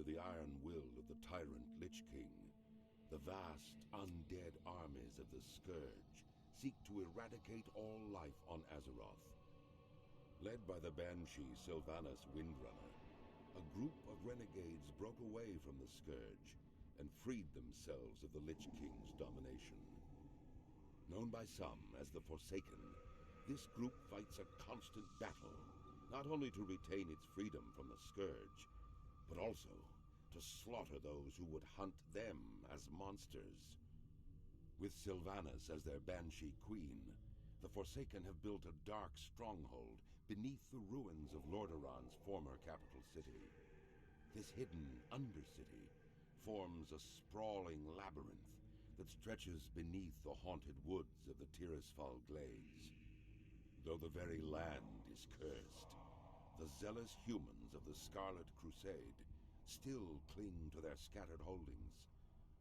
the iron will of the tyrant Lich King, the vast undead armies of the Scourge seek to eradicate all life on Azeroth. Led by the Banshee Sylvanas Windrunner, a group of renegades broke away from the Scourge and freed themselves of the Lich King's domination. Known by some as the Forsaken, this group fights a constant battle, not only to retain its freedom from the Scourge, but also to slaughter those who would hunt them as monsters. With Sylvanas as their Banshee Queen, the Forsaken have built a dark stronghold beneath the ruins of Lordaeron's former capital city. This hidden Undercity forms a sprawling labyrinth that stretches beneath the haunted woods of the Tirisfal Glades. Though the very land is cursed, the zealous humans of the Scarlet Crusade still cling to their scattered holdings,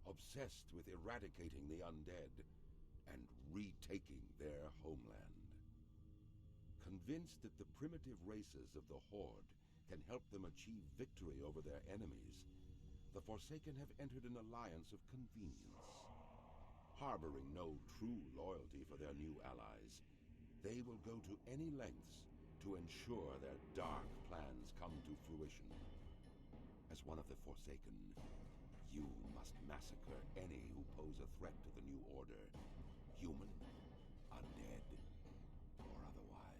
obsessed with eradicating the undead and retaking their homeland. Convinced that the primitive races of the Horde can help them achieve victory over their enemies, the Forsaken have entered an alliance of convenience. Harboring no true loyalty for their new allies, they will go to any lengths to ensure their dark plans come to fruition. As one of the Forsaken, you must massacre any who pose a threat to the New Order, human, undead, or otherwise.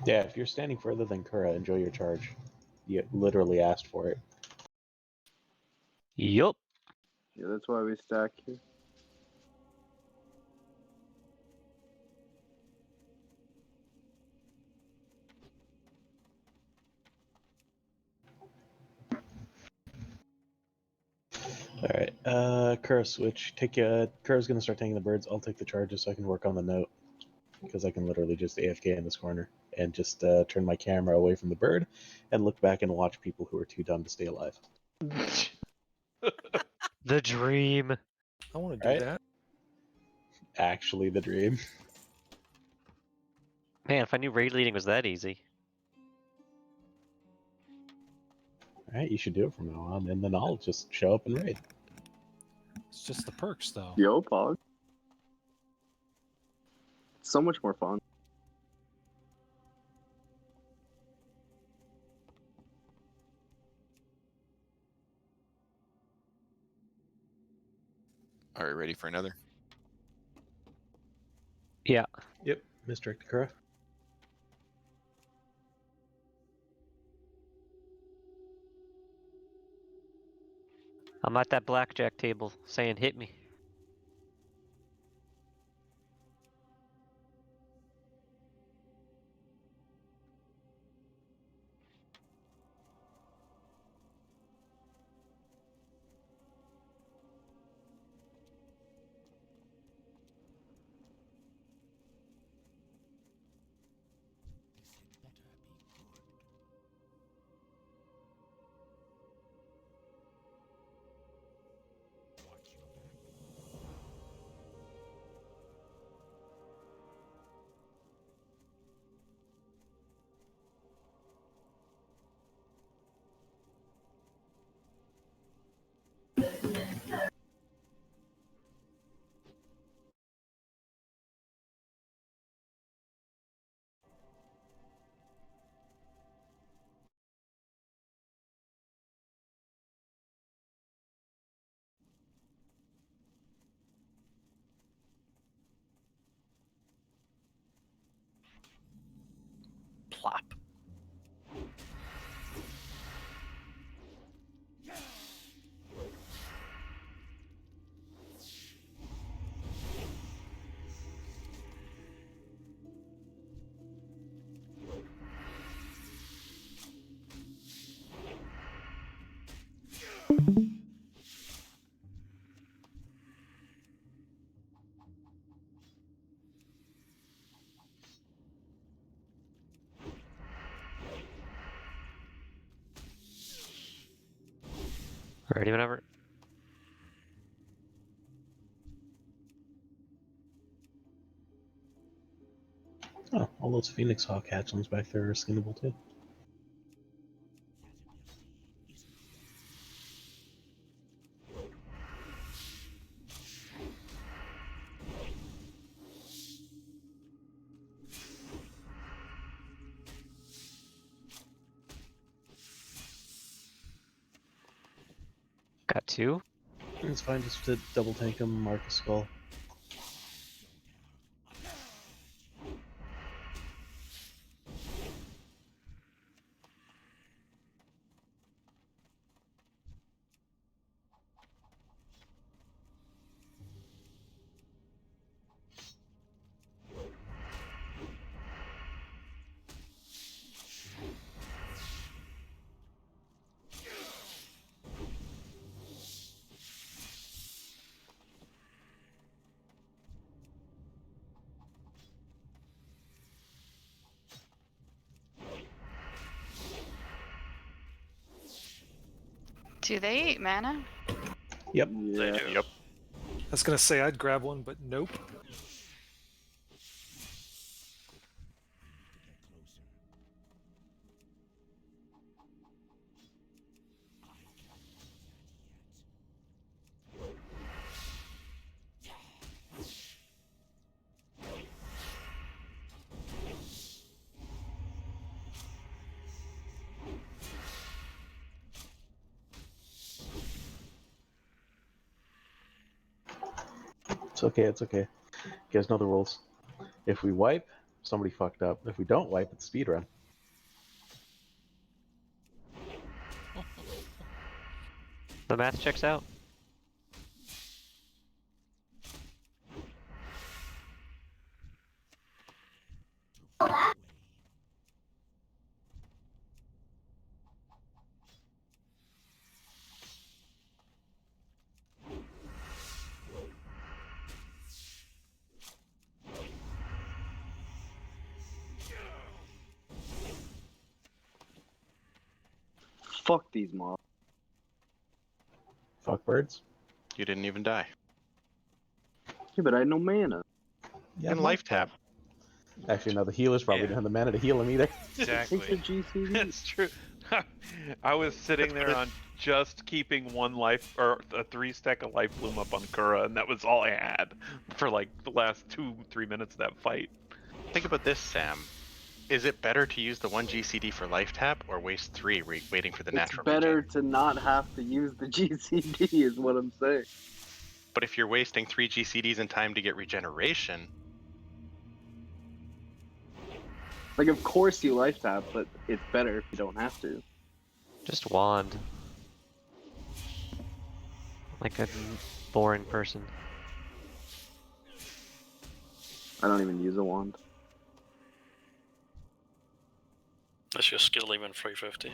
Yeah, if you're standing further than Kura, enjoy your charge. You literally asked for it. Yup. Yeah, that's why we stack here. Alright, Kura switch. Kura's gonna start taking the birds. I'll take the charges so I can work on the note. Because I can literally just AFK in this corner and just turn my camera away from the bird and look back and watch people who are too dumb to stay alive. The dream. I want to do Right? that. Actually, the dream. Man, if I knew raid leading was that easy. Alright, you should do it from now on, and then I'll just show up and raid. It's just the perks, though. Yo, Pog. So much more fun. Are we ready for another? Yeah. Yep, misdirect Kura. I'm at that blackjack table saying hit me. Plop. Ready whenever. Oh, all those Phoenix Hawk hatchlings back there are skinnable too. Got two. It's fine just to double tank him, mark a skull. Do they eat mana? Yep. Yeah. Yep. I was gonna say I'd grab one, but nope. It's okay, it's okay. You guys know the rules. If we wipe, somebody fucked up. If we don't wipe, it's speedrun. The math checks out. Fuck these mobs. Fuck birds. You didn't even die. Yeah, but I had no mana. Yeah, In my life fault. tap. Actually, no, the healers probably Yeah. didn't have the mana to heal him either. Exactly. Take the GCD. That's true. I was sitting there on just keeping one life or a 3-stack of life bloom up on Kura, and that was all I had for like the last 2-3 minutes of that fight. Think about this, Sam. Is it better to use the 1 GCD for life tap or waste 3 waiting for the It's natural better regen? to not have to use the GCD, is what I'm saying. But if you're wasting 3 GCDs in time to get regeneration, Like, of course you life tap, but it's better if you don't have to. Just wand. Like a boring person. I don't even use a wand. Is your skill even 350?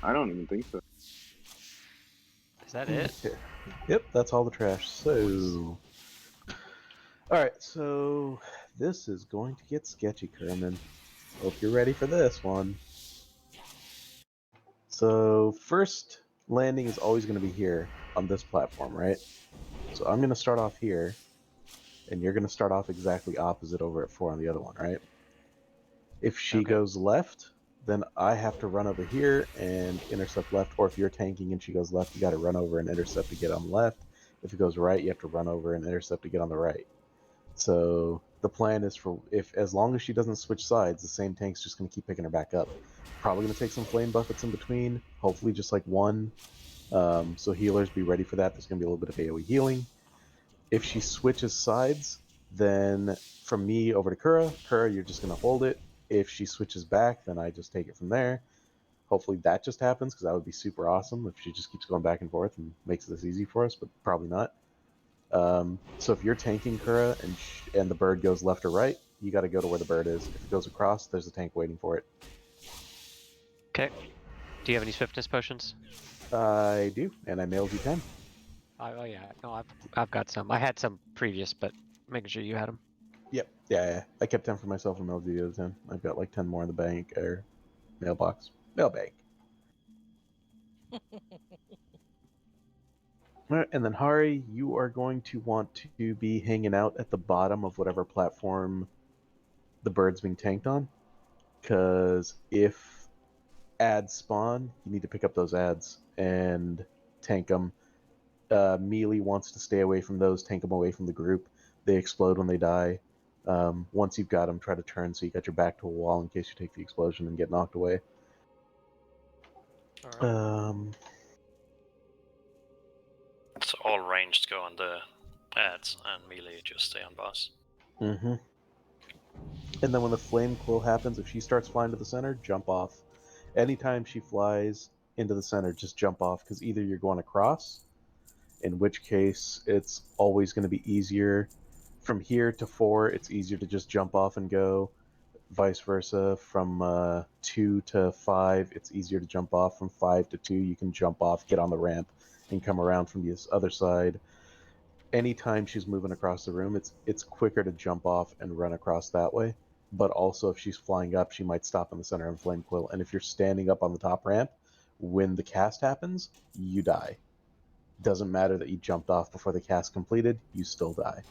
I don't even think so. Is that it? Okay. Yep, that's all the trash. So, alright, so this is going to get sketchy, Kerman. Hope you're ready for this one. So, first landing is always going to be here on this platform, right? So I'm going to start off here, and you're going to start off exactly opposite over at 4 on the other one, right? If she Okay. goes left, then I have to run over here and intercept left, or if you're tanking and she goes left, you got to run over and intercept to get on the left. If it goes right, you have to run over and intercept to get on the right. So the plan is for as long as she doesn't switch sides, the same tank's just going to keep picking her back up. Probably going to take some flame buffets in between, hopefully just like one. So healers, be ready for that. There's going to be a little bit of AoE healing. If she switches sides, then from me over to Kura, you're just going to hold it. If she switches back, then I just take it from there. Hopefully that just happens, because that would be super awesome if she just keeps going back and forth and makes this easy for us, but probably not. So if you're tanking Kura and the bird goes left or right, you got to go to where the bird is. If it goes across, there's a tank waiting for it. Okay. Do you have any swiftness potions? I do, and I mailed you 10. Oh yeah, no, I've got some. I had some previous, but making sure you had them. Yep. Yeah. I kept 10 for myself and mailed you the other 10. I've got like 10 more in the bank, or mailbox. Mailbag. Alright, and then Hari, you are going to want to be hanging out at the bottom of whatever platform the bird's being tanked on. Because if ads spawn, you need to pick up those ads and tank them. Melee wants to stay away from those, tank them away from the group. They explode when they die. Once you've got them, try to turn so you got your back to a wall in case you take the explosion and get knocked away. Alright. So all ranged go on the ads and melee just stay on boss. Mm-hmm. And then when the flame quill happens, if she starts flying to the center, jump off. Anytime she flies into the center, just jump off, because either you're going across, in which case it's always going to be easier. From here to 4, it's easier to just jump off and go. Vice versa, from 2 to 5, it's easier to jump off. From 5 to 2, you can jump off, get on the ramp, and come around from the other side. Anytime she's moving across the room, it's quicker to jump off and run across that way. But also, if she's flying up, she might stop in the center and flame quill. And if you're standing up on the top ramp, when the cast happens, you die. Doesn't matter that you jumped off before the cast completed, you still die.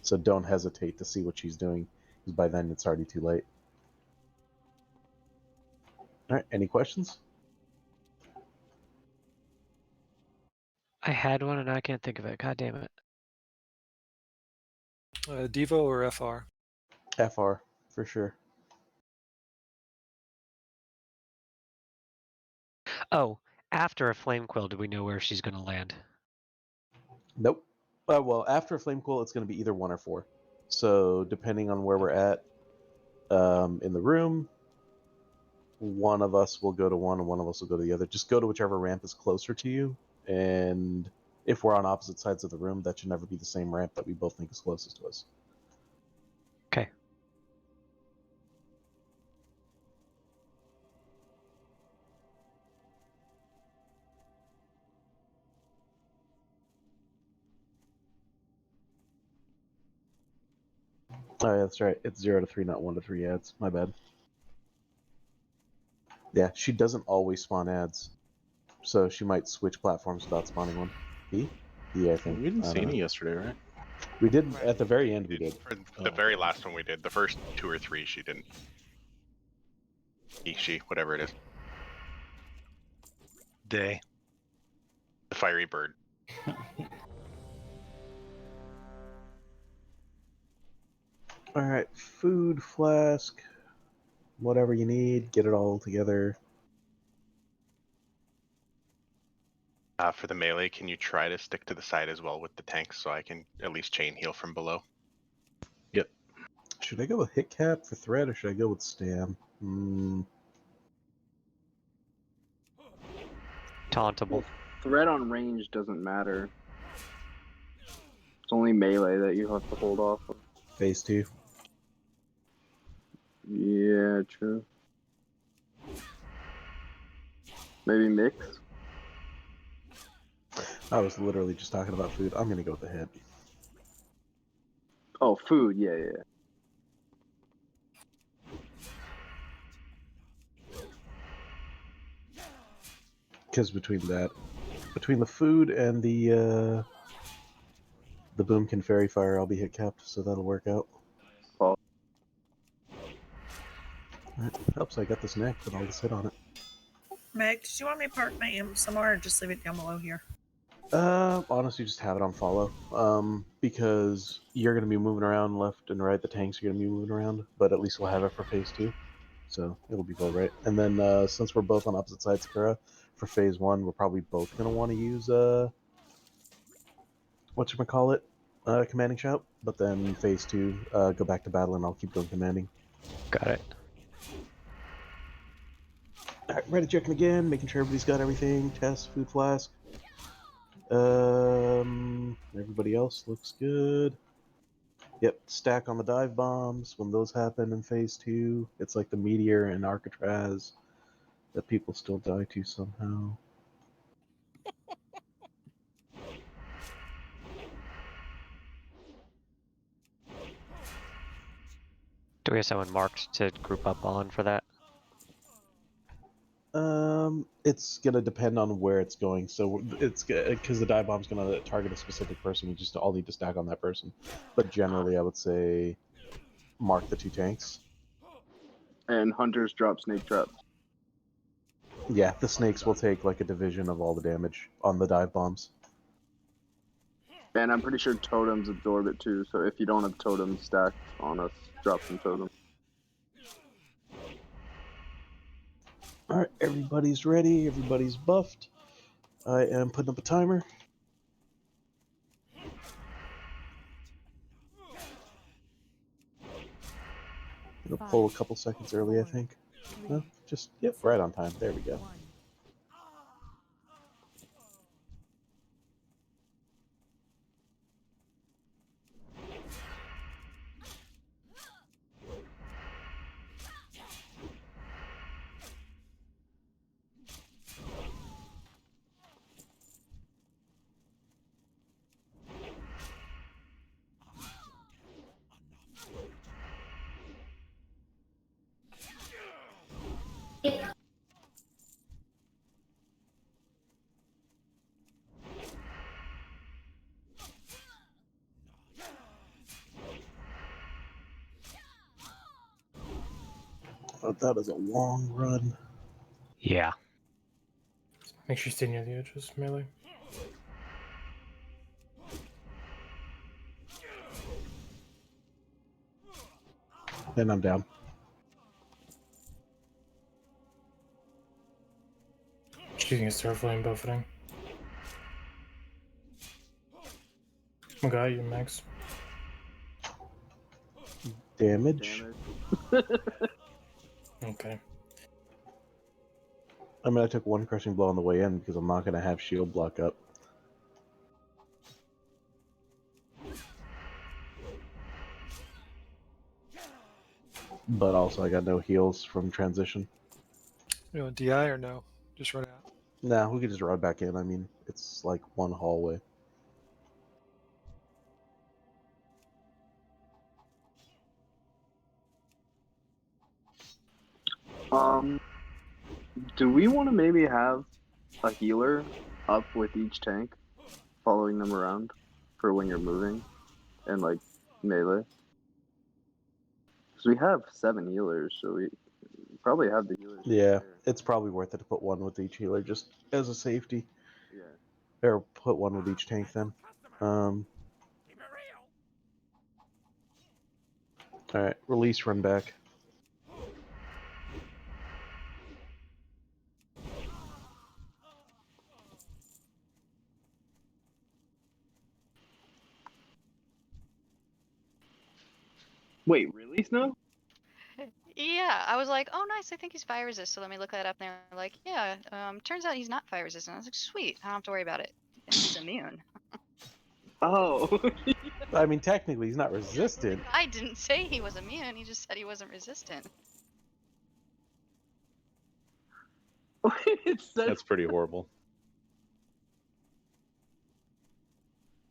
So don't hesitate to see what she's doing, because by then it's already too late. Alright, any questions? I had one and I can't think of it. God damn it. Devo or FR? FR, for sure. Oh, after a flame quill, do we know where she's gonna land? Nope. Well, after Flame Quill, it's going to be either 1 or 4. So depending on where we're at in the room, one of us will go to one and one of us will go to the other. Just go to whichever ramp is closer to you, and if we're on opposite sides of the room, that should never be the same ramp that we both think is closest to us. Okay. Oh, yeah, that's right. It's 0 to 3, not 1 to 3 ads. My bad. Yeah, she doesn't always spawn ads, so she might switch platforms without spawning one. B? B, I think. We didn't I see don't any know. yesterday, right? We did at the very end. We did. For the very last one we did. The first 2 or 3 she didn't. He, she, whatever it is. Day. The fiery bird. All right, food, flask, whatever you need, get it all together. For the melee, can you try to stick to the side as well with the tanks so I can at least chain heal from below? Yep. Should I go with hit cap for threat or should I go with stam? Tauntable. Threat on range doesn't matter. It's only melee that you have to hold off of. Phase 2. Yeah, true. Maybe mix? I was literally just talking about food. I'm gonna go with the hit. Oh, food, yeah. Because between the food and the Boomkin Fairy Fire, I'll be hit capped, so that'll work out. Well. Alright, helps I got this neck with all this hit on it. Meg, did you want me to park my amp somewhere or just leave it down below here? Honestly, just have it on follow. Because you're gonna be moving around left and right. The tanks are gonna be moving around, but at least we'll have it for phase 2, so it'll be go right. And then since we're both on opposite sides, Kura, for phase 1, we're probably both gonna want to use whatchamacallit, commanding shout. But then phase 2, go back to battle, and I'll keep doing commanding. Got it. Alright, ready checking again, making sure everybody's got everything. Test, food flask. Everybody else looks good. Yep, stack on the dive bombs. When those happen in phase 2, it's like the meteor and Alcatraz that people still die to somehow. Do we have someone marked to group up on for that? It's gonna depend on where it's going. So it's because the dive bomb's gonna target a specific person. We just all need to stack on that person. But generally, I would say mark the 2 tanks. And hunters drop snake traps. Yeah, the snakes will take like a division of all the damage on the dive bombs. And I'm pretty sure totems absorb it too, so if you don't have totems stacked on us, drop some totems. Alright, everybody's ready, everybody's buffed. I am putting up a timer. It'll pull a couple seconds early, I think. No, just, yep, right on time. There we go. Oh, that is a long run. Yeah. Make sure you stay near the edges, melee. And I'm down. Just using a star flame buffeting. I got you, Max. Damage. Okay. I mean, I took one crushing blow on the way in because I'm not going to have shield block up. But also, I got no heals from transition. You want DI or no? Just run out. Nah, we could just run back in. I mean, it's like one hallway. Do we want to maybe have a healer up with each tank, following them around for when you're moving, and like melee? Because we have 7 healers, so we probably have the healers. Yeah, there. it's probably worth it to put one with each healer just as a safety. Yeah. Or put one with each tank then. Alright, release, run back. Wait, release now? Yeah, I was like, oh nice, I think he's fire resist. So let me look that up. And they're like, yeah, turns out he's not fire resistant. I was like, sweet, I don't have to worry about it. And he's immune. Oh. I mean, technically, he's not resistant. I didn't say he was immune. He just said he wasn't resistant. It says, That's pretty horrible.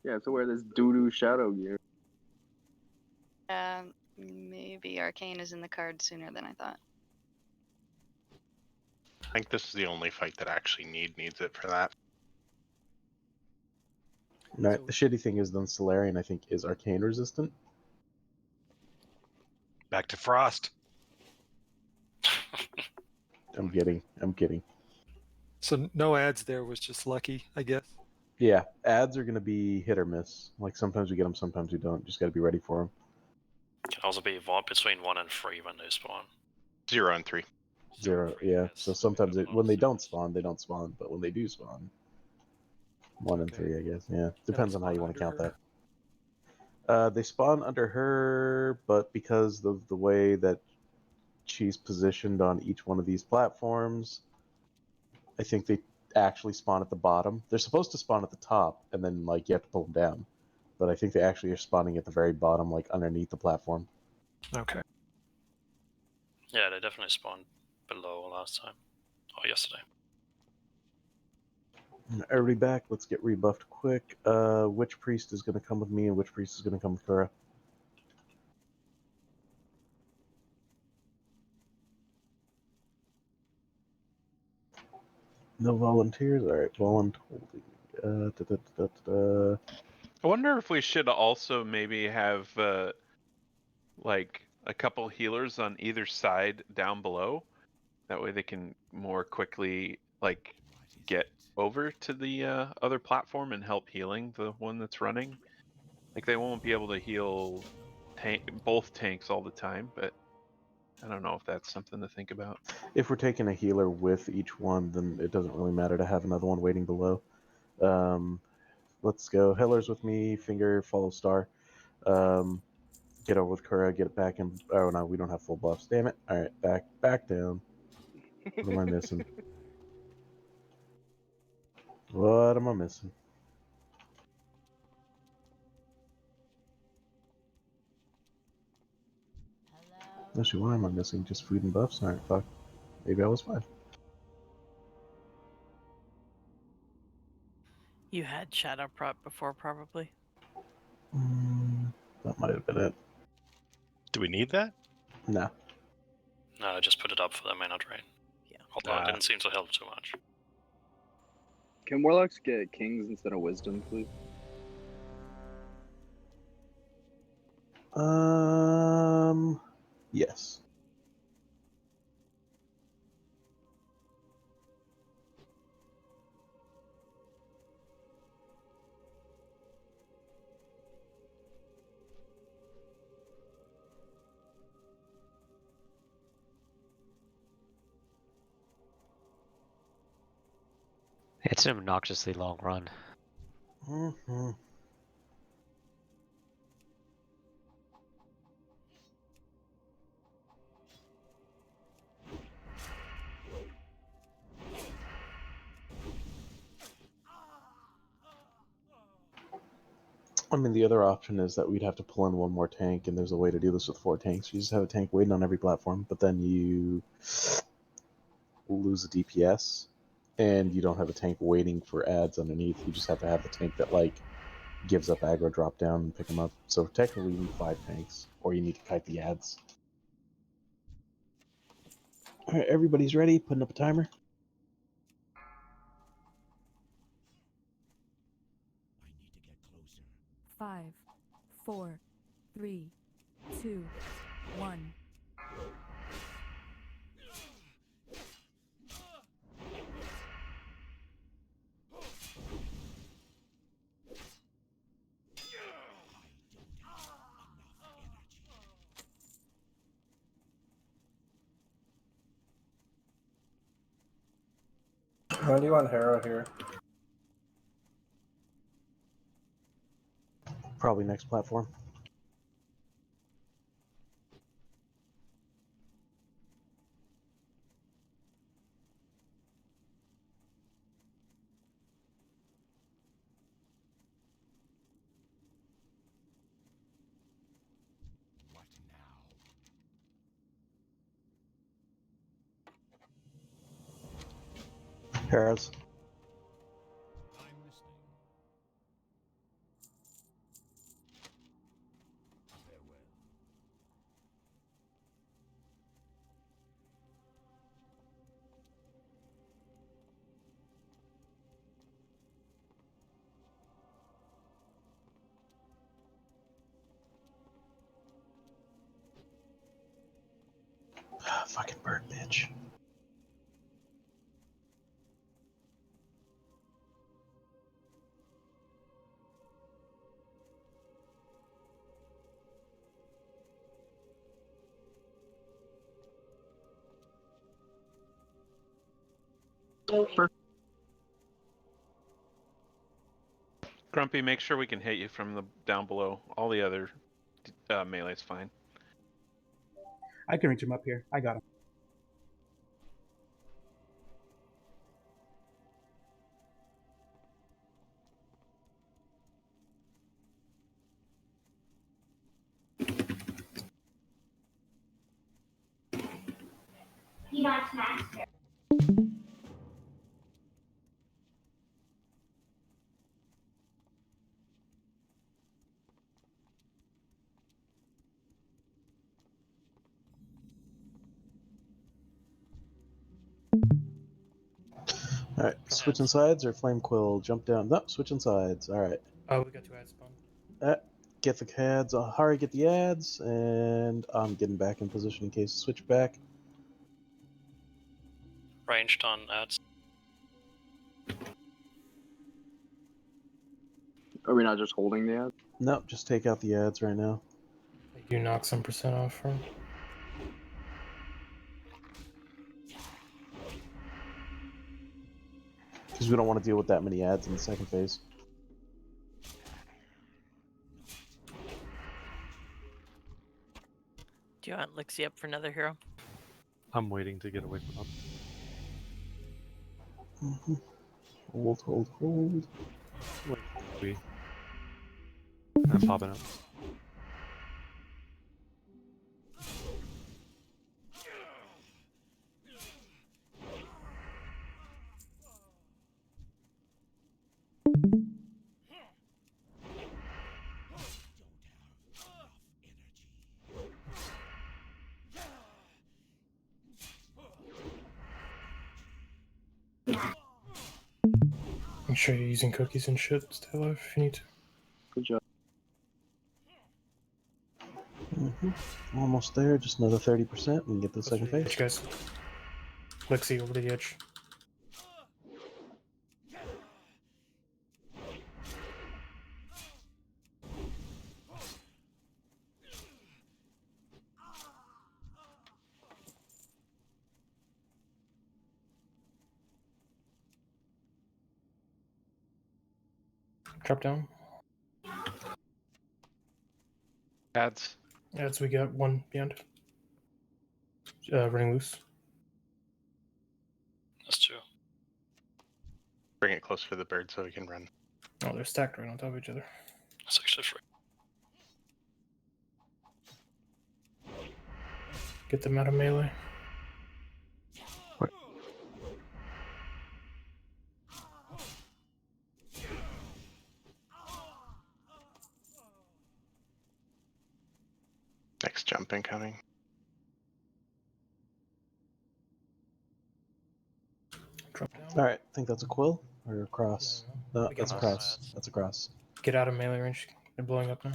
yeah, to wear this doo-doo shadow gear. Maybe Arcane is in the card sooner than I thought. I think this is the only fight that actually needs it for that. Right. The shitty thing is, then Solarian, I think, is arcane resistant. Back to Frost. I'm kidding. So no ads there was just lucky, I guess. Yeah, ads are gonna be hit or miss. Like sometimes we get them, sometimes we don't. Just gotta be ready for them. Can also be between 1 and 3 when they spawn. 0 and 3. 0, yeah. So sometimes when they don't spawn, they don't spawn. But when they do spawn, 1 and 3, I guess. Yeah, depends on how you want to count that. They spawn under her, but because of the way that she's positioned on each one of these platforms, I think they actually spawn at the bottom. They're supposed to spawn at the top, and then like you have to pull them down. But I think they actually are spawning at the very bottom, like underneath the platform. Okay. Yeah, they definitely spawned below last time. Or yesterday. Everybody back. Let's get rebuffed quick. Which priest is going to come with me, and which priest is going to come with Kura? No volunteers. All right, I wonder if we should also maybe have like a couple healers on either side down below. That way they can more quickly like get over to the other platform and help healing the one that's running. Like they won't be able to heal both tanks all the time, but I don't know if that's something to think about. If we're taking a healer with each one, then it doesn't really matter to have another one waiting below. Let's go. Heller's with me. Finger, follow star. Get over with Kura. Get it back in. Oh no, we don't have full buffs. Damn it. All right, back down. What am I missing? What am I missing? Actually, what am I missing? Just food and buffs? Alright, fuck. Maybe I was fine. You had shadow prop before, probably. That might have been it. Do we need that? No. No, I just put it up for the mana drain. Yeah. Although it didn't seem to help too much. Can warlocks get kings instead of wisdom, please? Yes. It's an obnoxiously long run. Mm-hmm. I mean, the other option is that we'd have to pull in one more tank, and there's a way to do this with 4 tanks. You just have a tank waiting on every platform, but then you lose the DPS, and you don't have a tank waiting for ads underneath. You just have to have the tank that, like, gives up aggro, drop down, and pick them up. So technically you need 5 tanks, or you need to kite the ads. Alright, everybody's ready, putting up a timer. Five, 4, 3, 2, 1. When do you want Hera here? Probably next platform. Paras. Fucking bird bitch. Grumpy, make sure we can hit you from the down below. All the other melee's fine. I can reach him up here. I got him. Alright, switching sides or Flame Quill? Jump down. No, switching sides. Alright. Oh, we got 2 ads spawned. Get the ads. Hari, get the ads, and I'm getting back in position in case I switch back. Ranged on ads. Are we not just holding the ad? No, just take out the ads right now. You knock some percent off from. Because we don't want to deal with that many ads in the second phase. Do you want Lixie up for another hero? I'm waiting to get away from them. Hold. Wait. I'm popping up. Make sure you're using cookies and shit. Stay alive if you need to. Good job. Almost there. Just another 30%. We can get to the second phase. Edge, guys. Lexi, over to the edge. Drop down. Ads. Ads, we got 1 beyond. Running loose. That's 2. Bring it closer to the bird so we can run. Oh, they're stacked right on top of each other. It's actually free. Get them out of melee. Next jump incoming. All right, I think that's a quill or a cross. No, We that's a got cross. That's a cross. Get out of melee range. They're blowing up now.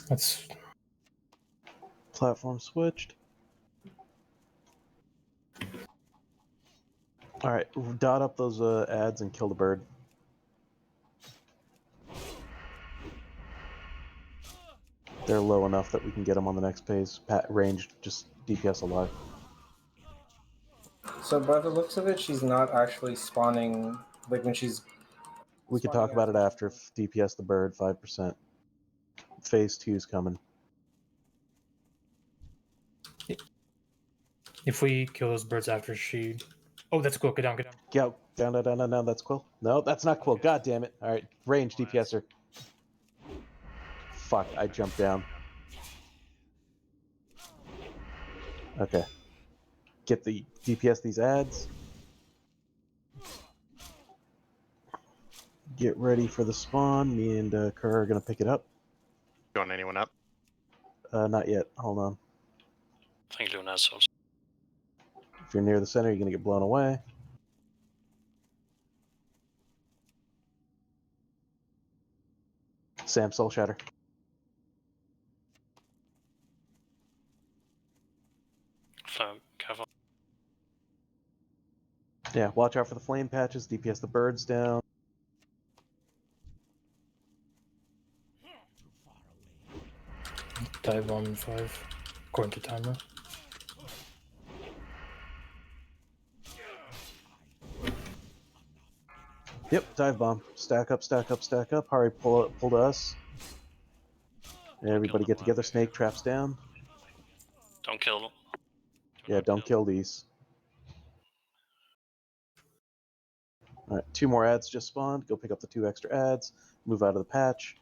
That's Platform switched. All right, dot up those ads and kill the bird. They're low enough that we can get them on the next phase. Ranged, just DPS alive. So by the looks of it, she's not actually spawning, like when she's... We could talk about it after. DPS the bird, 5%. Phase 2 is coming. if we kill those birds after she. Oh, that's cool. Get down, get down. Go, down. That's Quill. No, that's not Quill. God damn it. All right, range DPS her. Fuck, I jumped down. Okay. Get the DPS these ads. Get ready for the spawn. Me and Kerr are gonna pick it up. You want anyone up? Not yet. Hold on. I think Luna has souls. If you're near the center, you're gonna get blown away. Sam, Soul Shatter. Careful. Yeah, watch out for the flame patches. DPS the birds down. Dive bomb in 5, according to timer. Yep, dive bomb. Stack up, stack up, stack up. Hurry, pull to us. Everybody get together. Snake traps down. Don't kill them. Yeah, don't kill these. Alright, 2 more ads just spawned. Go pick up the 2 extra ads. Move out of the patch.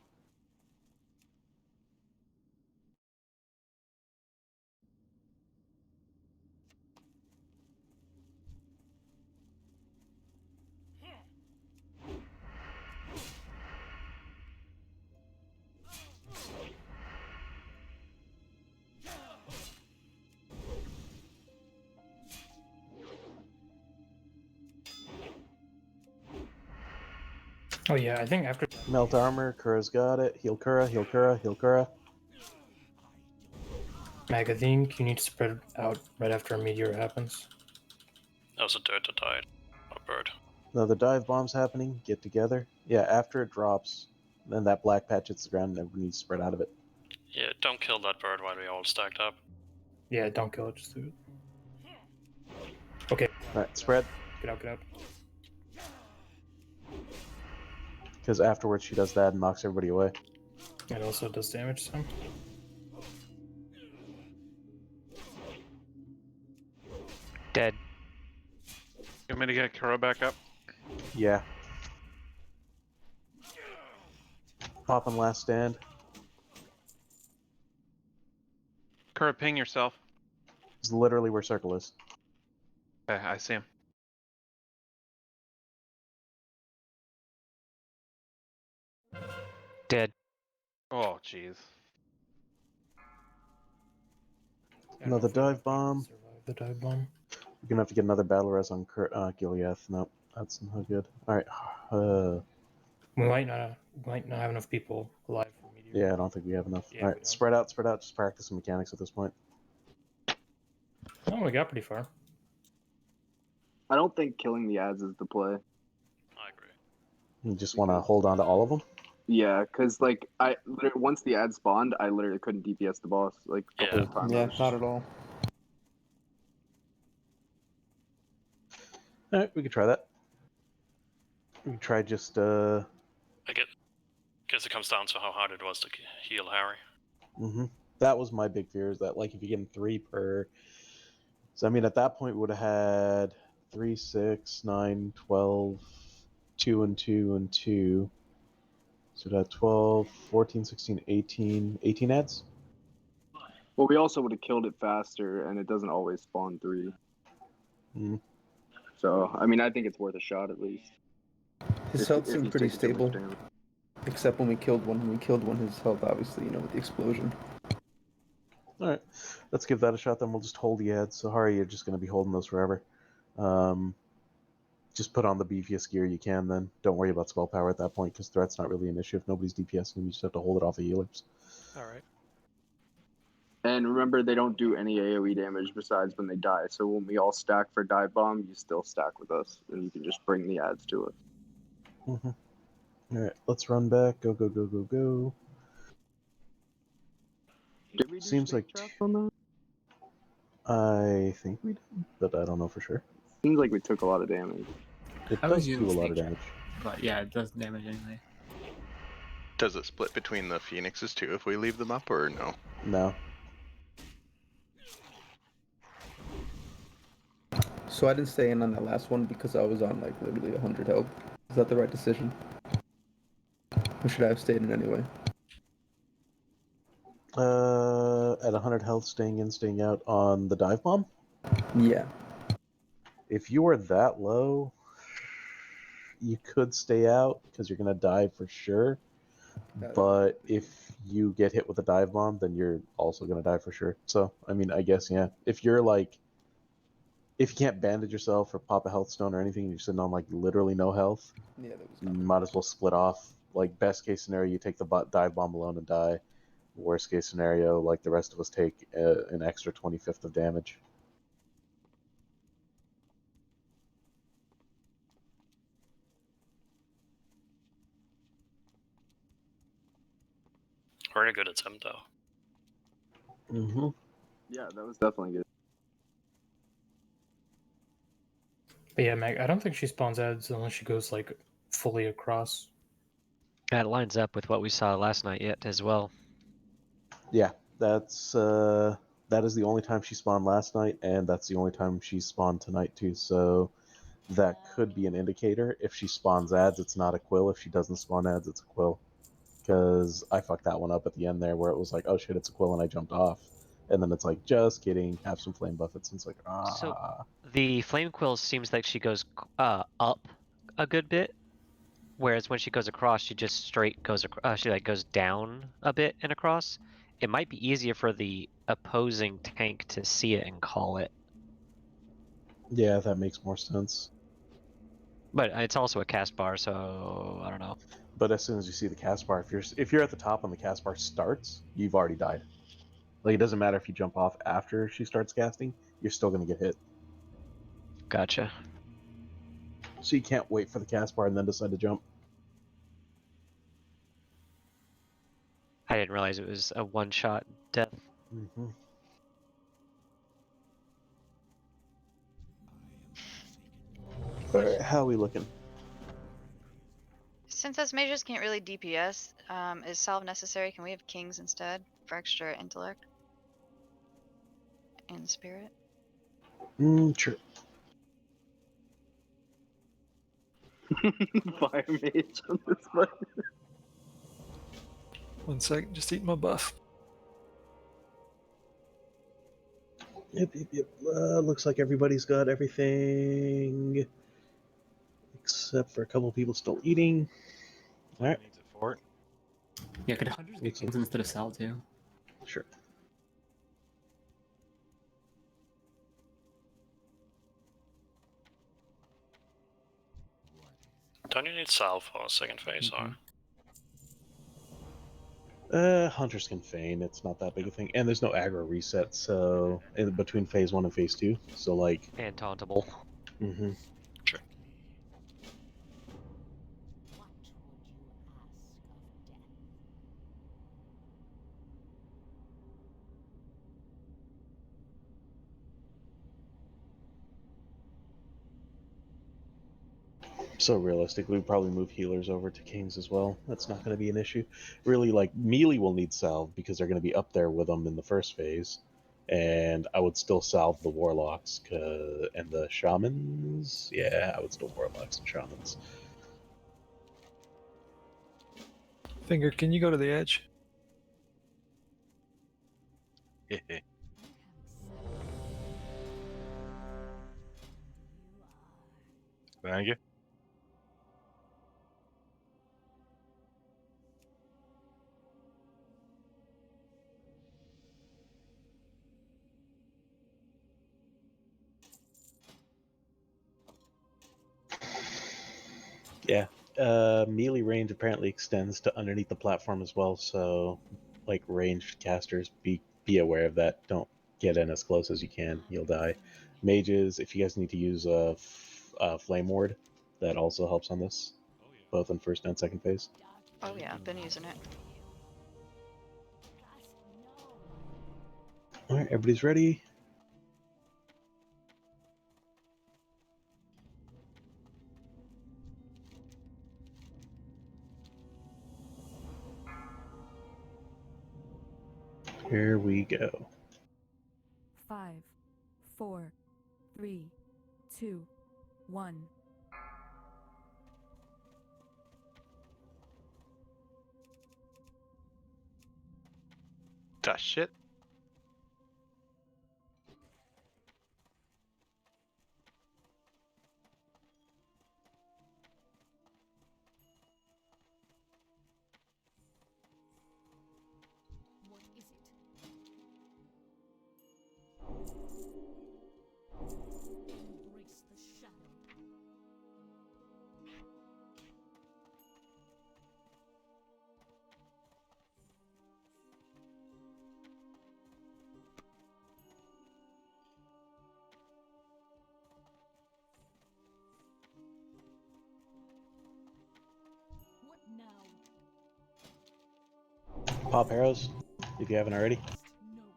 Oh yeah, I think after Melt armor. Kura's got it. Heal Kura, heal Kura, heal Kura. Mag, I think you need to spread out right after a meteor happens. That was a dirt that died. A bird. No, the dive bomb's happening. Get together. Yeah, after it drops, then that black patch hits the ground and everyone needs to spread out of it. Yeah, don't kill that bird while we all stacked up. Yeah, don't kill it, just do it. Okay. Alright, spread. Get out, get out. Because afterwards she does that and knocks everybody away. It also does damage to some. Dead. You want me to get Kuro back up? Yeah. Popping last stand. Kuro, ping yourself. It's literally where circle is. Okay, I see him. Dead. Oh, jeez. Another dive bomb. Survive the dive bomb. We're gonna have to get another battle res on Gileath. Nope, that's not good. Alright. We might not have enough people alive for meteor. Yeah, I don't think we have enough. Yeah, we Alright, don't. spread out, spread out. Just practice some mechanics at this point. Oh, we got pretty far. I don't think killing the ads is the play. I agree. You just want to hold on to all of them? Yeah, because like once the ad spawned, I literally couldn't DPS the boss like the whole time. Yeah, not at all. All right, we could try that. We can try just I guess it comes down to how hard it was to heal Harry. That was my big fear, is that like if you get in 3 per. So I mean, at that point we would have had 3, 6, 9, 12, 2 and 2 and 2. So that 12, 14, 16, 18 ads. Well, we also would have killed it faster, and it doesn't always spawn 3. So I mean, I think it's worth a shot at least. His health seemed pretty stable, except when we killed one. When we killed one, his health obviously, with the explosion. All right, let's give that a shot. Then we'll just hold the ads. So Hari, you're just going to be holding those forever. Just put on the beefiest gear you can. Then don't worry about spell power at that point, because threat's not really an issue. If nobody's DPSing, you just have to hold it off the healers. All right. And remember, they don't do any AoE damage besides when they die. So when we all stack for dive bomb, you still stack with us, and you can just bring the ads to us. All right, let's run back. Go, go, go, go, go. Did we do Seems like on that? I think we did, but I don't know for sure. Seems like we took a lot of damage. It I was does do using a lot of Snake damage. But yeah, it does damage anyway. Does it split between the phoenixes too if we leave them up, or no? No. So I didn't stay in on that last one because I was on like literally 100 health. Is that the right decision? Or should I have stayed in anyway? At 100 health, staying in, staying out on the dive bomb? Yeah. If you are that low, you could stay out because you're going to die for sure. But if you get hit with a dive bomb, then you're also going to die for sure. So, I mean, I guess, yeah. If you're like, if you can't bandage yourself or pop a health stone or anything, you're sitting on like literally no health, Yeah, that was you might as well split off. Like, best case scenario, you take the dive bomb alone and die. Worst case scenario, like the rest of us take an extra 25th of damage. Very good attempt, though. Yeah, that was definitely good. But yeah, Meg, I don't think she spawns ads unless she goes like fully across. That lines up with what we saw last night yet as well. Yeah, that's that is the only time she spawned last night, and that's the only time she spawned tonight too. So that could be an indicator. If she spawns ads, it's not a quill. If she doesn't spawn ads, it's a quill. Because I fucked that one up at the end there, where it was like, oh shit, it's a quill, and I jumped off, and then it's like, just kidding, have some flame buffets, and it's like, So the flame quill seems like she goes up a good bit, whereas when she goes across, she just straight goes she like goes down a bit and across. It might be easier for the opposing tank to see it and call it. Yeah, that makes more sense. But it's also a cast bar, so I don't know. But as soon as you see the cast bar, if you're at the top and the cast bar starts, you've already died. Like, it doesn't matter if you jump off after she starts casting, you're still going to get hit. Gotcha. So you can't wait for the cast bar and then decide to jump. I didn't realize it was a one-shot death. Alright, how are we looking? Since us mages can't really DPS, is salve necessary? Can we have kings instead for extra intellect and spirit? Sure. Fire mage on this one. 1 second, just eat my buff. Yep. Looks like everybody's got everything except for a couple people still eating. All right. Needs a fort. Yeah, could hunters get kings instead of Sal too? Sure. Don't you need salve for second phase, or? Hunters can feign. It's not that big a thing, and there's no aggro reset. So in between phase 1 and phase 2, so like. And tauntable. Sure. So realistically, we probably move healers over to kings as well. That's not going to be an issue. Really, like melee will need salve because they're going to be up there with them in the first phase, and I would still salve the warlocks and the shamans. Yeah, I would still warlocks and shamans. Finger, can you go to the edge? Thank you. Yeah, melee range apparently extends to underneath the platform as well. So, like ranged casters, be aware of that. Don't get in as close as you can. You'll die. Mages, if you guys need to use flame ward, that also helps on this, both in first and second phase. Oh yeah, I've been using it. All right, everybody's ready. Here we go. 5, 4, 3, 2, 1. Dust shit. What is it? Embrace the shadow. What now? Pop arrows, if you haven't already. No one.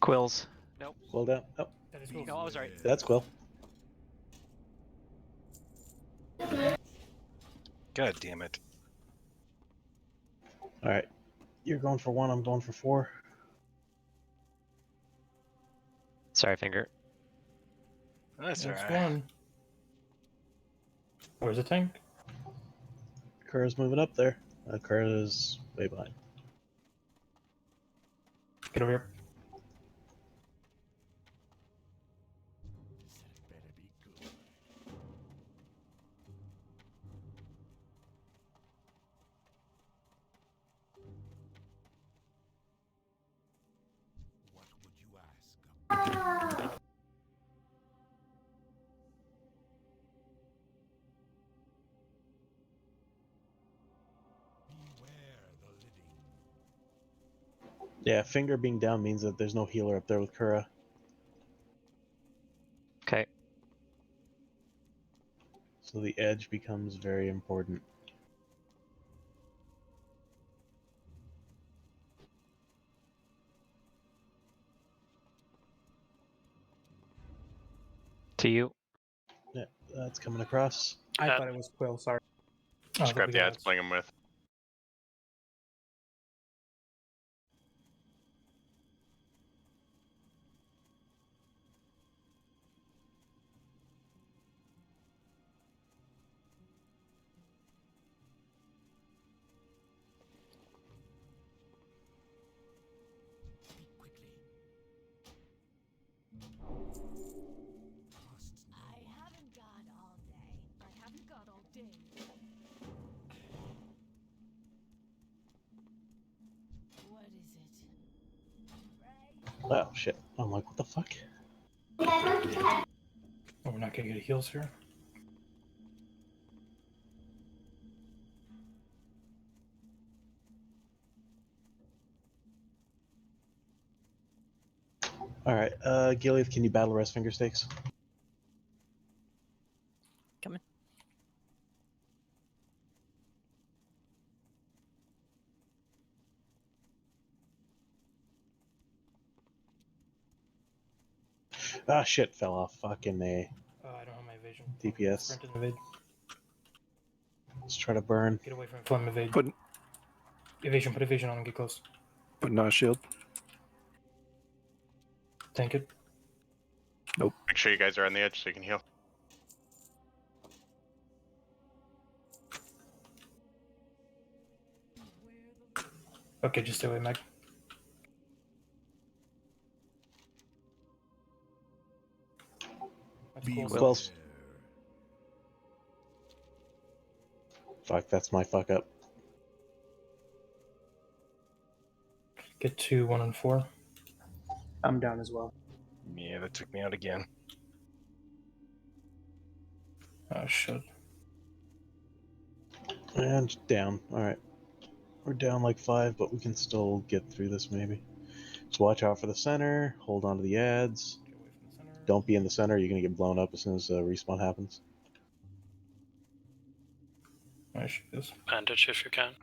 Quills. Nope. Quill down. Oh, No, I was right. that's Quill. God damn it. All right, you're going for 1. I'm going for 4. Sorry, Finger. That's That's alright. one. Where's the tank? Kura's moving up there. Kura's way behind. Get over here. Yeah, Finger being down means that there's no healer up there with Kura. Okay. So the edge becomes very important. To you. Yeah, that's coming across. I thought it was Quill. Sorry. Just grab the ads, bring them with. Oh shit! I'm like, what the fuck? Oh, we're not gonna get heals here. All right, Gilead, can you battle rest finger stakes? Coming. Ah shit, fell off. Fucking A. I don't have my evasion. DPS. Sprint and evade. Let's try to burn. Get away from flame evade. But Evasion, put evasion on and get close. but not shield. Tank it. Nope. Make sure you guys are on the edge so you can heal. Okay, just stay away, Meg. That's cool. Close. Fuck, that's my fuck up. Get 2, 1, and 4. I'm down as well. Yeah, that took me out again. Oh shit. And down. Alright. We're down like 5, but we can still get through this maybe. Just watch out for the center. Hold on to the ads. Get away from the center. Don't be in the center. You're going to get blown up as soon as respawn happens. I shoot this. Bandage if you can.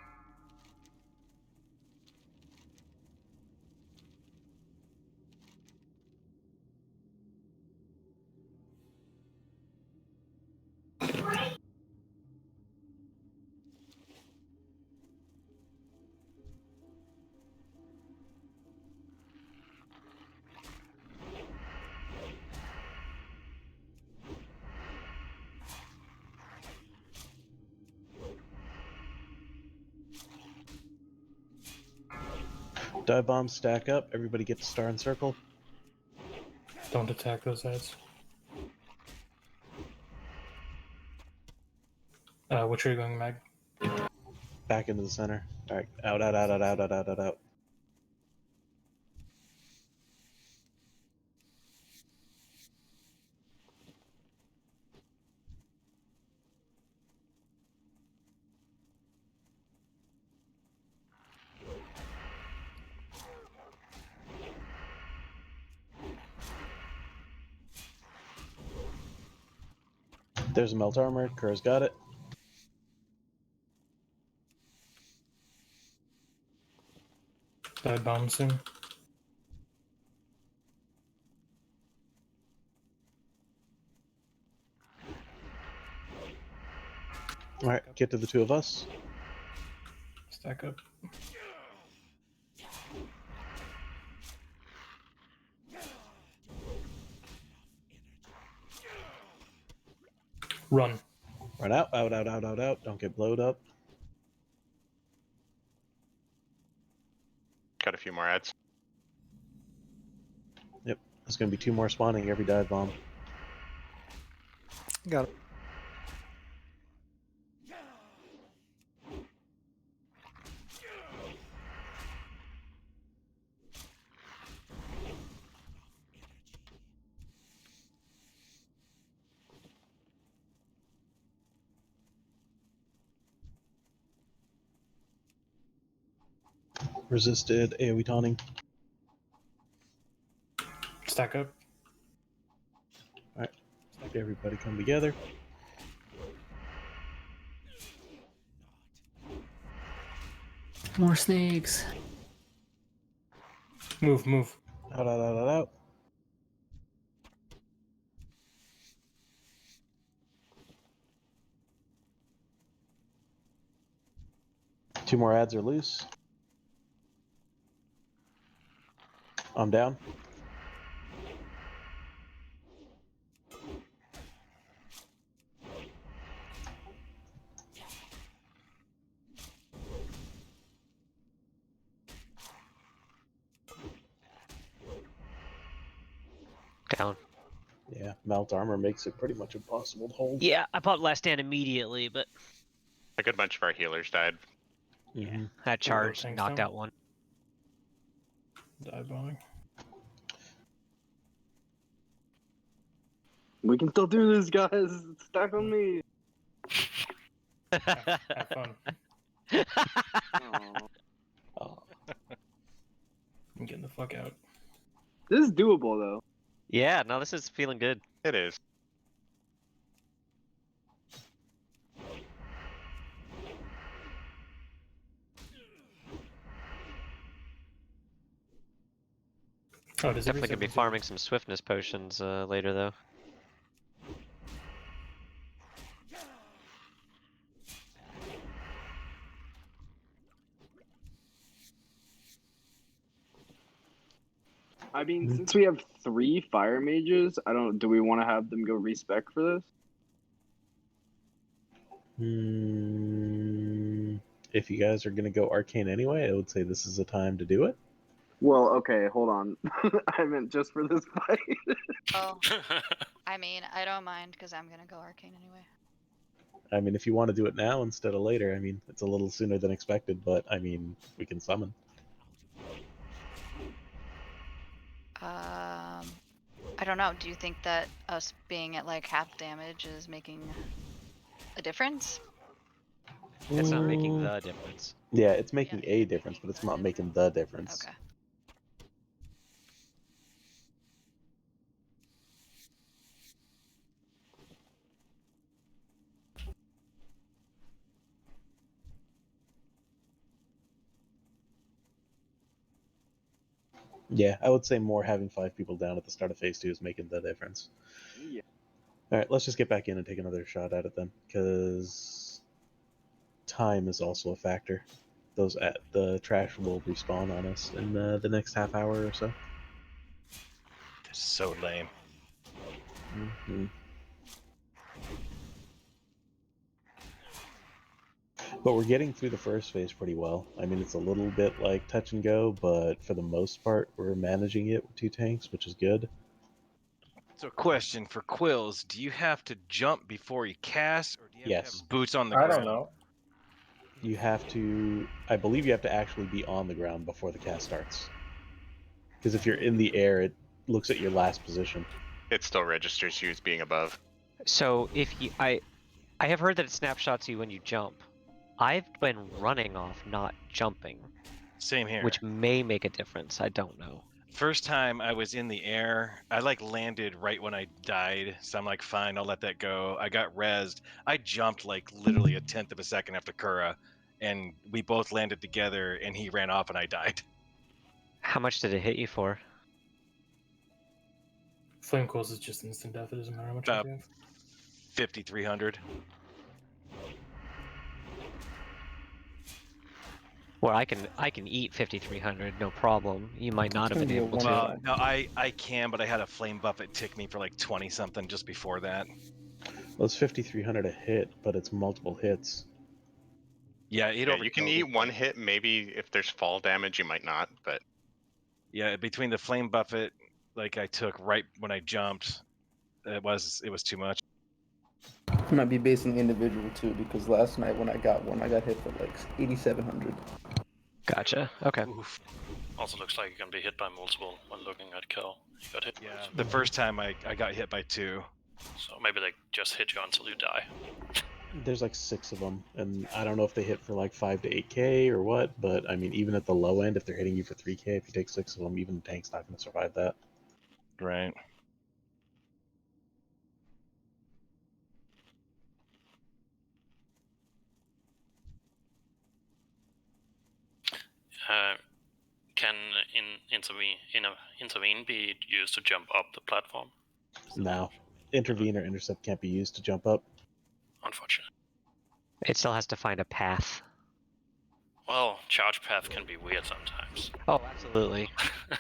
Dive bombs stack up. Everybody get to star and circle. Don't attack those ads. Which way are you going, Mag? Back into the center. Alright. Out, out, out, out, out, out, out, out, out. There's a melt armor. Kerr's got it. Dive bomb soon. Alright, get to the two of us. Stack up. Run. Run out, out, out, out, out, out. Don't get blowed up. Got a few more ads. Yep. There's going to be 2 more spawning every dive bomb. Got it. Resisted AoE taunting. Stack up. Alright. Stack everybody come together. More snakes. Move, move. Out, out, out, out, out. Two more ads are loose. I'm down. Down. Yeah, melt armor makes it pretty much impossible to hold. Yeah, I popped last stand immediately, but A good bunch of our healers died. Mm-hmm. that charge thanks, knocked Tom. out one. Dive bombing. We can still do this, guys. Stack on me. Have fun. Aw. I'm getting the fuck out. This is doable though. Yeah, no, this is feeling good. It is. Oh, does Definitely every gonna be 7-2 farming some swiftness potions later, though. I mean, since we have 3 fire mages, do we want to have them go respec for this? If you guys are gonna go arcane anyway, I would say this is the time to do it. Well, okay, hold on. I meant just for this fight. Oh, I mean, I don't mind because I'm gonna go arcane anyway. I mean, if you want to do it now instead of later, I mean, it's a little sooner than expected, but I mean, we can summon. I don't know. Do you think that us being at like half damage is making a difference? It's not making the difference. Yeah, it's making a difference, but it's not making the difference. Okay. Yeah, I would say more having 5 people down at the start of phase 2 is making the difference. Yeah. Alright, let's just get back in and take another shot at it then, because time is also a factor. The trash will respawn on us in the next half hour or so. This is so lame. But we're getting through the first phase pretty well. I mean, it's a little bit like touch and go, but for the most part, we're managing it with 2 tanks, which is good. So, question for Quills: do you have to jump before you cast, or do you have to Yes. have boots on the I ground? don't know. You have to, I believe you have to actually be on the ground before the cast starts. Because if you're in the air, it looks at your last position. It still registers you as being above. So if you, I have heard that it snapshots you when you jump. I've been running off, not jumping. Same here. Which may make a difference. I don't know. First time I was in the air, I like landed right when I died, so I'm like, fine, I'll let that go. I got rezzed. I jumped like literally a 1/10 of a second after Kura, and we both landed together, and he ran off and I died. How much did it hit you for? Flame Coils is just instant death. It doesn't matter how much you have. 5,300. Well, I can eat 5,300, no problem. You might not have been able to. Well, no, I can, but I had a flame buffet tick me for like 20 something just before that. Well, it's 5,300 a hit, but it's multiple hits. Yeah, Yeah, you can eat 1 hit. Maybe if there's fall damage, you might not. But yeah, between the flame buffet, like I took right when I jumped, it was too much. It might be based on the individual too, because last night when I got one, I got hit for like 8,700. Gotcha. Okay. Also looks like you can be hit by multiple when looking at kill. You got hit. Yeah, the first time I got hit by 2. So maybe they just hit you until you die. There's like 6 of them, and I don't know if they hit for like 5 to 8k or what, but I mean, even at the low end, if they're hitting you for 3k, if you take 6 of them, even the tank's not going to survive that. Right. Can intervene be used to jump up the platform? No. Intervene or intercept can't be used to jump up. Unfortunate. It still has to find a path. Well, charge path can be weird sometimes. Oh, absolutely.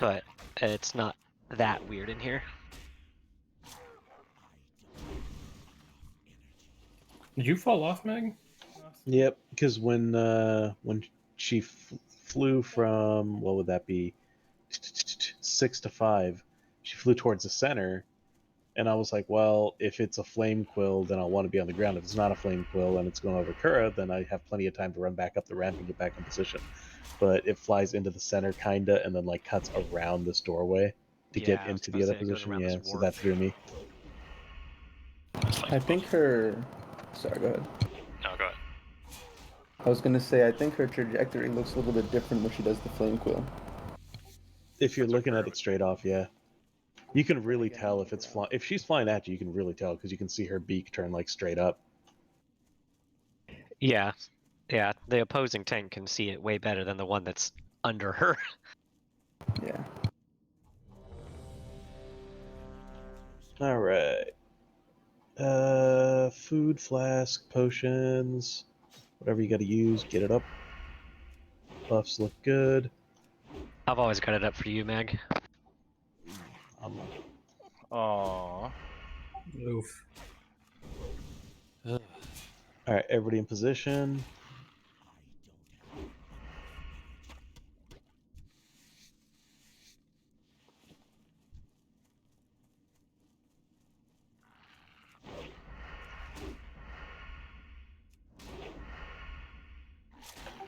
But it's not that weird in here. Did you fall off, Meg? Yep, because when she flew from, what would that be, 6 to 5, she flew towards the center, and I was like, well, if it's a flame quill, then I'll want to be on the ground. If it's not a flame quill and it's going over Kura, then I have plenty of time to run back up the ramp and get back in position. But it flies into the center, kinda, and then like cuts around this doorway to get into the other position. Yeah, so that threw me. I think her. Sorry, go ahead. No, go ahead. I was gonna say I think her trajectory looks a little bit different when she does the flame quill. If you're looking at it straight off, yeah. You can really tell if it's if she's flying at you, you can really tell because you can see her beak turn like straight up. Yeah, yeah. The opposing tank can see it way better than the one that's under her. Yeah. All right. Food, flask, potions, whatever you got to use, get it up. Buffs look good. I've always got it up for you, Meg. Aww. Oof. All right, everybody in position.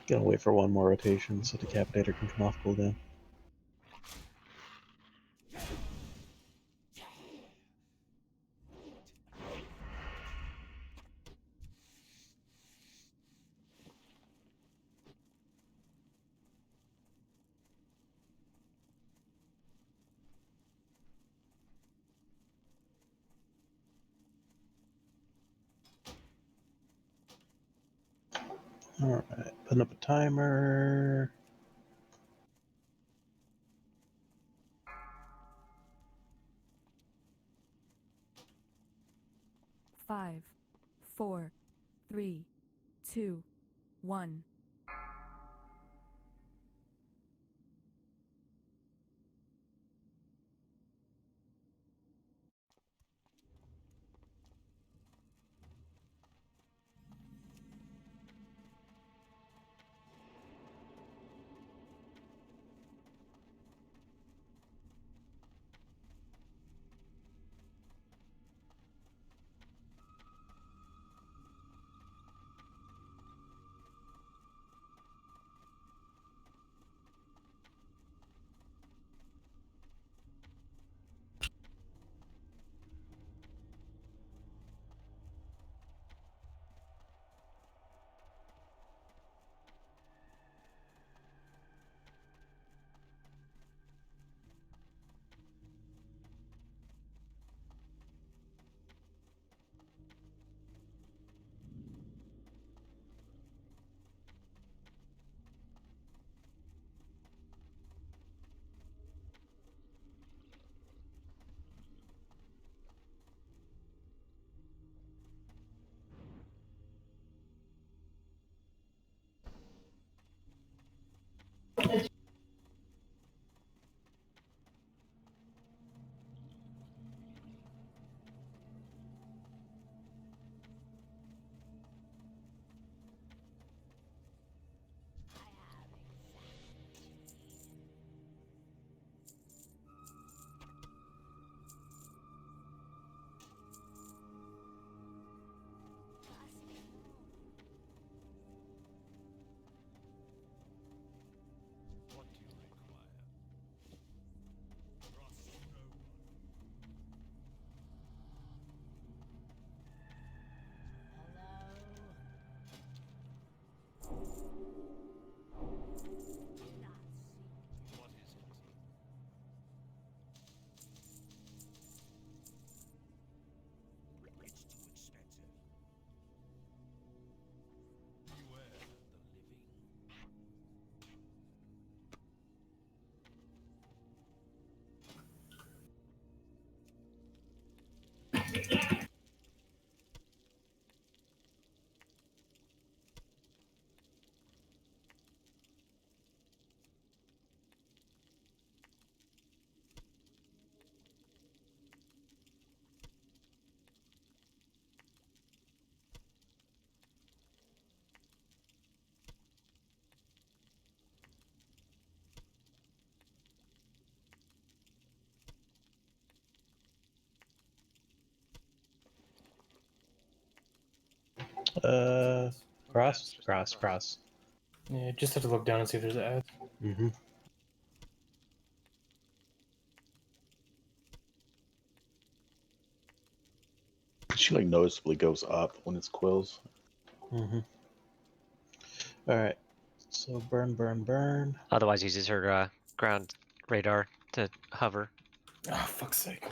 Gonna wait for one more rotation so Decapitator can come off cooldown. All right, putting up a timer. Five, 4, 3, 2, 1. Cross. Yeah, just have to look down and see if there's ads. Mm-hmm. She like noticeably goes up when it's quills. Mm-hmm. All right. So burn, burn, burn. Otherwise, uses her ground radar to hover. Oh, fuck's sake.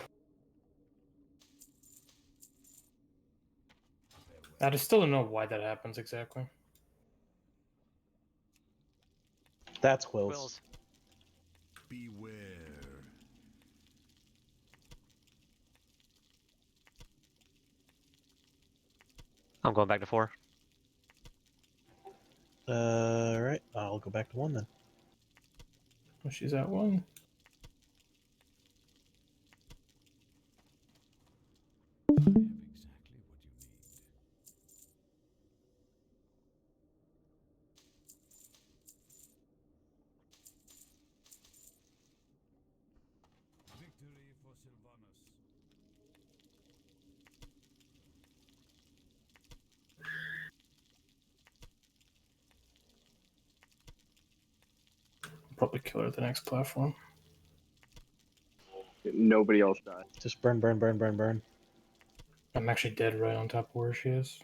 I just still don't know why that happens exactly. That's quills. Beware. I'm going back to 4. All right. I'll go back to 1 then. Oh, she's at 1. Victory for Sylvanas. Probably kill her at the next platform. Nobody else died. Just burn, burn, burn, burn, burn. I'm actually dead right on top of where she is.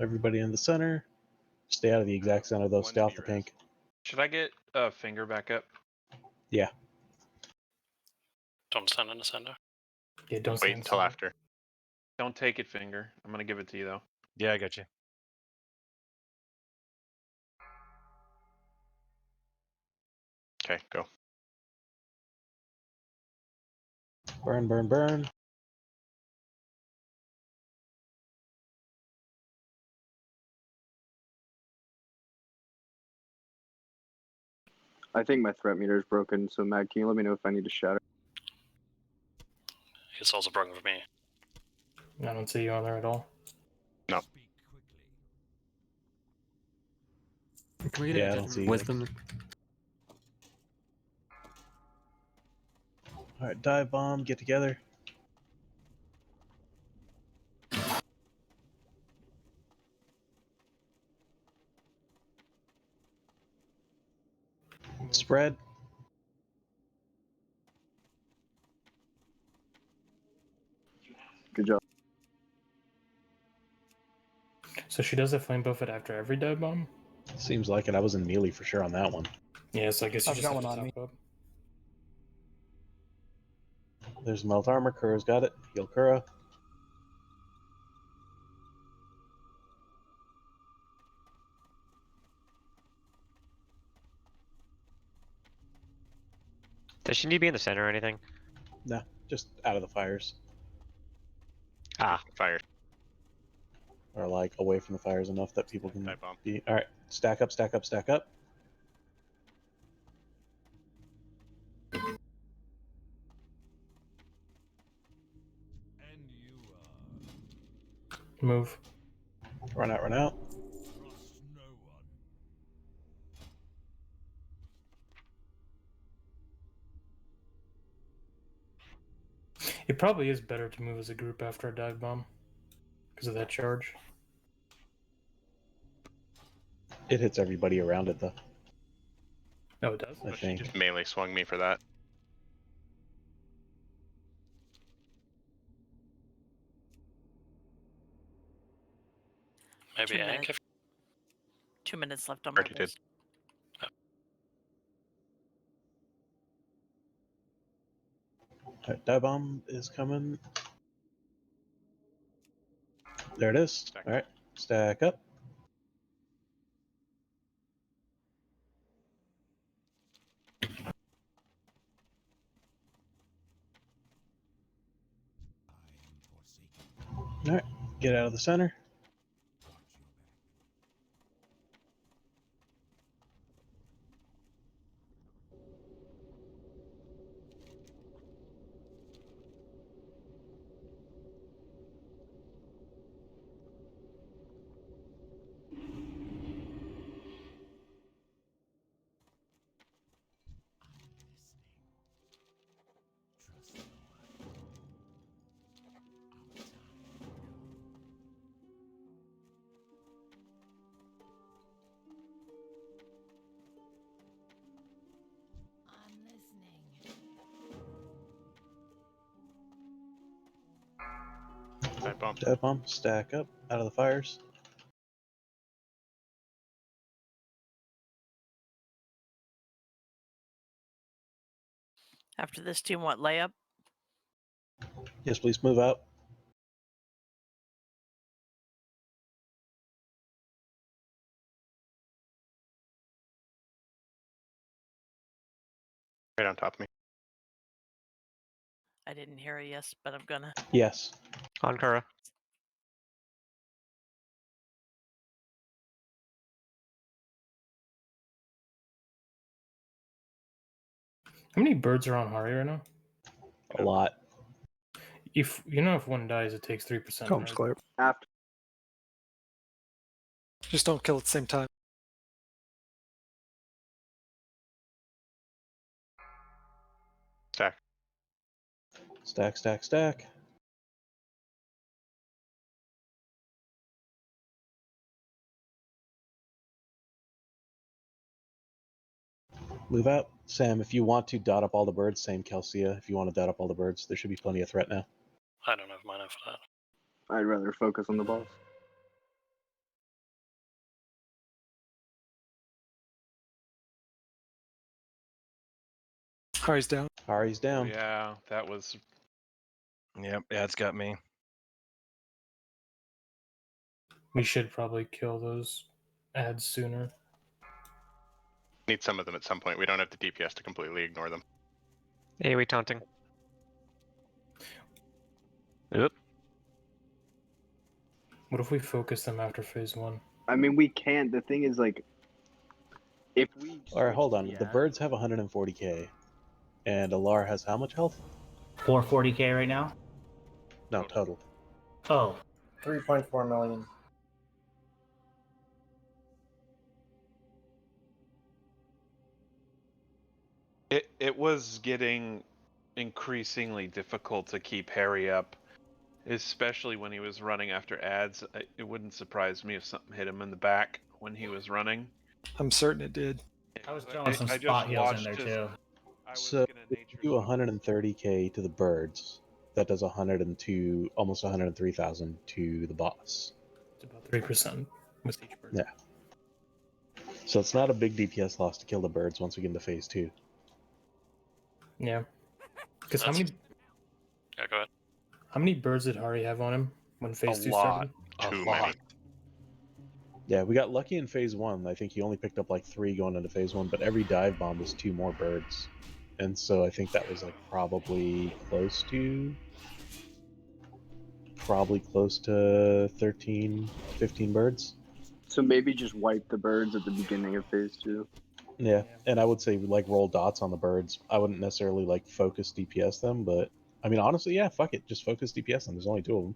Everybody in the center. Stay out of the exact center though. Stay off the pink. Should I get finger back up? Yeah. Don't stand in the center. Yeah, don't Wait until after. Don't take it, finger. I'm gonna give it to you though. Yeah, I got you. Okay, go. Burn, burn, burn. I think my threat meter is broken, so Matt, can you let me know if I need to shatter? It's also broken for me. I don't see you on there at all. No. Can we get Yeah, I a don't see wisdom? All right, dive bomb. Get together. Spread. Good job. So she does a flame buffet after every dive bomb? Seems like it. I was in melee for sure on that one. Yeah, so I guess you I've just got have to one on top up. There's melt armor. Kura's got it. Heal Kura. Does she need to be in the center or anything? No, just out of the fires. Ah, fire. Or like away from the fires enough that people can Dive bomb. be. All right, stack up, stack up, stack up. And you Move. Run out, run out. trust no one. It probably is better to move as a group after a dive bomb because of that charge. It hits everybody around it though. Oh, it does? I She think. just melee swung me for that. Maybe 2 Ank minutes. if 2 minutes left on my Already did. list. All right, dive bomb is coming. There it is. All right, stack up. All right, get out of the center. Dive bomb. Dive bomb, stack up out of the fires. After this, do you want layup? Yes, please move out. Right on top of me. I didn't hear a yes, but I'm gonna. Yes. On Kura. How many birds are on Hari right now? A lot. If one dies, it takes 3%. Combs Right? clear. After. Just don't kill at the same time. Stack. Stack, stack, stack. Move out. Sam, if you want to dot up all the birds, same Kelsia. If you want to dot up all the birds, there should be plenty of threat now. I don't have mana for that. I'd rather focus on the boss. Hari's down. Hari's down. Yeah, that was. Yep, yeah, it's got me. We should probably kill those ads sooner. Need some of them at some point. We don't have the DPS to completely ignore them. Hey, we taunting. Oop. What if we focus them after phase 1? I mean, we can't. The thing is, like, if we. All right, hold on. The birds have 140k, and Alar has how much health? 440k right now. No, total. Oh, 3.4 million. It was getting increasingly difficult to keep Harry up, especially when he was running after ads. It wouldn't surprise me if something hit him in the back when he was running. I'm certain it did. I was throwing some spot heals in there too. So if you do 130k to the birds, that does 102, almost 103,000 to the boss. It's about 3% with each bird. Yeah. So it's not a big DPS loss to kill the birds once we get into phase 2. Yeah. Because how many? Yeah, go ahead. How many birds did Hari have on him when phase 2 lot. started? Too many. Yeah, we got lucky in phase 1. I think he only picked up like 3 going into phase 1, but every dive bomb was 2 more birds. And so I think that was like probably close to 13, 15 birds. So maybe just wipe the birds at the beginning of phase 2. Yeah, and I would say like roll dots on the birds. I wouldn't necessarily like focus DPS them, but I mean honestly, yeah, fuck it, just focus DPS them. There's only 2 of them,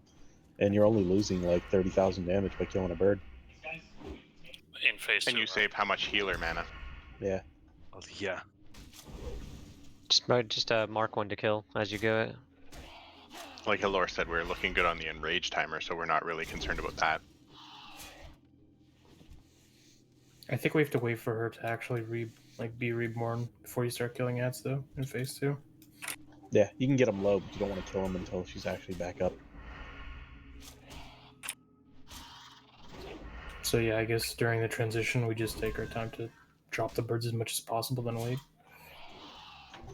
and you're only losing like 30,000 damage by killing a bird. In phase 2. And you save how much healer mana? Yeah. Oh, yeah. Just mark one to kill as you go. Like Hilor said, we're looking good on the enrage timer, so we're not really concerned about that. I think we have to wait for her to actually be reborn before you start killing ads though in phase 2. Yeah, you can get them low, but you don't want to kill them until she's actually back up. So yeah, I guess during the transition we just take our time to drop the birds as much as possible, then wait.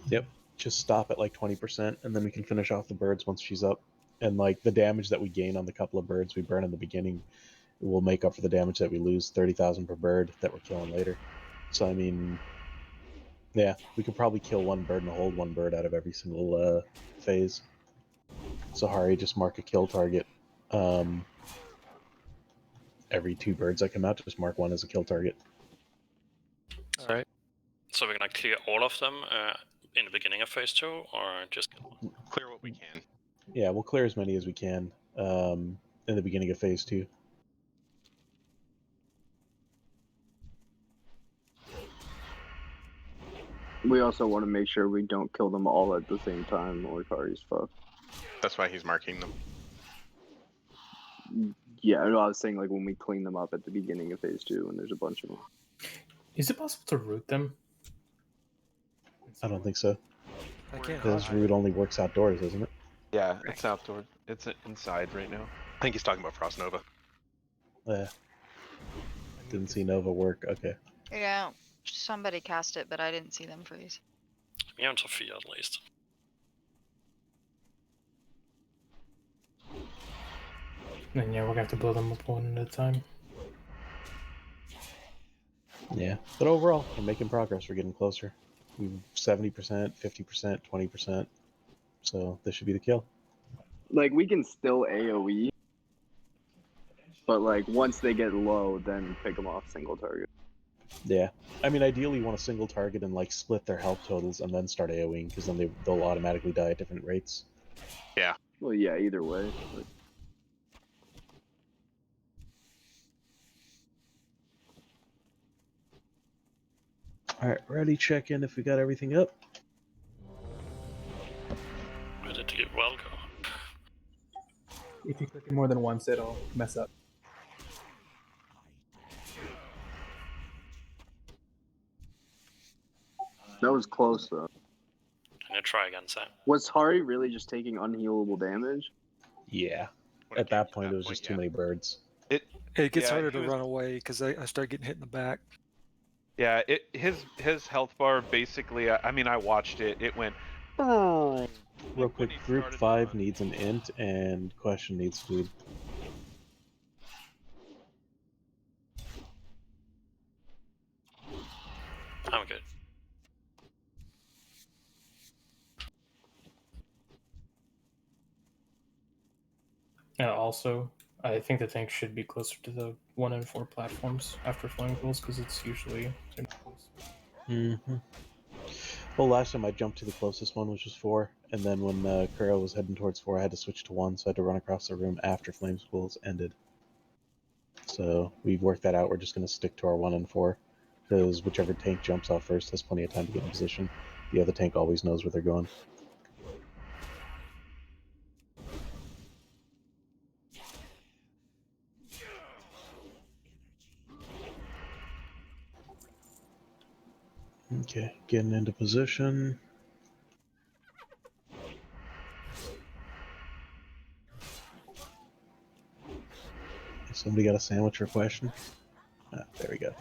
Yep, just stop at like 20%, and then we can finish off the birds once she's up. And like the damage that we gain on the couple of birds we burn in the beginning will make up for the damage that we lose, 30,000 per bird that we're killing later. So I mean, yeah, we could probably kill 1 bird and hold 1 bird out of every single phase. So Hari, just mark a kill target. Every 2 birds that come out, just mark 1 as a kill target. Alright. So we're gonna clear all of them in the beginning of phase 2, or just clear what we can? Yeah, we'll clear as many as we can in the beginning of phase 2. We also want to make sure we don't kill them all at the same time, or Hari's fucked. That's why he's marking them. Yeah, I was saying like when we clean them up at the beginning of phase 2, and there's a bunch of them. Is it possible to root them? I don't think so. I can't. Because root only works outdoors, isn't it? Yeah, it's outdoor. It's inside right now. I think he's talking about Frost Nova. Yeah. Didn't see Nova work. Okay. Yeah, somebody cast it, but I didn't see them freeze. Immune to fear at least. And yeah, we're gonna have to blow them up one at a time. Yeah, but overall, we're making progress. We're getting closer. We've 70%, 50%, 20%. So this should be the kill. Like, we can still AoE, but like once they get low, then pick them off single target. Yeah, I mean, ideally, you want a single target and like split their health totals and then start AoEing, because then they'll automatically die at different rates. Yeah. Well, yeah, either way. But... All right, ready? Check in if we got everything up. Ready to get well go. If you click it more than once, it'll mess up. That was close though. Can you try again, Sam? Was Hari really just taking unhealable damage? Yeah. At that point, it was just too many birds. It gets Yeah, harder he to was- run away because I start getting hit in the back. Yeah, his health bar basically. I mean, I watched it. It went. Real Real quick, Group 5 needs an int, and Question needs food. I'm good. Also, I think the tank should be closer to the 1 and 4 platforms after Flame Pools, because it's usually close. Mm-hmm. Well, last time I jumped to the closest one, which was 4, and then when Kuro was heading towards 4, I had to switch to 1, so I had to run across the room after Flame Schools ended. So we've worked that out. We're just going to stick to our 1 and 4, because whichever tank jumps off first has plenty of time to get in position. The other tank always knows where they're going. Okay, getting into position. Somebody got a sandwich or a question? Ah, there we go.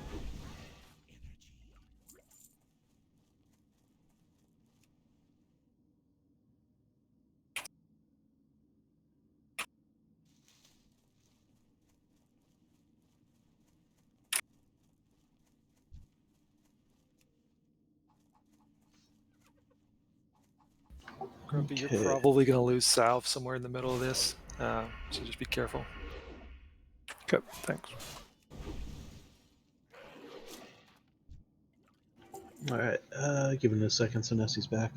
Grumpy, Okay. you're probably going to lose salve somewhere in the middle of this, so just be careful. Okay, thanks. Alright, give it a second so Nessie's back.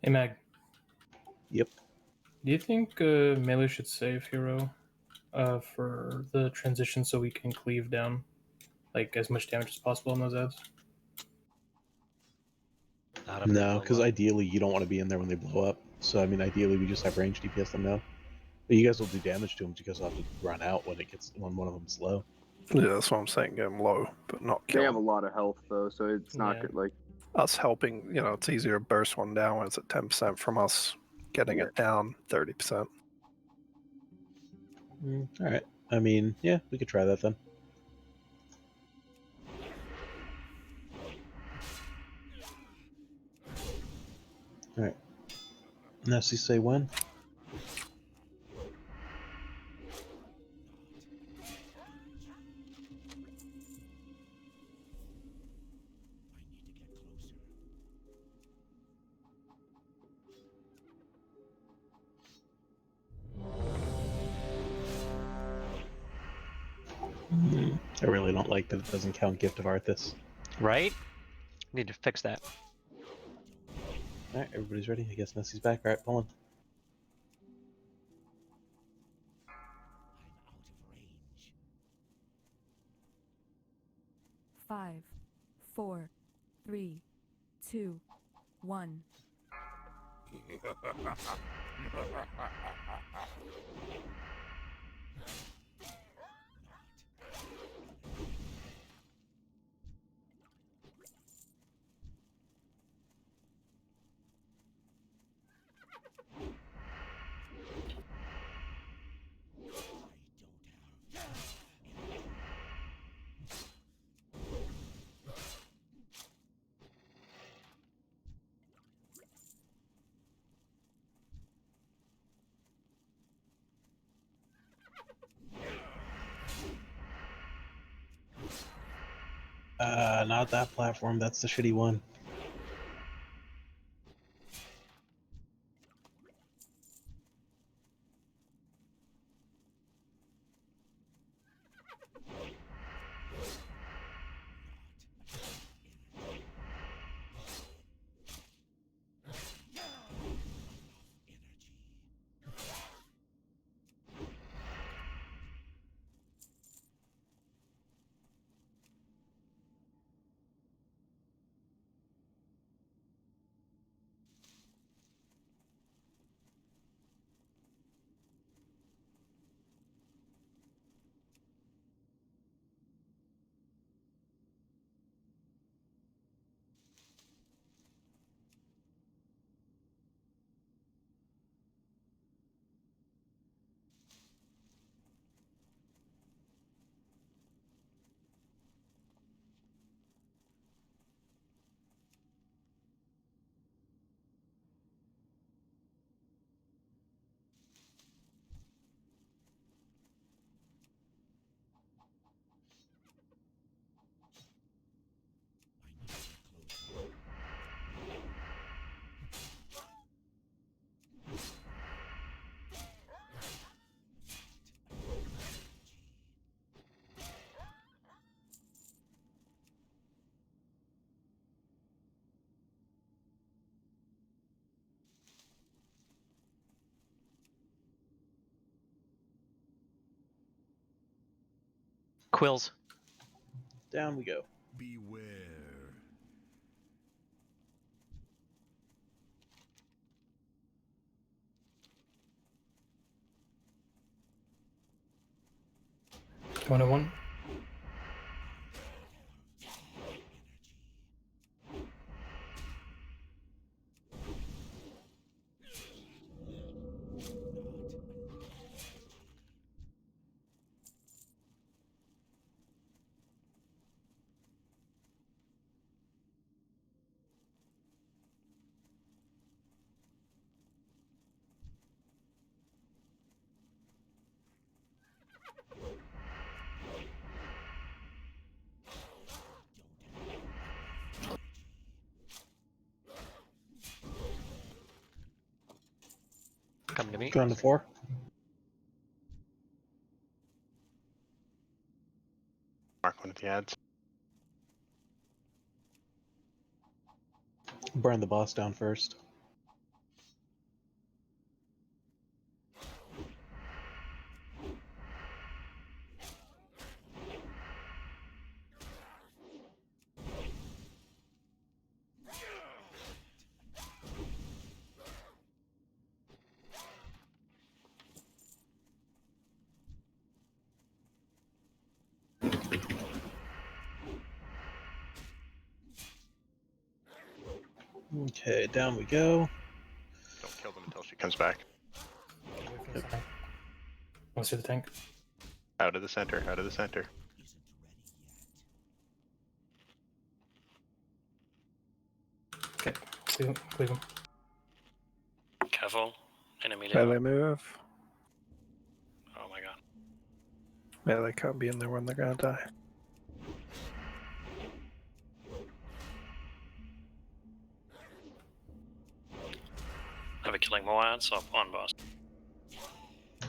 Hey, Mag. Yep. Do you think melee should save hero for the transition so we can cleave down like as much damage as possible on those ads? No, because ideally you don't want to be in there when they blow up. So I mean, ideally we just have range DPS them now. But you guys will do damage to them. You guys will have to run out when one of them's low. Yeah, that's what I'm saying. Get them low, but not kill They have a 'em. lot of health though, so it's not Yeah. good. Like Us helping, it's easier to burst one down when it's at 10% from us getting it down 30%. Alright. I mean, yeah, we could try that then. Alright. Nessie, say when? I really don't like that it doesn't count Gift of Arthas. Right? Need to fix that. Alright, everybody's ready. I guess Nessie's back. Alright, pulling. Five, 4, 3, 2, 1. Not that platform. That's the shitty one. Quills. Down we go. Beware. One on one. Come to me. Going to 4. Mark one of the ads. Burn the boss down first. Okay, down we go. Don't kill them until she comes back. Let's see the tank. Out of the center, out of the center. Okay, cleave him. Careful. Enemy Melee there. move. Oh my god. Melee can't be in there when they're gonna die. Are we killing more ads or on boss?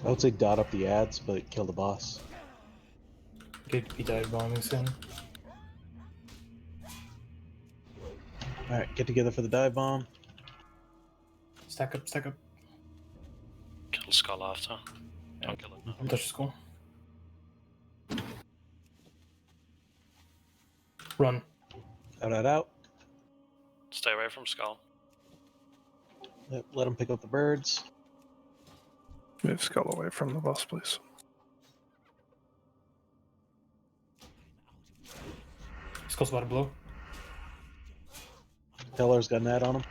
I would say dot up the ads, but kill the boss. Get be dive bombing soon. Alright, get together for the dive bomb. Stack up, stack up. Kill Skull after. Don't kill it now. Touch the skull. Run. Out. Stay away from Skull. Yep, let them pick up the birds. Move Skull away from the boss, please. Skull spotted below. Teller's got an ad on him.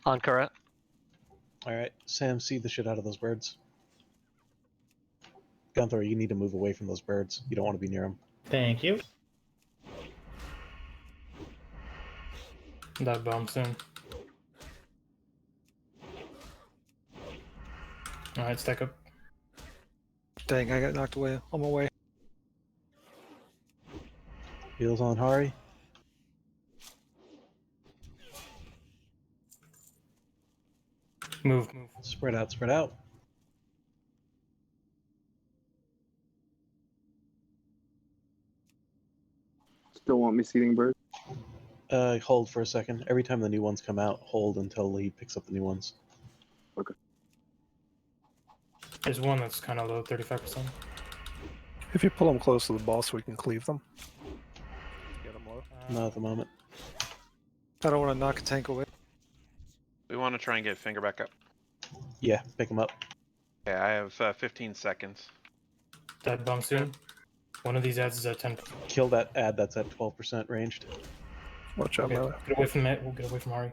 On Kura. Alright, Sam, see the shit out of those birds. Gunther, you need to move away from those birds. You don't want to be near them. Thank you. Dive bomb soon. Alright, stack up. Dang, I got knocked away. On my way. Heals on Hari. Move. Spread out, spread out. Still want me seeding birds? Hold for a second. Every time the new ones come out, hold until he picks up the new ones. Okay. There's one that's kind of low, 35%. If you pull them close to the boss, we can cleave them. Get them low. Not at the moment. I don't want to knock a tank away. We want to try and get Finger back up. Yeah, pick him up. Okay, I have 15 seconds. Dive bomb soon. One of these ads is at 10. Kill that ad that's at 12% ranged. Watch out, Okay, Melee. get away from it. We'll get away from Hari.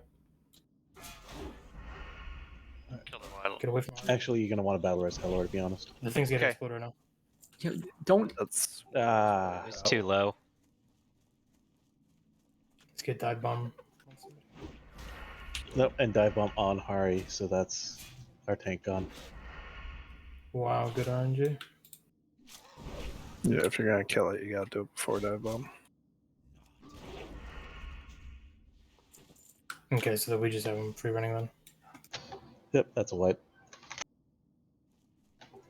Kill the wild. Get away from Hari. Actually, you're going to want to battle res Hellor, to be honest. The thing's getting Okay. exploded right now. Don't. That's It's too low. Let's get dive bomb. Nope, and dive bomb on Hari, so that's our tank gone. Wow, good RNG. yeah. If you're gonna kill it, you gotta do it before dive bomb. Okay, so that we just have him free running then. Yep, that's a wipe.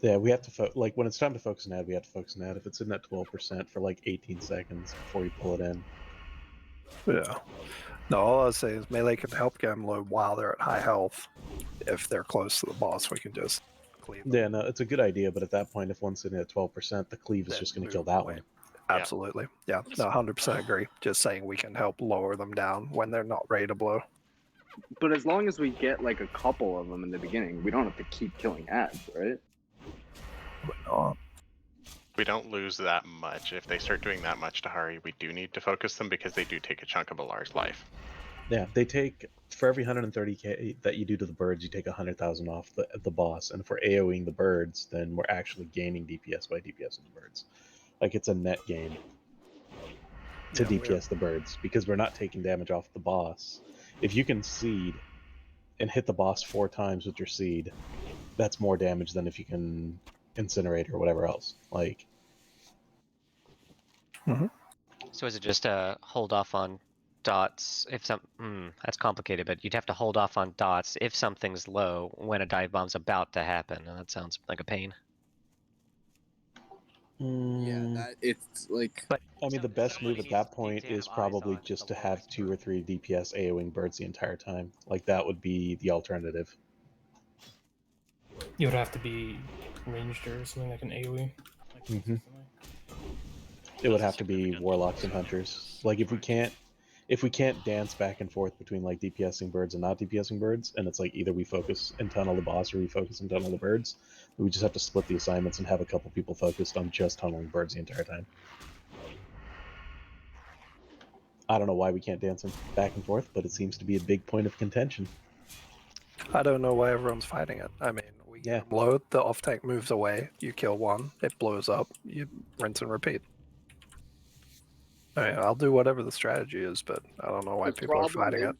Yeah, we have to like when it's time to focus an ad, we have to focus an ad. If it's in at 12% for like 18 seconds before you pull it in. Yeah. No, all I was saying is Melee can help get them low while they're at high health. If they're close to the boss, we can just cleave them. Yeah, no, it's a good idea, but at that point, if one's sitting at 12%, the cleave is Then just going to move kill that away. one. Absolutely. Yeah, no, 100% agree. Just saying we can help lower them down when they're not ready to blow. But as long as we get like a couple of them in the beginning, we don't have to keep killing ads, right? But not. We don't lose that much. If they start doing that much to Hari, we do need to focus them because they do take a chunk of Alar's life. Yeah, they take, for every 130k that you do to the birds, you take 100,000 off the boss. And if we're AoEing the birds, then we're actually gaining DPS by DPS the birds. Like it's a net gain to Yeah, DPS the birds because we're not taking damage off the boss. If you can seed and hit the boss 4 times with your seed, that's more damage than if you can incinerate or whatever else. Like, So is it just hold off on dots if some? That's complicated, but you'd have to hold off on dots if something's low when a dive bomb's about to happen. And that sounds like a pain. Yeah, that it's like. But I mean, the best move at that point is probably just to have 2 or 3 DPS AoEing birds the entire time. Like, that would be the alternative. You would have to be ranged or something like an AoE. Like Mhm. It would have to be warlocks and hunters. Like, if we can't dance back and forth between like DPSing birds and not DPSing birds, and it's like either we focus and tunnel the boss or we focus and tunnel the birds, we just have to split the assignments and have a couple people focused on just tunneling birds the entire time. I don't know why we can't dance them back and forth, but it seems to be a big point of contention. I don't know why everyone's fighting it. I mean, we blow, the off tank moves away, you kill one, it blows up, you rinse and repeat. I mean, I'll do whatever the strategy is, but I don't know why The people are problem fighting it. is,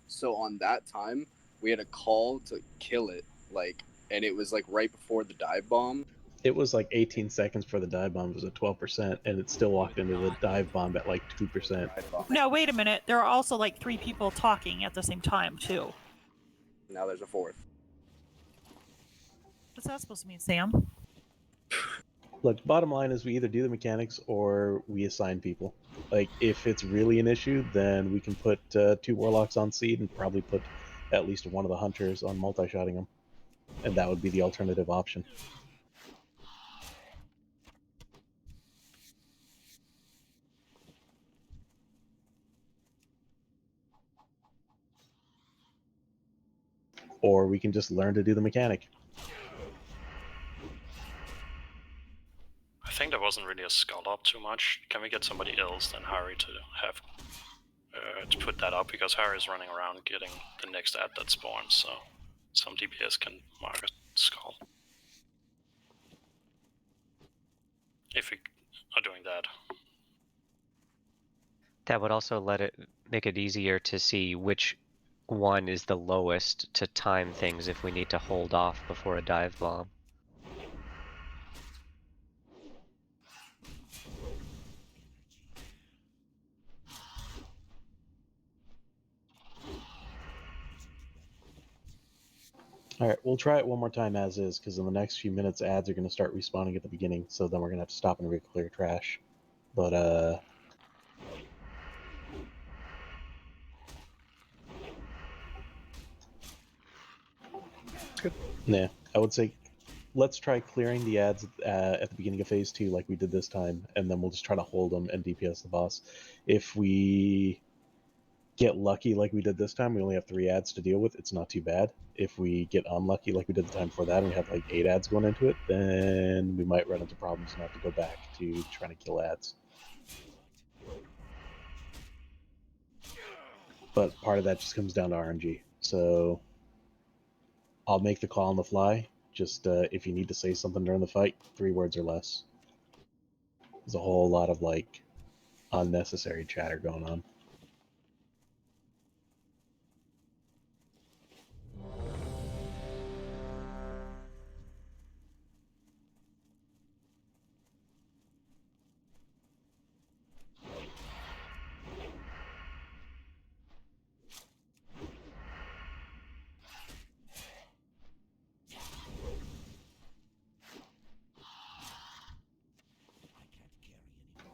So on that time, we had a call to kill it, like, and it was like right before the dive bomb. It was like 18 seconds for the dive bomb was at 12%, and it still walked into the dive bomb at like 2%. No, wait a minute. There are also like 3 people talking at the same time too. Now there's a 4th. What's that supposed to mean, Sam? Look, bottom line is we either do the mechanics or we assign people. Like, if it's really an issue, then we can put 2 warlocks on seed and probably put at least one of the hunters on multi-shotting them. And that would be the alternative option. Or we can just learn to do the mechanic. wasn't really a skull up too much. Can we get somebody else than Harry to have to put that up? Because Harry's running around getting the next ad that spawns, so some DPS can mark a skull. If we are doing that. That would also make it easier to see which one is the lowest to time things if we need to hold off before a dive bomb. All right, we'll try it one more time as is, because in the next few minutes, ads are going to start respawning at the beginning, so then we're going to have to stop and re-clear trash. But, Good. Yeah, I would say let's try clearing the ads at the beginning of phase 2 like we did this time, and then we'll just try to hold them and DPS the boss. If we get lucky like we did this time, we only have 3 ads to deal with, it's not too bad. If we get unlucky like we did the time before that and we have like 8 ads going into it, then we might run into problems and have to go back to trying to kill ads. But part of that just comes down to RNG. So I'll make the call on the fly. Just if you need to say something during the fight, 3 words or less. There's a whole lot of like unnecessary chatter going on.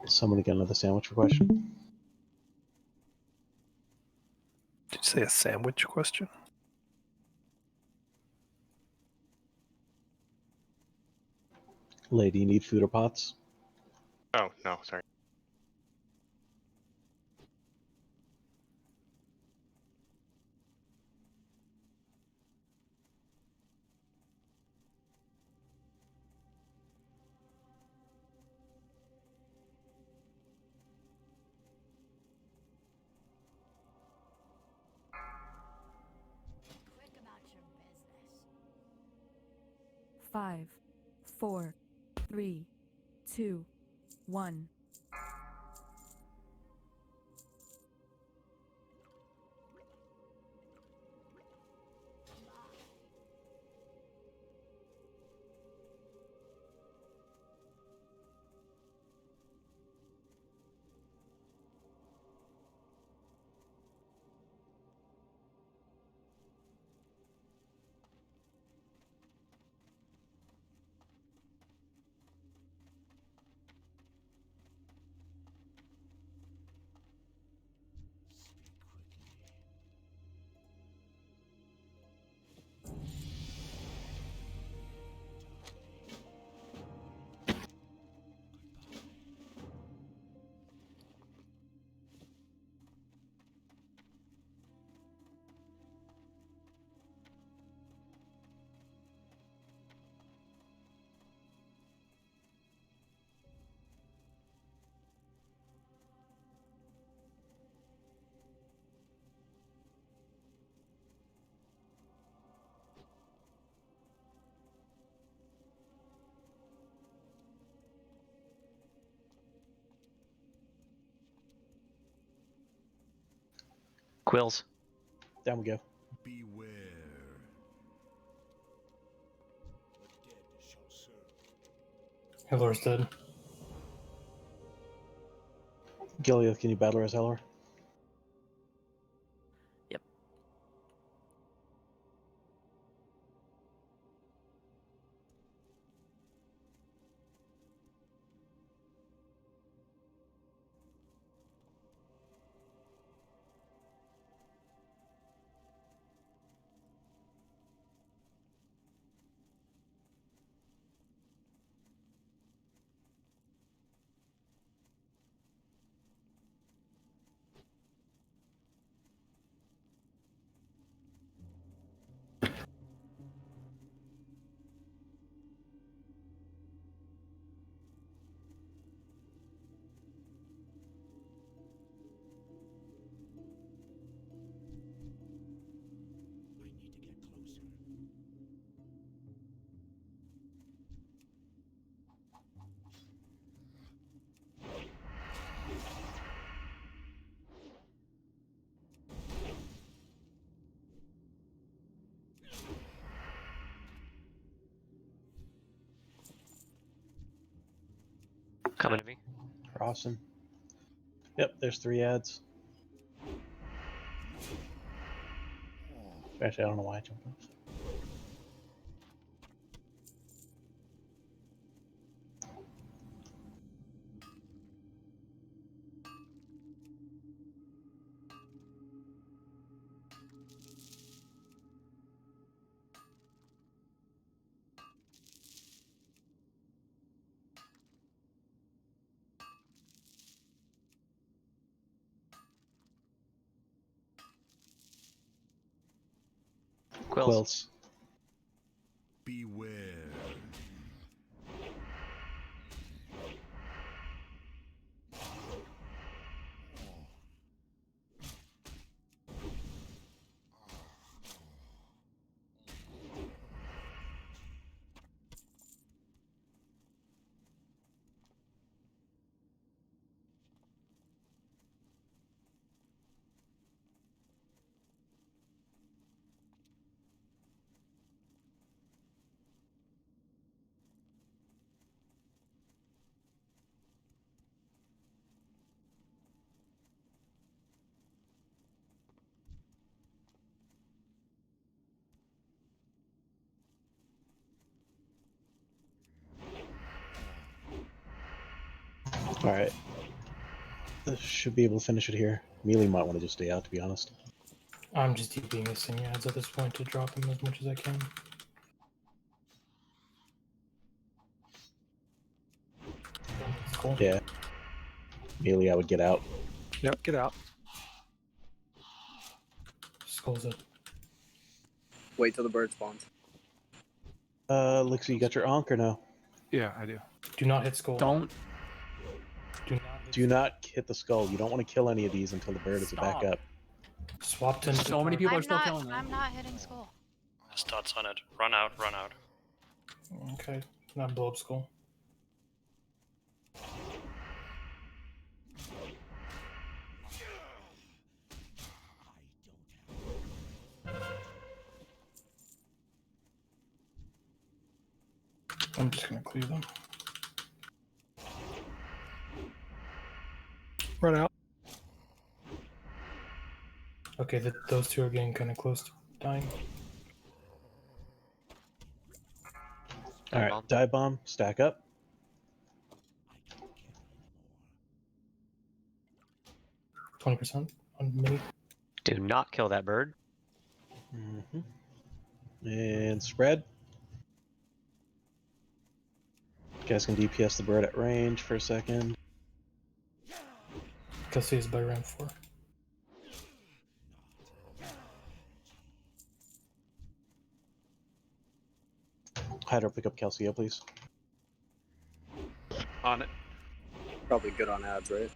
Someone get another sandwich question? Did you say a sandwich question? Lady, you need food or pots? Oh, no, sorry. Five, 4, 3, 2, 1. Quills. Down we go. Beware. Helor's dead. Gilead, can you battle as Helor? Yep. Coming to me. Crossing. Yep, there's 3 ads. Actually, I don't know why I jumped off. Quills. Beware. Alright. Should be able to finish it here. Melee might want to just stay out, to be honest. I'm just DPing his sing ads at this point to drop him as much as I can. Cool. Yeah. Melee, I would get out. Yep, get out. Skull's up. Wait till the bird spawns. Lixie, you got your Ankh or no? Yeah, I do. Do not hit skull. Don't. Do not hit the skull. You don't want to kill any of these until the bird is back up. Swap to So many people are still killing it. I'm not hitting skull. Stats on it. Run out, run out. Okay, not blow up skull. I'm just gonna clear them. Run out. Okay, those two are getting kind of close to dying. Alright, dive bomb, stack up. %20 on mini. Do not kill that bird. And spread. You guys can DPS the bird at range for a second. Kelsey is by round 4. Hydro, pick up Kelsey, please. On it. Probably good on ads, right?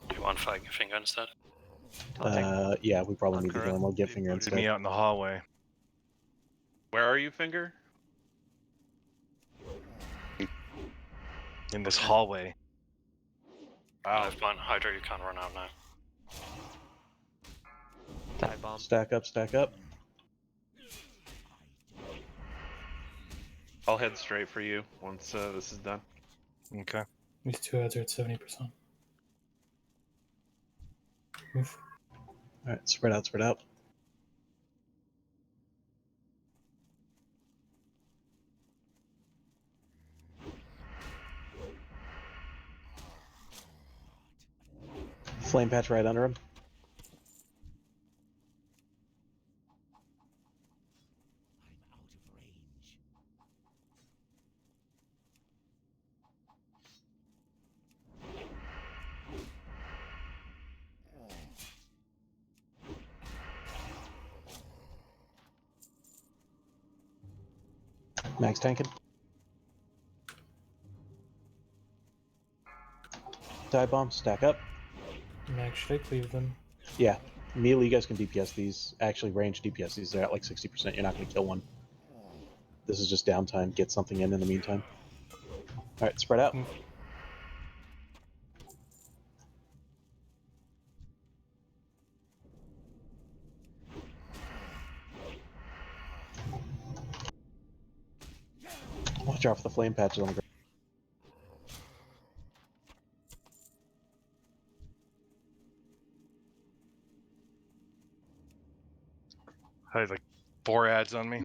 Do you want finger instead? Yeah, we probably need to kill him. I'll get finger Booted instead. me out in the hallway. Where are you, Finger? In this hallway. Wow. Lifeline, Hydra, you can't run out now. Dive bomb. Stack up, stack up. I'll head straight for you once this is done. Okay. These 2 ads are at 70%. Move. Alright, spread out, spread out. Flame patch right under him. Max tanking. Dive bomb, stack up. Max, should I cleave them? Yeah. Melee, you guys can DPS these. Actually, range DPS these. They're at like 60%. You're not going to kill one. This is just downtime. Get something in the meantime. Alright, spread out. Watch out for the flame patches on the ground. I had like 4 ads on me.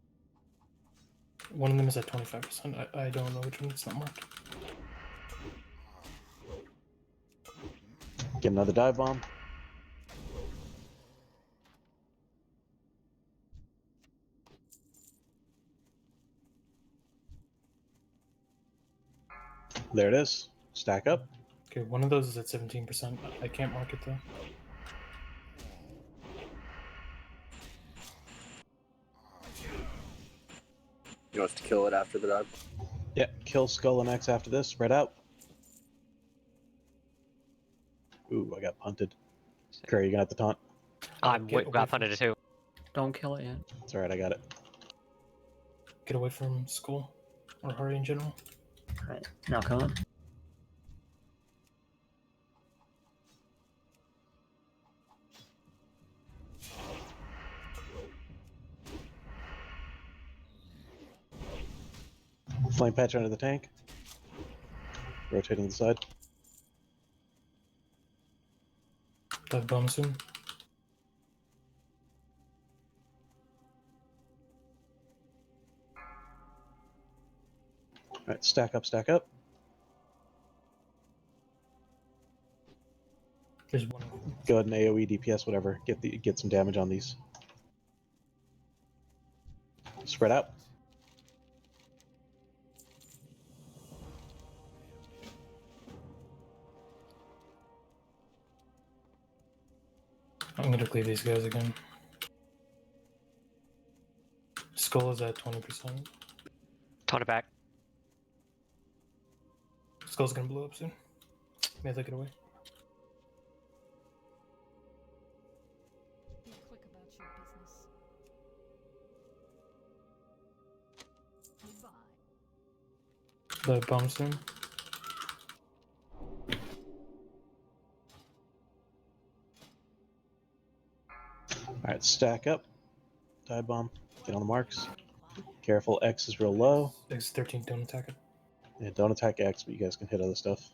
One of them is at 25%. I don't know which one. It's not marked. Get another dive bomb. There it is. Stack up. Okay, one of those is at 17%. I can't mark it though. You want us to kill it after the dive? Yeah, kill Skull and X after this. Spread out. Ooh, I got punted. Curry, you gonna have to taunt? Got punted too. Don't kill it yet. It's alright, I got it. Get away from Skull or Hari in general. Alright, now come on. Flame patch under the tank. Rotating the side. Dive bomb soon. Alright, stack up, stack up. There's one. Go ahead and AoE DPS, whatever. Get some damage on these. Spread out. I'm gonna cleave these guys again. Skull is at 20%. Taunt it back. Skull's gonna blow up soon. May I take it away? Be quick about your business. Goodbye. Dive bomb soon. Alright, stack up. Dive bomb. Get on the marks. Careful, X is real low. X 13, don't attack it. Yeah, don't attack X, but you guys can hit other stuff.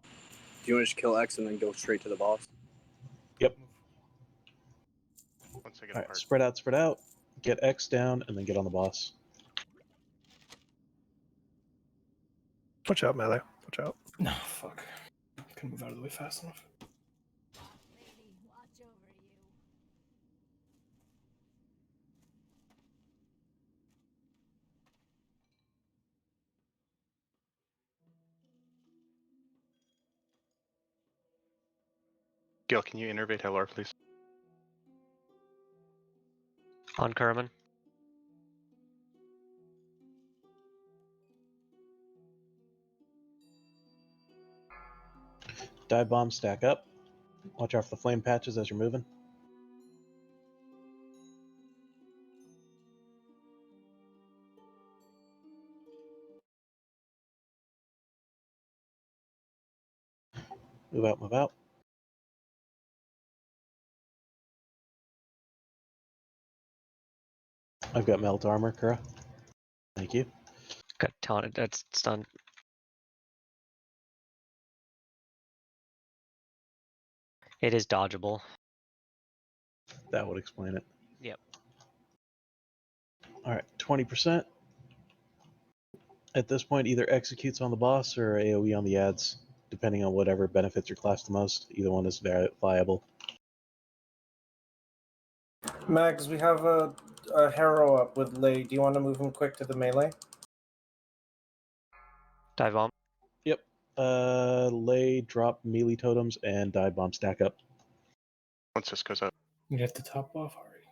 Do you want to just kill X and then go straight to the boss? Yep. Once I get Alright, apart. spread out, spread out. Get X down, and then get on the boss. Watch out, melee. Watch out. No, fuck. Couldn't move out of the way fast enough. Gil, can you innervate Helor, please? On Kerman. Dive bomb, stack up. Watch out for the flame patches as you're moving. Move out, move out. I've got melt armor, Kura. Thank you. Got taunted. That's stunned. It is dodgeable. That would explain it. Yep. Alright, 20%. At this point, either executes on the boss or AoE on the ads, depending on whatever benefits your class the most. Either one is viable. Mags, we have a Harrow up with Lay. Do you want to move him quick to the melee? Dive bomb. Yep. Lay, drop melee totems, and dive bomb stack up. Once this goes up. You have to top off Hari.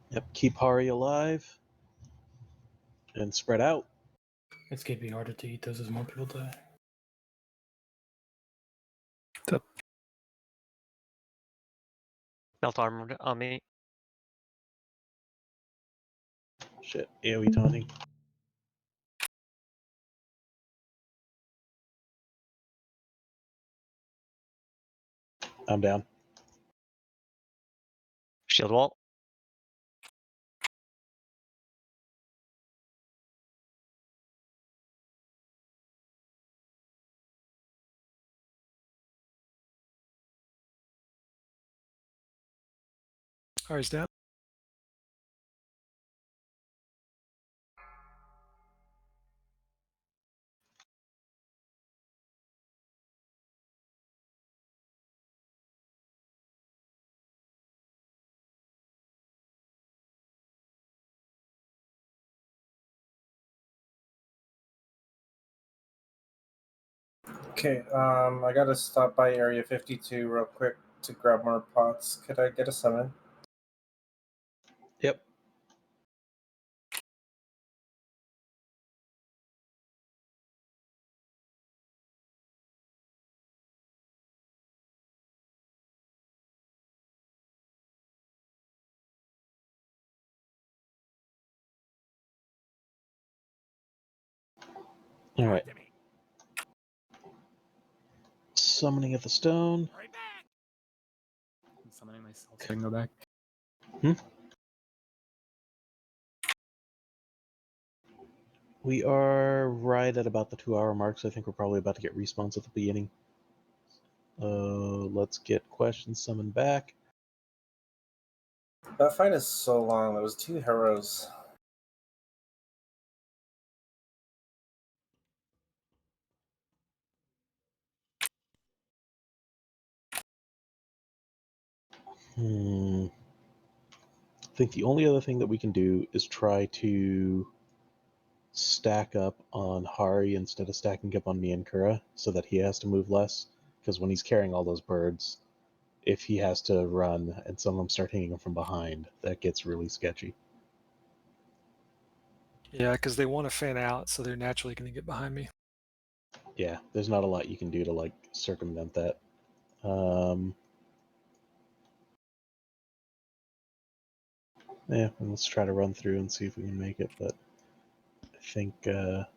Yep, keep Hari alive. And spread out. It's gonna be harder to eat those as more people die. Melt armor on me. Shit, AoE taunting. I'm down. Shield wall. Hari's down. Okay, I gotta stop by Area 52 real quick to grab more pots. Could I get a summon? Yep. All right. Summoning of the stone. I'm summoning myself so I can go back. We are right at about the 2-hour mark, so I think we're probably about to get respawns at the beginning. Let's get questions summoned back. That fight is so long. There was 2 heroes. I think the only other thing that we can do is try to stack up on Hari instead of stacking up on me and Kura, so that he has to move less. Because when he's carrying all those birds, if he has to run and some of them start hitting him from behind, that gets really sketchy. Yeah, because they want to fan out, so they're naturally going to get behind me. Yeah, there's not a lot you can do to like circumvent that. Yeah, let's try to run through and see if we can make it, but I think I'm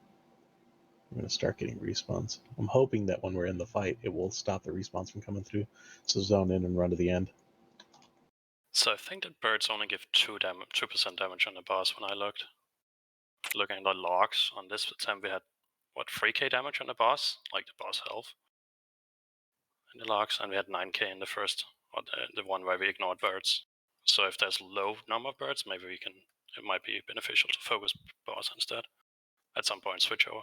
going to start getting respawns. I'm hoping that when we're in the fight, it will stop the respawns from coming through, so zone in and run to the end. So I think that birds only give 2% damage on the boss when I looked. Looking at the logs, on this attempt we had, what, 3k damage on the boss? Like the boss health. In the logs, and we had 9k in the first, or the one where we ignored birds. So if there's low number of birds, maybe it might be beneficial to focus boss instead. At some point switch over.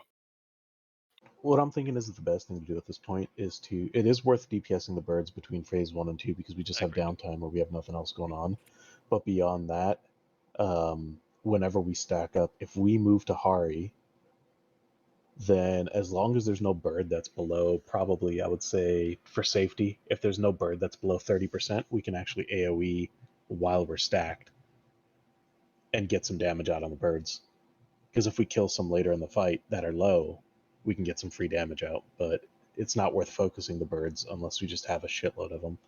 What I'm thinking is that the best thing to do at this point is it is worth DPSing the birds between phase 1 and 2 because we just have downtime where we have nothing else going on. But beyond that, whenever we stack up, if we move to Hari, then as long as there's no bird that's below, probably I would say for safety, if there's no bird that's below 30%, we can actually AoE while we're stacked and get some damage out on the birds. Because if we kill some later in the fight that are low, we can get some free damage out, but it's not worth focusing the birds unless we just have a shitload of them.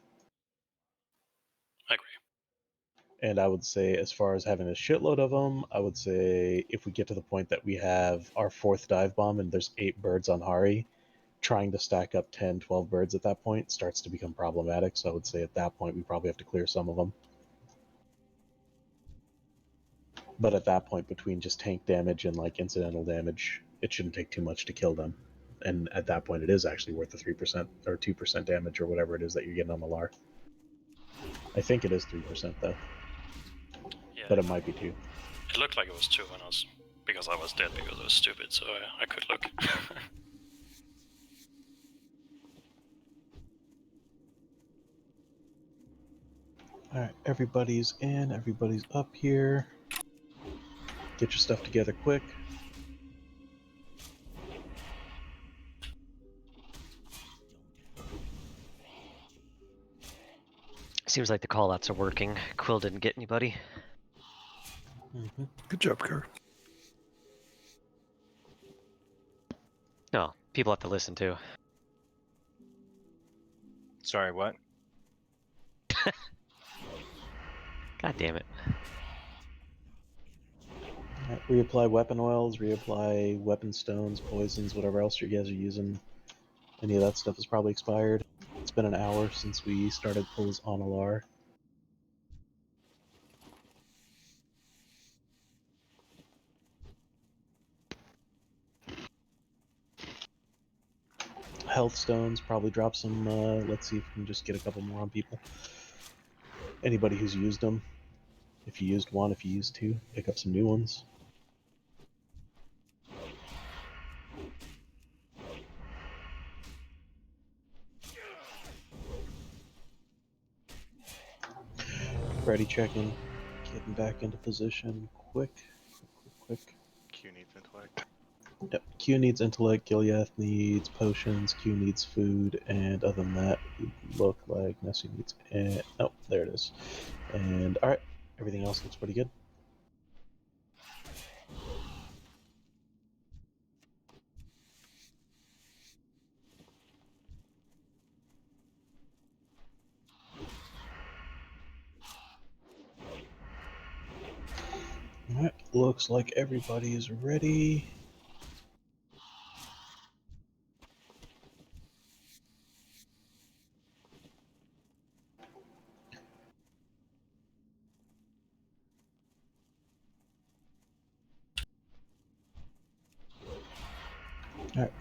I agree. And I would say, as far as having a shitload of them, I would say if we get to the point that we have our 4th dive bomb and there's 8 birds on Hari, trying to stack up 10, 12 birds at that point starts to become problematic. So I would say at that point we probably have to clear some of them. But at that point, between just tank damage and like incidental damage, it shouldn't take too much to kill them. And at that point, it is actually worth the 3% or 2% damage or whatever it is that you're getting on the LAR. I think it is 3% though. Yeah, but it might be 2. It looked like it was 2 when because I was dead because I was stupid, so I could look. Alright, everybody's in, everybody's up here. Get your stuff together quick. Seems like the callouts are working. Quill didn't get anybody. Good job, Kerr. No, people have to listen too. Sorry, what? God damn it. Right, reapply weapon oils, reapply weapon stones, poisons, whatever else you guys are using. Any of that stuff is probably expired. It's been an hour since we started pulls on LAR. Health stones, probably drop some, let's see if we can just get a couple more on people. Anybody who's used them. If you used 1, if you used 2, pick up some new ones. Ready checking, getting back into position, quick. Q needs intellect. Yep. Q needs intellect, Gileath needs potions, Q needs food, and other than that, you look like Nessie needs. Oh, there it is. And alright, everything else looks pretty good. Alright, looks like everybody is ready. Alright.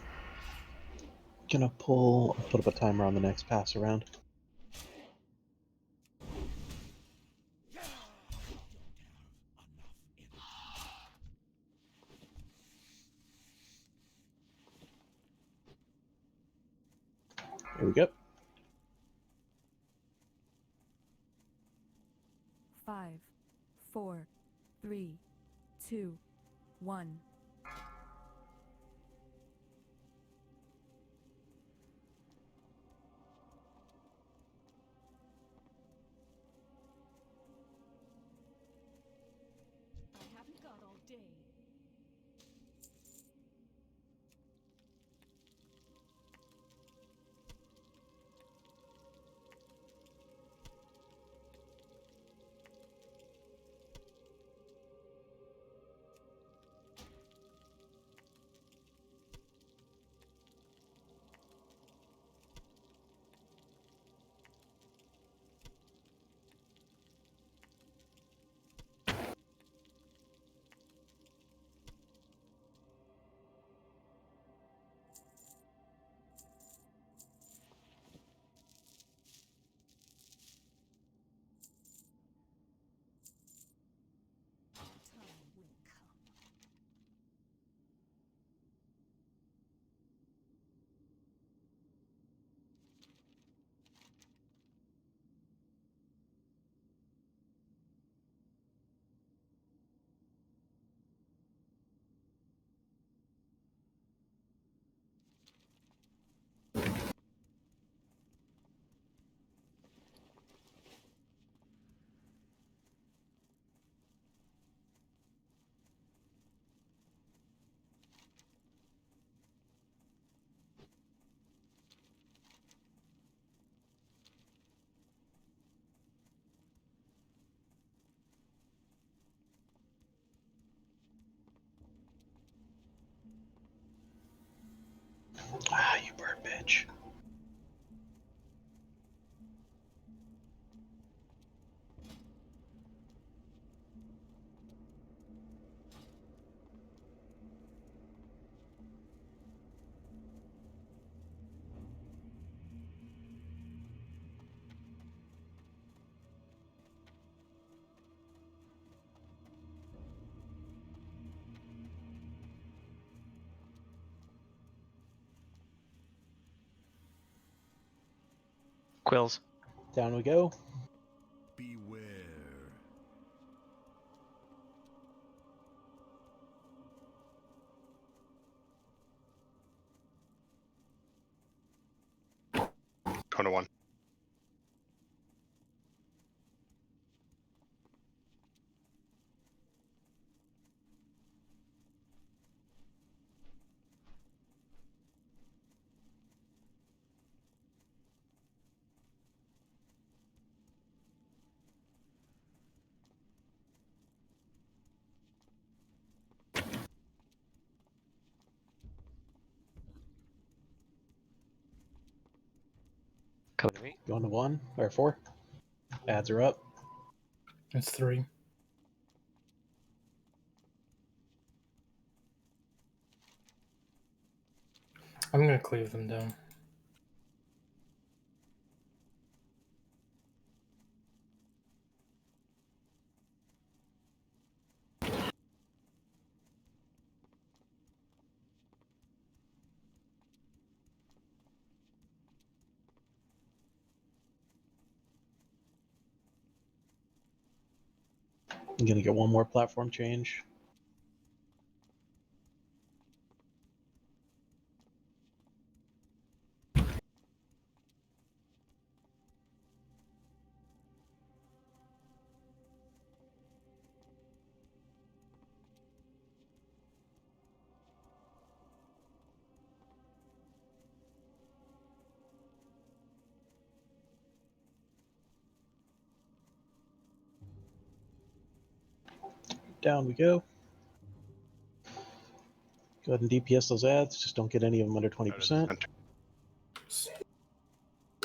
Gonna put up a timer on the next pass around. Here we go. 5, 4, 3, 2, 1. I haven't got all day. Ah, you bird bitch. Quills. Down we go. Beware. Kona 1. Coming to me. Going to 1 or 4. Ads are up. It's 3. I'm gonna cleave them down. I'm gonna get one more platform change. down we go. Go ahead and DPS those ads. Just don't get any of them under 20%.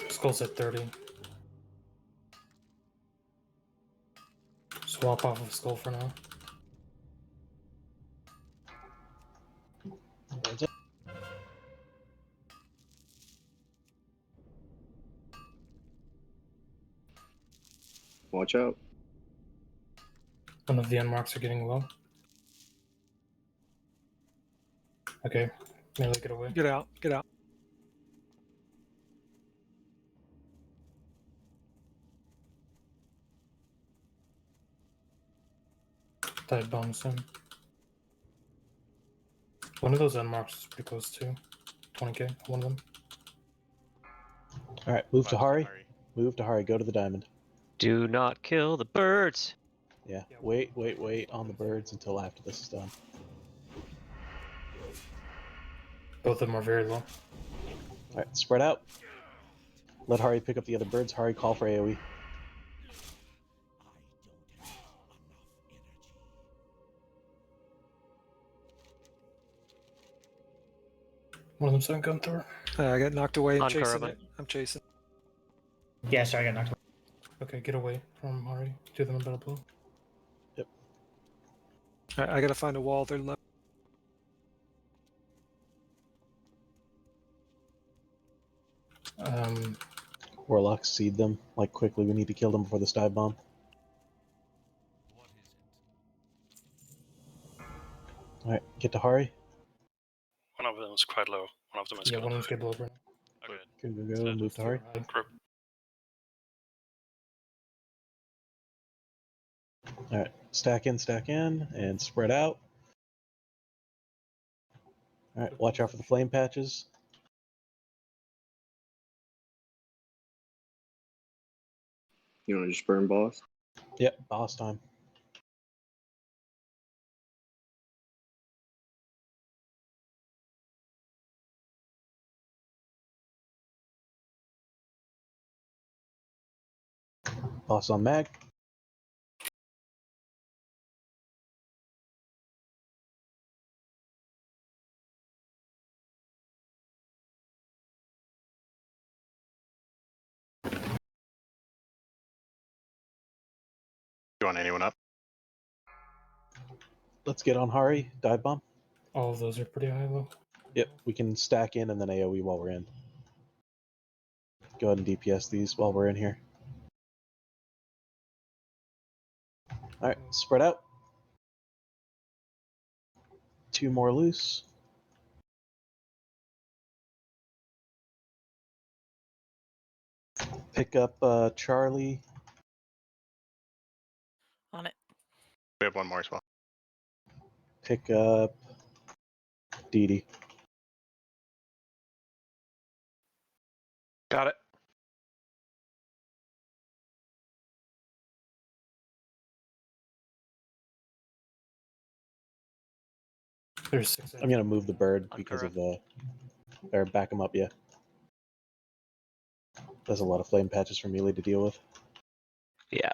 Skull's at 30. Swap off of Skull for now. Birds up. Watch out. One of the unmarks are getting low. Okay, Melee, get away. Get out. Get out. Dive bombs him. One of those unmarks is pretty close too. 20k, one of them. Alright, move to Hari. Move to Hari. Go to the diamond. Do not kill the birds. Yeah, wait on the birds until after this is done. Both of them are very low. Alright, spread out. Let Hari pick up the other birds. Hari, call for AoE. One of them's on gun thrower. I got knocked away. I'm On chasing Kurama. it. I'm chasing. Yeah, sorry, I got knocked away. Okay, get away from Hari. Two of them about to blow. Yep. I gotta find a wall. They're low. Warlocks seed them. Like, quickly, we need to kill them before this dive bomb. Alright, get to Hari. One of them is quite low. One of them is Yeah, good. one of them's getting low right now. Okay. Go, move to Hari. Group. Alright, stack in, and spread out. Alright, watch out for the flame patches. You want to just burn boss? Yep, boss time. Boss on mag. You want anyone up? Let's get on Hari. Dive bomb. All of those are pretty high low. Yep, we can stack in and then AoE while we're in. Go ahead and DPS these while we're in here. Alright, spread out. Two more loose. Pick up Charlie. On it. We have one more as well. Pick up Dee Dee. Got it. There's 6. I'm gonna move the bird because of the. Or back him up, yeah. There's a lot of flame patches for melee to deal with. Yeah.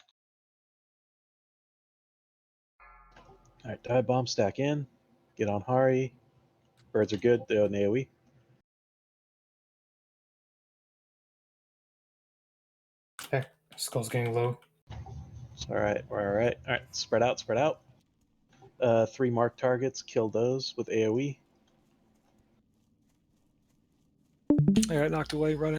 Alright, dive bomb, stack in. Get on Hari. Birds are good, they're on AoE. Hey, Skull's getting low. Alright, we're alright. Alright, spread out, spread out. 3 marked targets, kill those with AoE. I got knocked away. Running.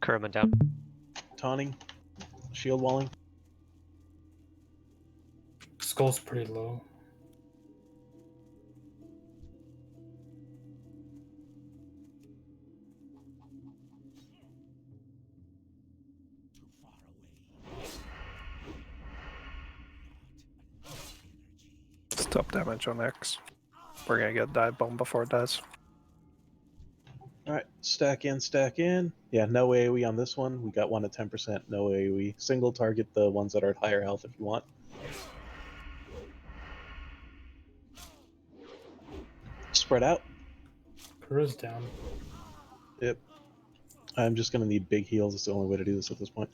Kurama down. Taunting. Shield walling. Skull's pretty low. Stop damage on X. We're gonna get dive bomb before it dies. Alright, stack in, stack in. Yeah, no AoE on this one. We got one at 10%, no AoE. Single target the ones that are at higher health if you want. Spread out. Kura's down. Yep. I'm just gonna need big heals. It's the only way to do this at this point.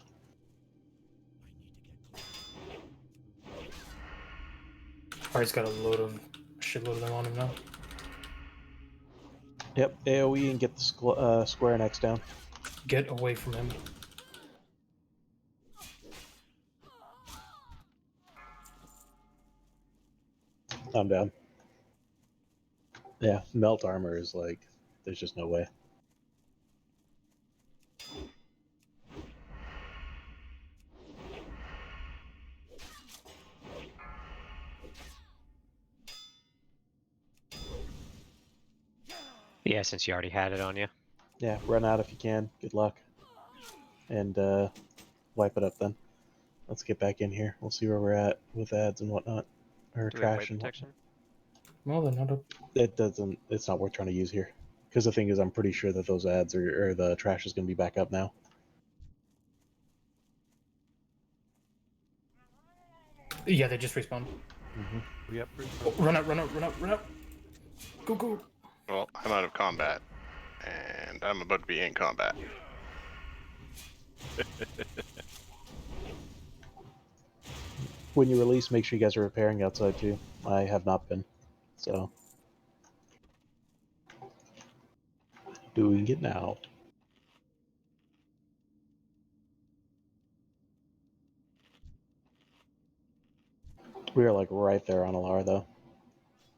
Harry's got a shitload of them on him now. Yep, AoE and get the square and X down. Get away from him. I'm down. Yeah, melt armor is like, there's just no way. Yeah, since you already had it on you. Yeah, run out if you can. Good luck. And wipe it up then. Let's get back in here. We'll see where we're at with ads and whatnot. Or Do we have trash weight and protection? Well, they're not up. it's not worth trying to use here. Because the thing is, I'm pretty sure that those ads or the trash is going to be back up now. Yeah, they just respawned. Yep. Oh, run out, run out, run out, run out. Go, go. Well, I'm out of combat, and I'm about to be in combat. When you release, make sure you guys are repairing outside too. I have not been. So. Doing it now. We are like right there on Alara though.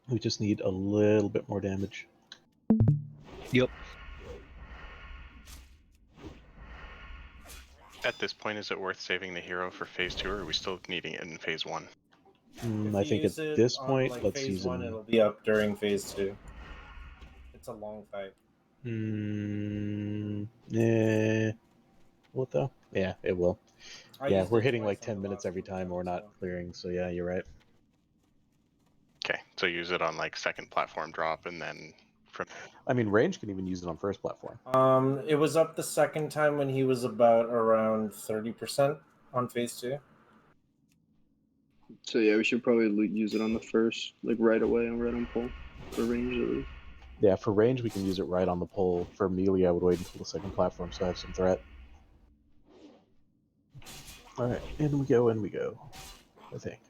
We just need a little bit more damage. Yep. At this point, is it worth saving the hero for phase 2, or are we still needing it in phase 1? If I you think use at it this on, point, like, let's phase use it. 1, it'll be up during phase 2. It's a long fight. What though? Yeah, it will. I Yeah, used we're it hitting twice like on 10 the minutes last every time we're not clearing, so yeah, you're right. Okay, so use it on like second platform drop, and then from. I mean, range can even use it on first platform. It was up the second time when he was about around 30% on phase 2. So yeah, we should probably use it on the first, like right away on pull, for range at least. Yeah, for range we can use it right on the pole. For melee, I would wait until the second platform so I have some threat. Alright, in we go, I think.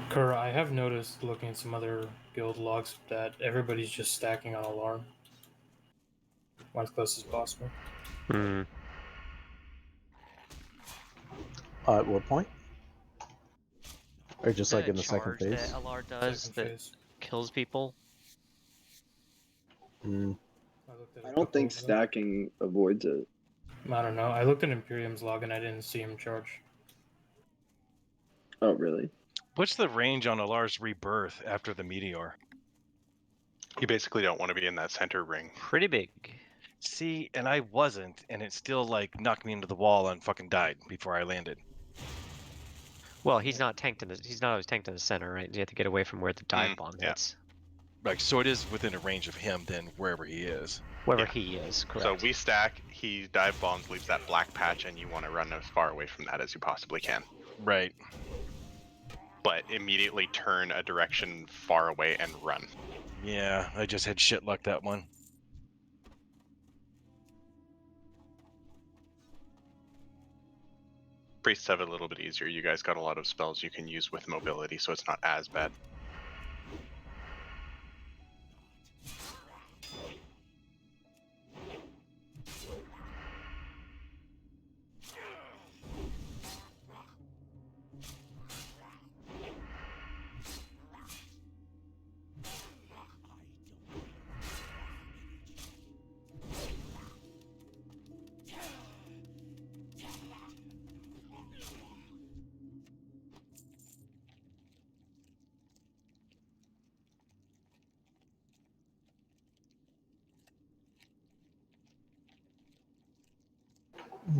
Kura, I have noticed looking at some other guild logs that everybody's just stacking on alarm. As close as possible. Hmm. At what point? Or just like in the second charge phase? that LR does Second that phase. kills people. Mm. I don't think stacking avoids it. I don't know. I looked at Imperium's log and I didn't see him charge. Oh, really? What's the range on Alar's rebirth after the meteor? You basically don't want to be in that center ring. Pretty big. See, and I wasn't, and it still like knocked me into the wall and fucking died before I landed. Well, he's not tanked in the. He's not always tanked in the center, right? You have to get away from where the dive bomb hits. Like, so it is within a range of him then wherever he is. Wherever he is, correct. So we stack, he dive bombs, leaves that black patch, and you want to run as far away from that as you possibly can. Right. But immediately turn a direction far away and run. Yeah, I just had shit luck that one. Priests have it a little bit easier. You guys got a lot of spells you can use with mobility, so it's not as bad.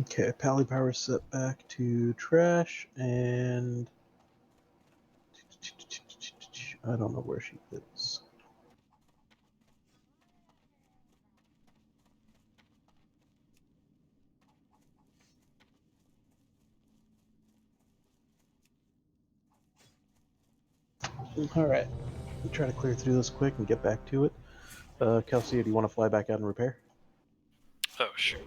Okay, Pally Power set back to trash, and I don't know where she is. All right. We'll try to clear through this quick and get back to it. Kelsey, do you want to fly back out and repair? Oh, sure.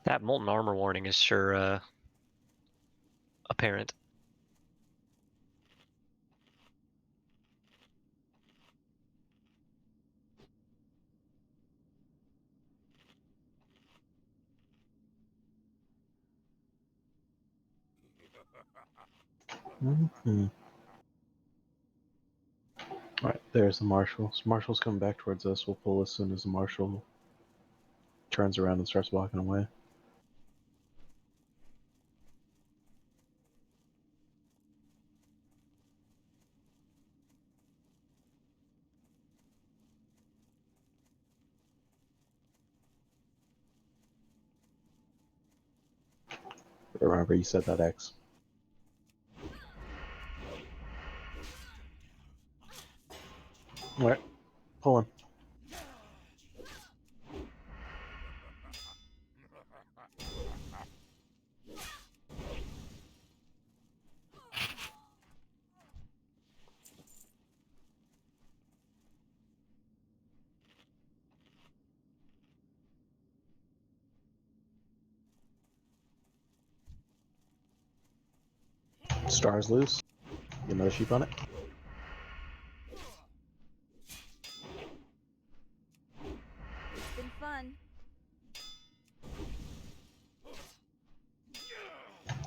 That molten armor warning is sure apparent. Mm-hmm. Alright, there's the marshal. So Marshal's coming back towards us. We'll pull as soon as the marshal turns around and starts walking away. Remember, you said that X. Alright, pulling. Star's loose. Get another sheep on it. It's been fun.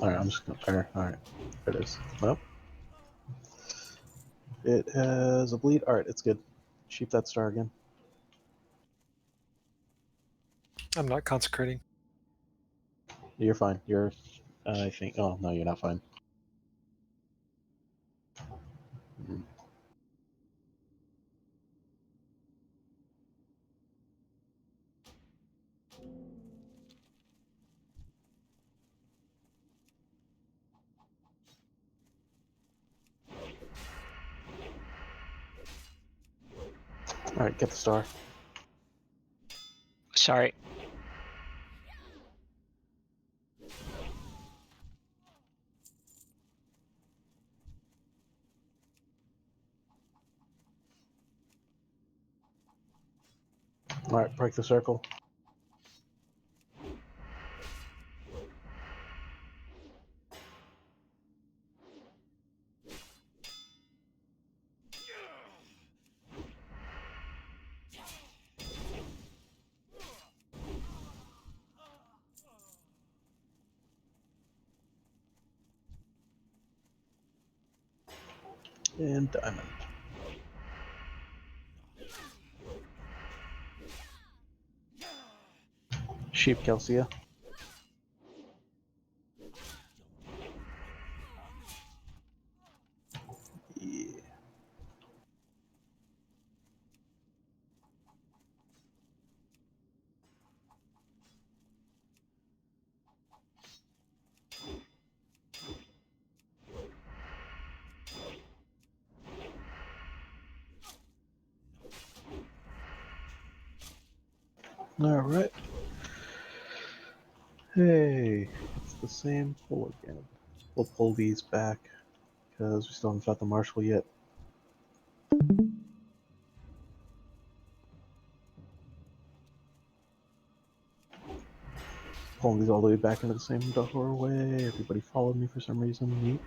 Alright, I'm just gonna fire. Alright, there it is. Well, it has a bleed. Alright, it's good. Sheep that star again. I'm not consecrating. You're fine. You're, I think. Oh, no, you're not fine. Mhm. Alright, get the star. Sorry. Alright, break the circle. And diamond. Sheep Kelsia. Yeah. Alright. Hey, it's the same pull again. We'll pull these back because we still haven't fought the marshal yet. Pulling these all the way back into the same doorway. Everybody followed me for some reason. Neat.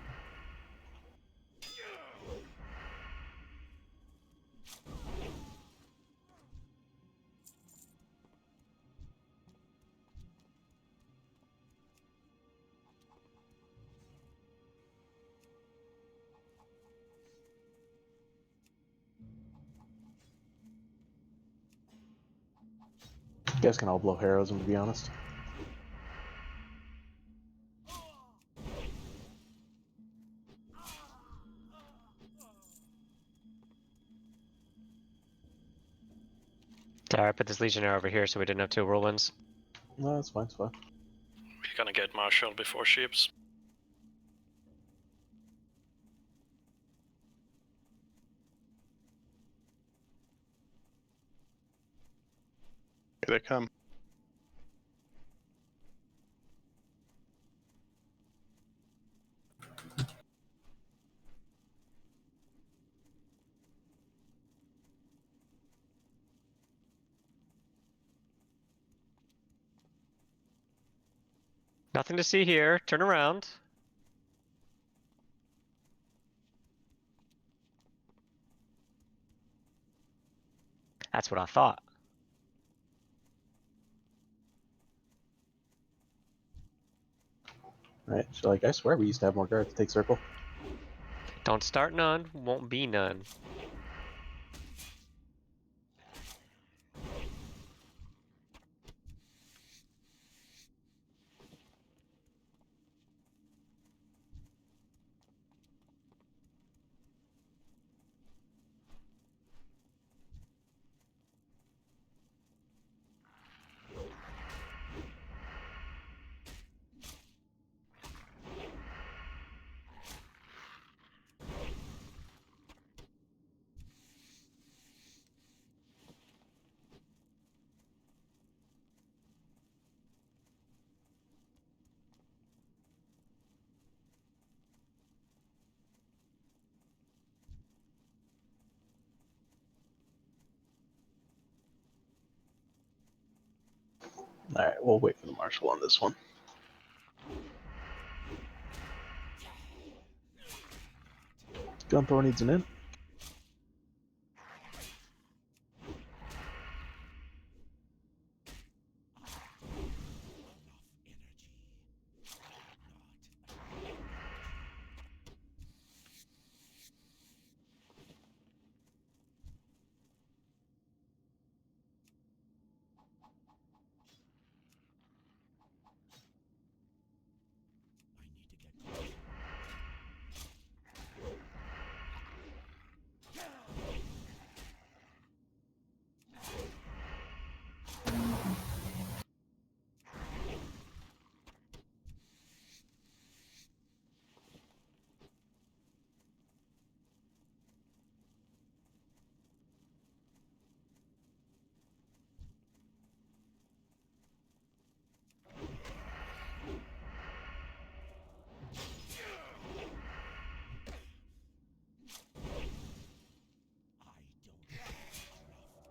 You guys can all blow heroism, to be honest. Sorry, I put this Legionnaire over here so we didn't have two whirlwinds. No, it's fine. It's fine. We're gonna get Marshall before ships. Here they come. Nothing to see here. Turn around. That's what I thought. Right. So, like, I swear we used to have more guards. Take circle. Don't start none. Won't be none. All right, we'll wait for the marshal on this one. Gunthor needs an in.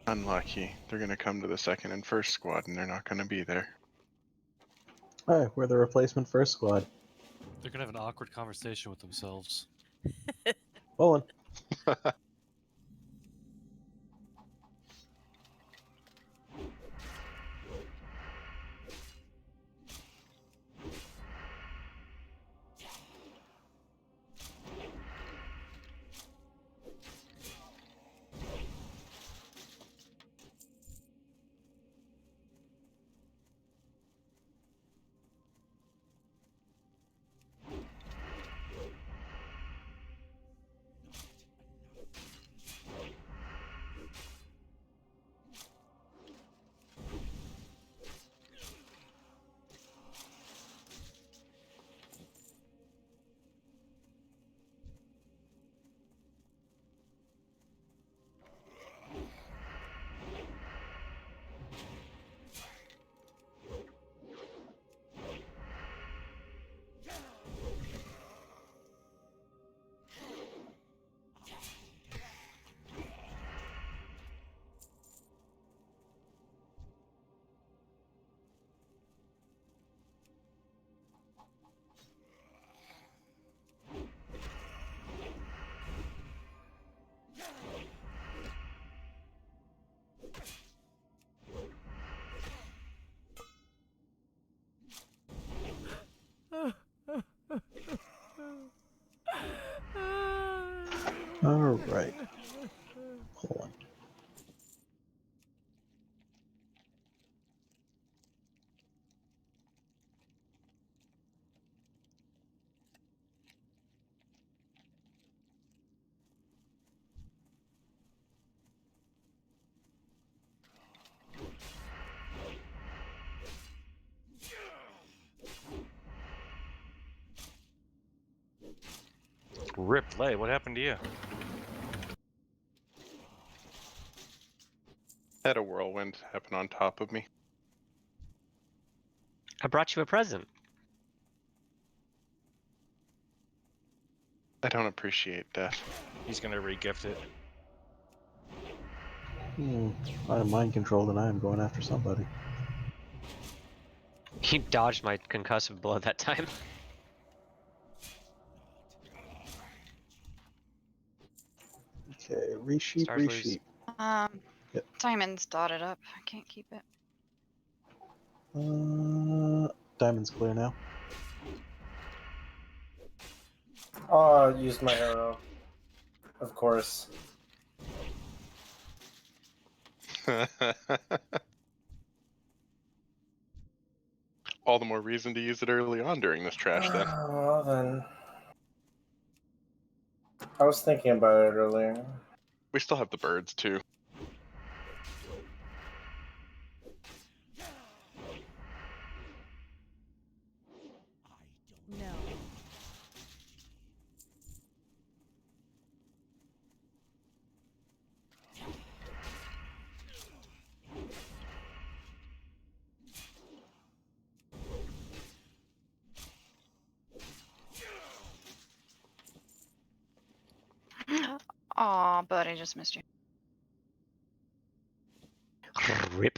Unlucky. They're gonna come to the second and first squad, and they're not gonna be there. All right, we're the replacement first squad. They're gonna have an awkward conversation with themselves. Pulling. All right. Hold on. Rip Lay, what happened to you? Had a whirlwind happen on top of me. I brought you a present. I don't appreciate death. He's gonna re-gift it. Out of mind control, then I am going after somebody. He dodged my concussive blow that time. Okay, resheep, Stars lose. resheep. Yep. Diamond's dotted up. I can't keep it. Diamond's clear now. Oh, I used my arrow. Of course. All the more reason to use it early on during this trash then. Well then. I was thinking about it earlier. We still have the birds too. No. Aw, but I just missed you. Rip.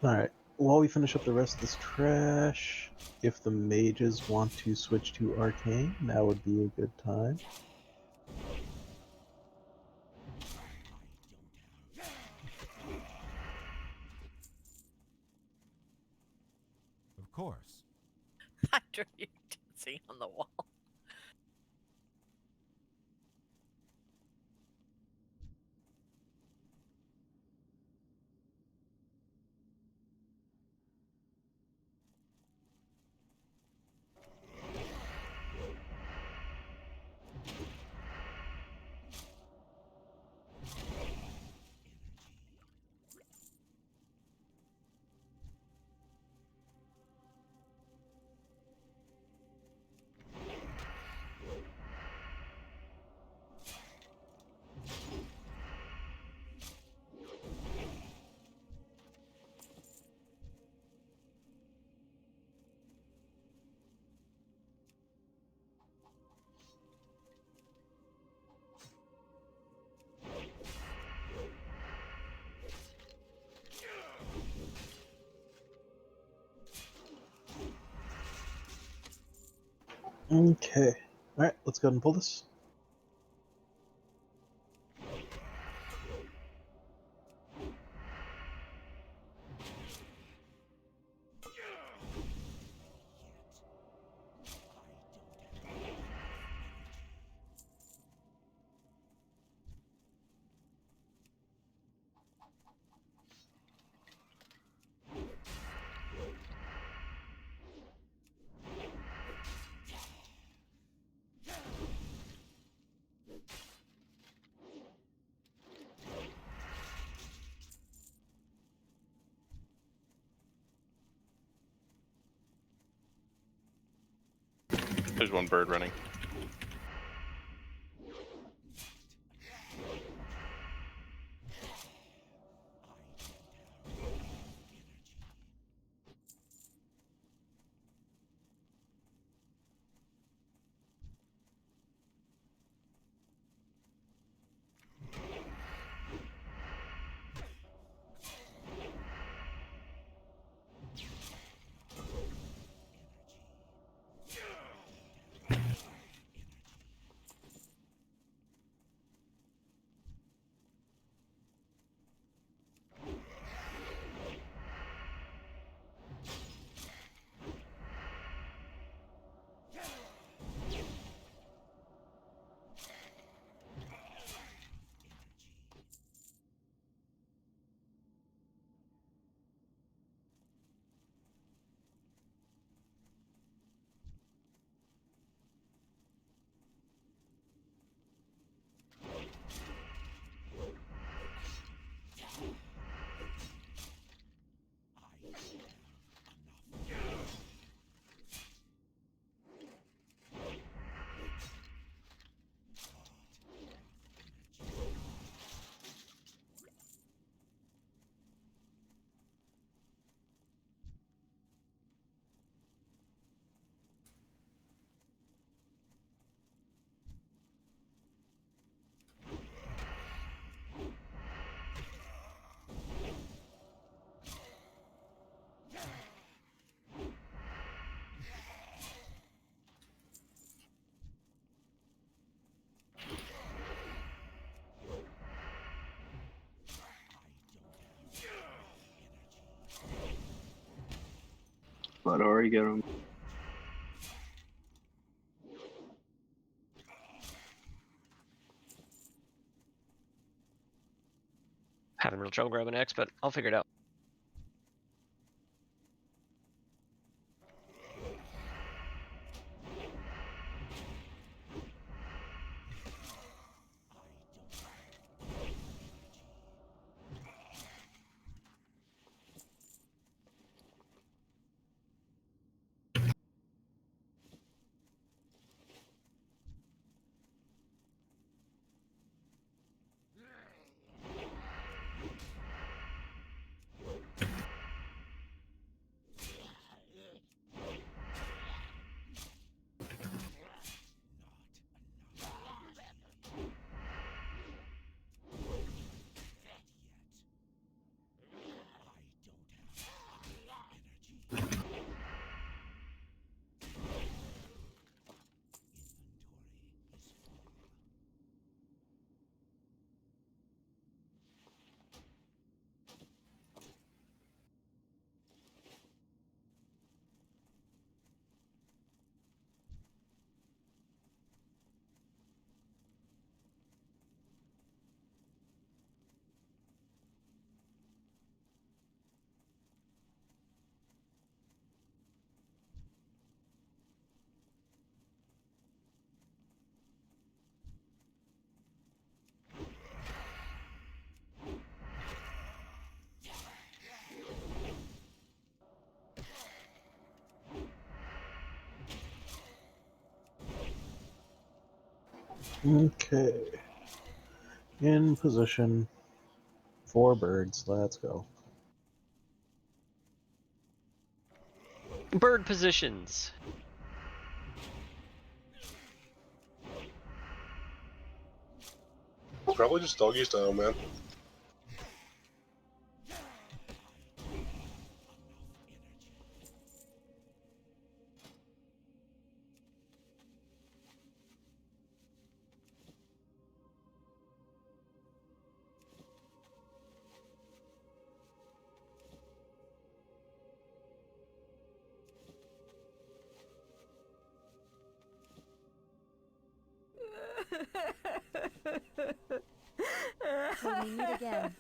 Alright, while we finish up the rest of this trash, if the mages want to switch to arcane, that would be a good time. Of course. I drew you dancing on the wall. Okay. Alright, let's go ahead and pull this. There's one bird running. Let Ori get him. Having real trouble grabbing X, but I'll figure it out. Okay. In position. 4 birds. Let's go. Bird positions. Probably just doggy style, man. Till we meet again.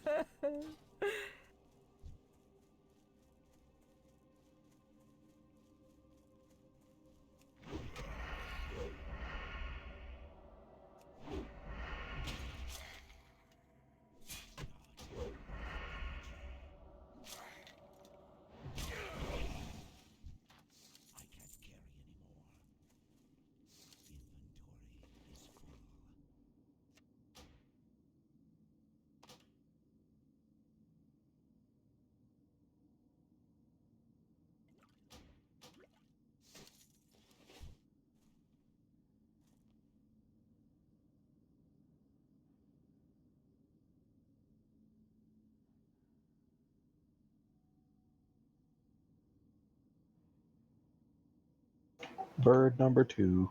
Bird number 2.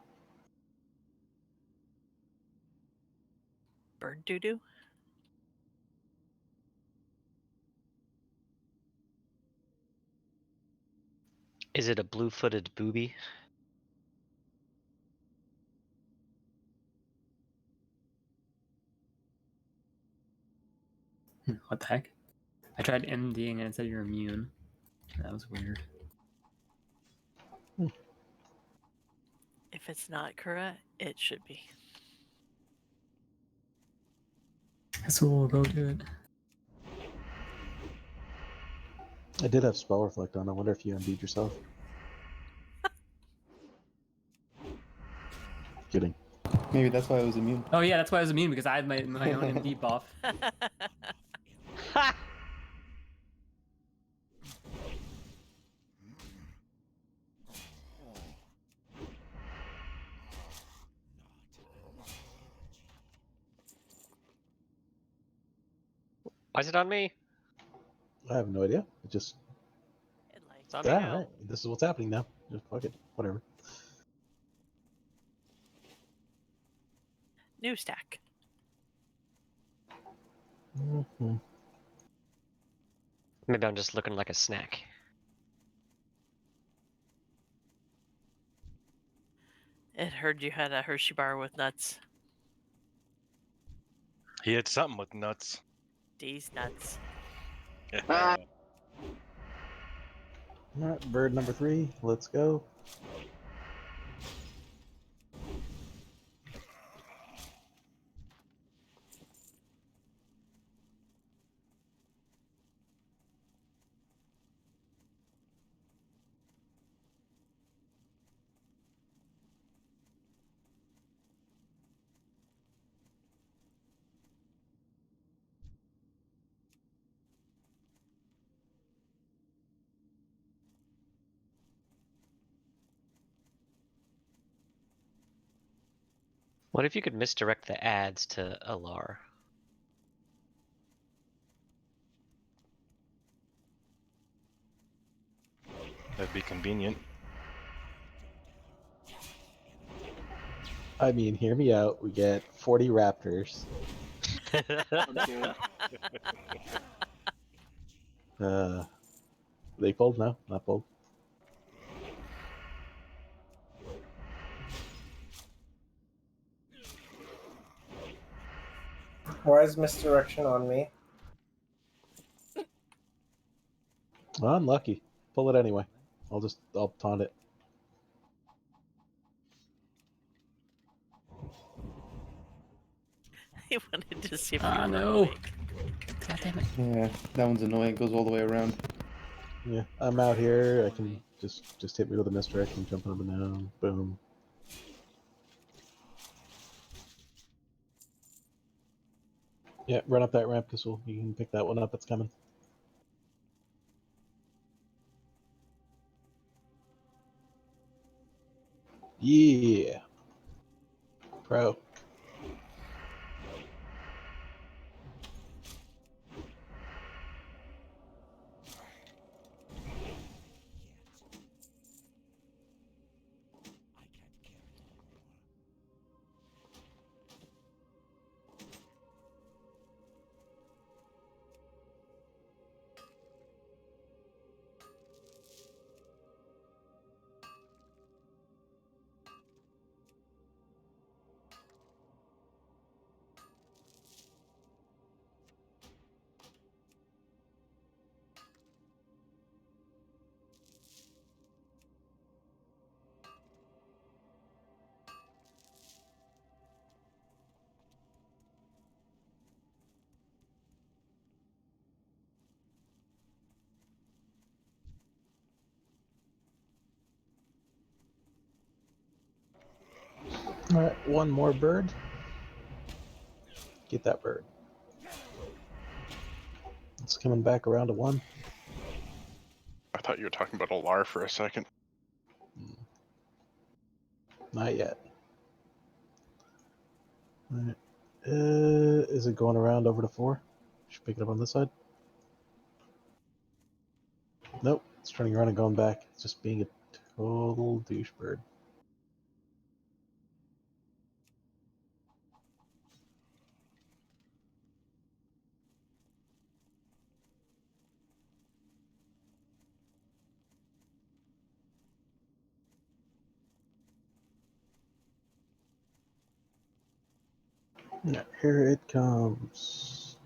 Bird doo doo. Is it a blue-footed booby? What the heck? I tried MDing and it said you're immune. That was weird. If it's not Kura, it should be. So we'll go do it. I did have spell reflect on. I wonder if you MD'd yourself. Kidding. Maybe that's why I was immune. Oh yeah, that's why I was immune, because I had my own MD buff. Why is it on me? I have no idea. It just. It's on me Yeah, now. right. This is what's happening now. Just fuck it. Whatever. New stack. Mm-hmm. Maybe I'm just looking like a snack. It heard you had a Hershey bar with nuts. He had something with nuts. These nuts. Alright, bird number 3. Let's go. What if you could misdirect the ads to Alar? That'd be convenient. I mean, hear me out. We get 40 raptors. They pulled? No, not pulled. Why is misdirection on me? Well, unlucky. Pull it anyway. I'll taunt it. He wanted to see if Ah, you were no. awake. God damn it. Yeah, that one's annoying. It goes all the way around. Yeah, I'm out here. I can just hit me with a misdirection, jumping up and down. Boom. Yeah, run up that ramp, Kissel. You can pick that one up. It's coming. Yeah. Pro. Alright, one more bird. Get that bird. It's coming back around to 1. I thought you were talking about Alar for a second. Not yet. Alright. Is it going around over to 4? Should pick it up on this side. Nope. It's turning around and going back. It's just being a total douche bird. Here it comes.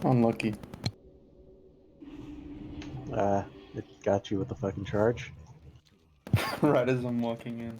Unlucky. It got you with the fucking charge. Right as I'm walking in.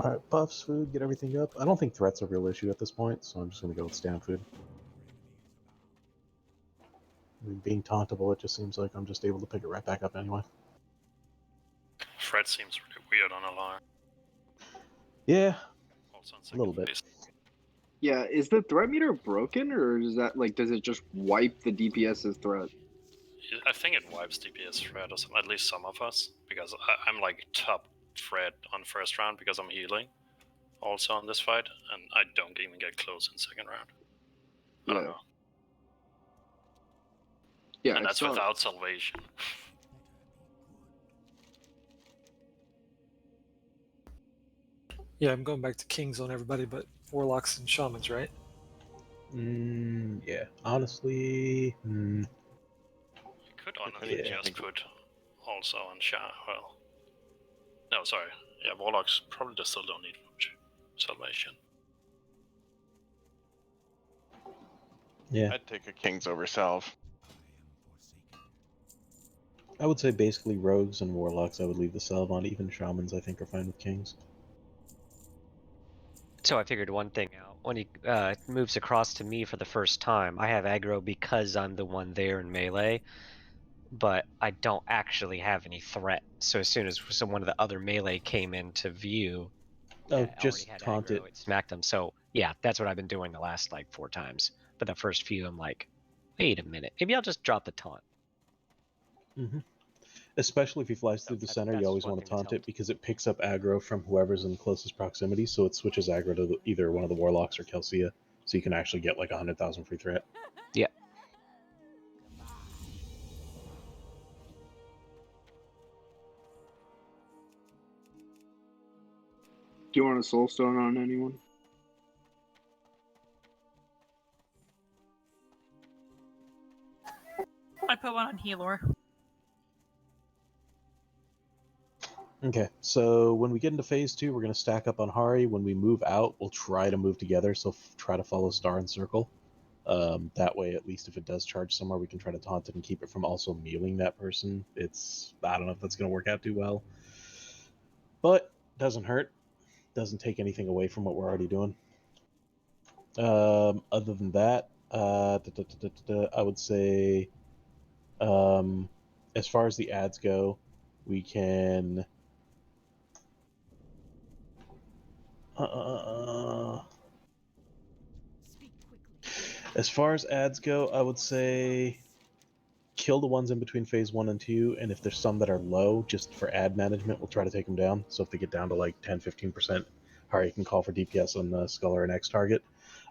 Alright, buffs, food, get everything up. I don't think threat's a real issue at this point, so I'm just gonna go with stand food. I mean, being tauntable, it just seems like I'm just able to pick it right back up anyway. Fred seems really weird on alarm. Yeah, Also on a little second bit. phase. Yeah, is the threat meter broken, or is that like, does it just wipe the DPS's threat? I think it wipes DPS Fred, or some, at least some of us, because I'm like top Fred on first round because I'm healing also on this fight, and I don't even get close in second round. I don't know. Yeah, And I that's saw- without salvation. Yeah, I'm going back to Kings on everybody but Warlocks and Shamans, right? Yeah. Honestly, You could honestly Yeah. just put also on well. No, sorry. Yeah, Warlocks probably just still don't need much salvation. yeah. I'd take a Kings over Salve. I would say basically rogues and warlocks I would leave the salve on. Even shamans I think are fine with kings. So I figured one thing out. When he moves across to me for the first time, I have aggro because I'm the one there in melee, but I don't actually have any threat. So as soon as one of the other melee came into view, Oh, already just had taunt aggro, it smacked him. So yeah, that's what I've been doing the last like 4 times. But the first few, I'm like, wait a minute, maybe I'll just drop the taunt. Mm-hmm. Especially if he flies through the center, you always want to taunt it because it picks up aggro from whoever's in the closest proximity, so it switches aggro to either one of the warlocks or Kelsia, so you can actually get like 100,000 free threat. Yeah. Do you want a soul stone on anyone? I put one on Healor. Okay, so when we get into phase 2, we're going to stack up on Hari. When we move out, we'll try to move together, so try to follow Star and Circle. That way, at least if it does charge somewhere, we can try to taunt it and keep it from also mealing that person. I don't know if that's going to work out too well. But, doesn't hurt. Doesn't take anything away from what we're already doing. Other than that, I would say, as far as the ads go, we can... As far as ads go, I would say kill the ones in between phase 1 and 2, and if there's some that are low, just for ad management, we'll try to take them down. So if they get down to like 10-15%, Hari can call for DPS on the Skull or an X target.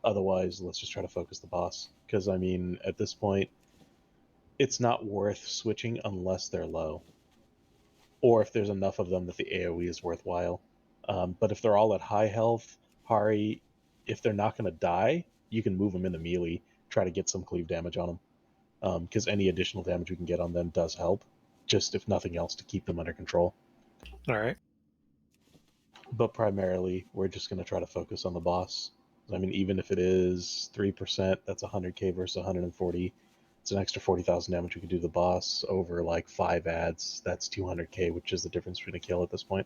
Otherwise, let's just try to focus the boss. Because, I mean, at this point, it's not worth switching unless they're low. Or if there's enough of them that the AoE is worthwhile. But if they're all at high health, Hari, if they're not going to die, you can move them into melee, try to get some cleave damage on them. Because any additional damage we can get on them does help. Just if nothing else to keep them under control. Alright. But primarily, we're just going to try to focus on the boss. I mean, even if it is 3%, that's 100k versus 140. It's an extra 40,000 damage we could do the boss over like 5 ads. That's 200k, which is the difference between a kill at this point.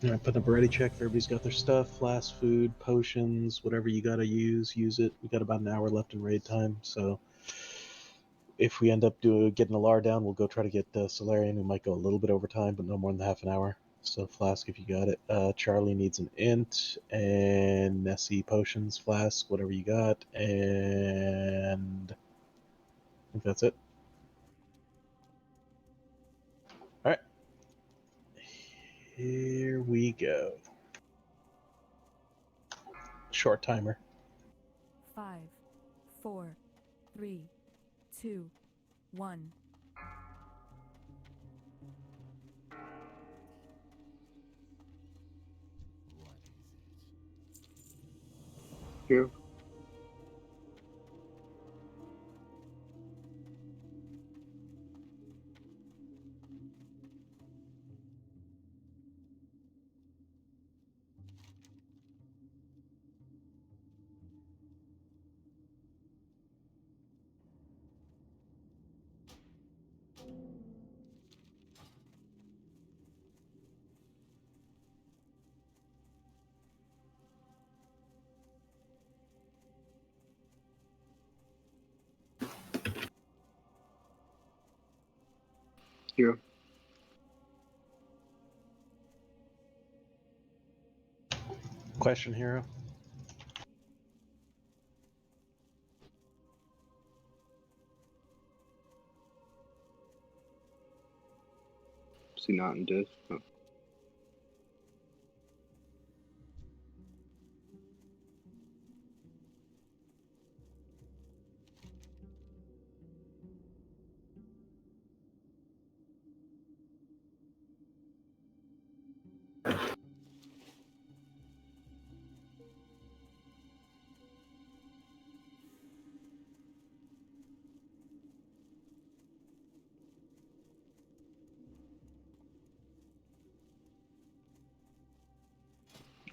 Alright, put up a ready check if everybody's got their stuff, flask, food, potions, whatever you gotta use it. We got about an hour left in raid time, so if we end up getting Alar down, we'll go try to get Solarian. We might go a little bit over time, but no more than half an hour. So flask if you got it. Charlie needs an int, and Nessie potions, flask, whatever you got, and I think that's it. Alright. Here we go. Short timer. 5, 4, 3, 2, 1. Here. Here. Question, Hero. See, not in diff. Oh.